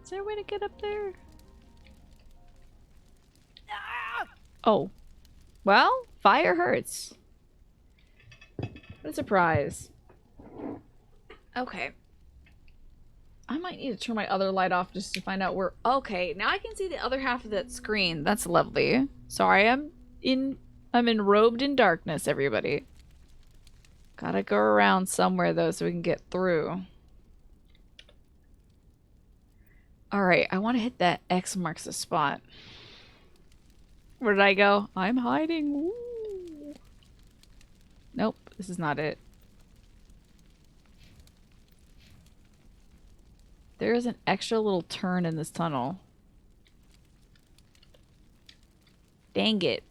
Is there a way to get up there? Oh. Well, fire hurts. What a surprise. Okay. I might need to turn my other light off just to find out where... Okay, now I can see the other half of that screen. That's lovely. Sorry, I'm enrobed in darkness, everybody. Gotta go around somewhere, though, so we can get through. Alright, I want to hit that X marks the spot. Where did I go? I'm hiding. Woo. Nope, this is not it. There is an extra little turn in this tunnel. Dang it.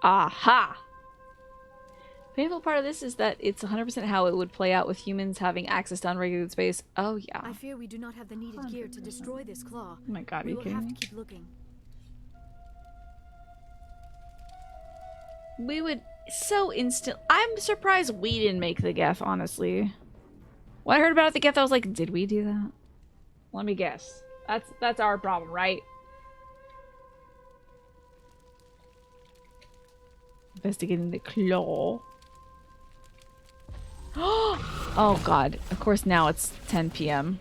Aha! Painful part of this is that it's 100% how it would play out with humans having access to unregulated space. Oh yeah. I fear we do not have the needed gear to destroy this claw. Oh my god, are we you will kidding have me? to keep looking. We would so instant. I'm surprised we didn't make the Geth, honestly. When I heard about the Geth, I was like, did we do that? Let me guess. That's our problem, right? Investigating the claw. Oh god. Of course now it's 10 p.m.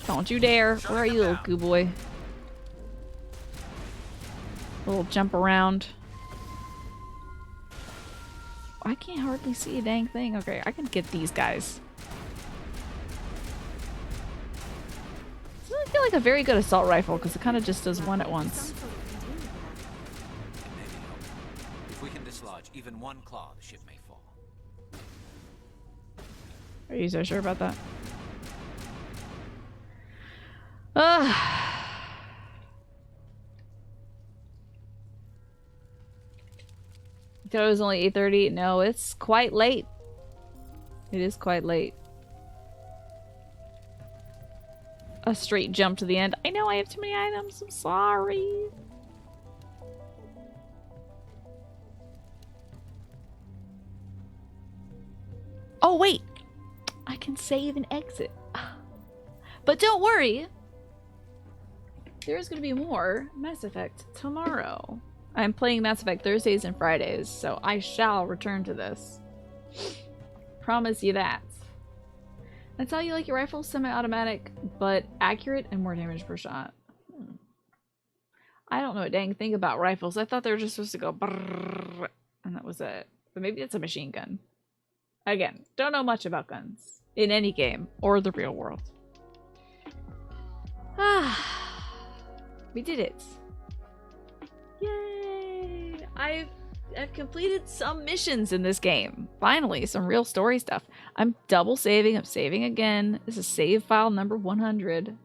Don't you dare. Where are you, little goo boy? Little jump around. I can't hardly see a dang thing. Okay, I can get these guys. Doesn't really feel like a very good assault rifle because it kind of just does one at once. If we can dislodge even one claw, the ship may fall. Are you so sure about that? Ugh. I thought it was only 8:30. No, it's quite late. It is quite late. A straight jump to the end. I know I have too many items. I'm sorry. Oh, wait. I can save and exit. But don't worry. There's going to be more Mass Effect tomorrow. I'm playing Mass Effect Thursdays and Fridays, so I shall return to this. Promise you that. That's how you like your rifle? Semi-automatic, but accurate and more damage per shot. I don't know a dang thing about rifles. I thought they were just supposed to go brrrr, and that was it. But maybe it's a machine gun. Again, don't know much about guns. In any game, or the real world. Ah, we did it. Yay! I've completed some missions in this game. Finally, some real story stuff. I'm double saving. I'm saving again. This is save file number 100.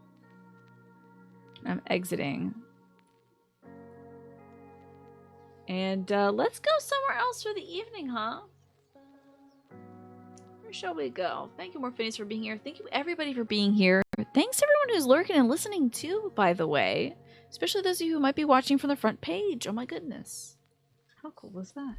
I'm exiting. And let's go somewhere else for the evening, huh? Where shall we go? Thank you, Morpheus, for being here. Thank you, everybody, for being here. Thanks, everyone who's lurking and listening, too, by the way. Especially those of you who might be watching from the front page. Oh, my goodness. How cool was that?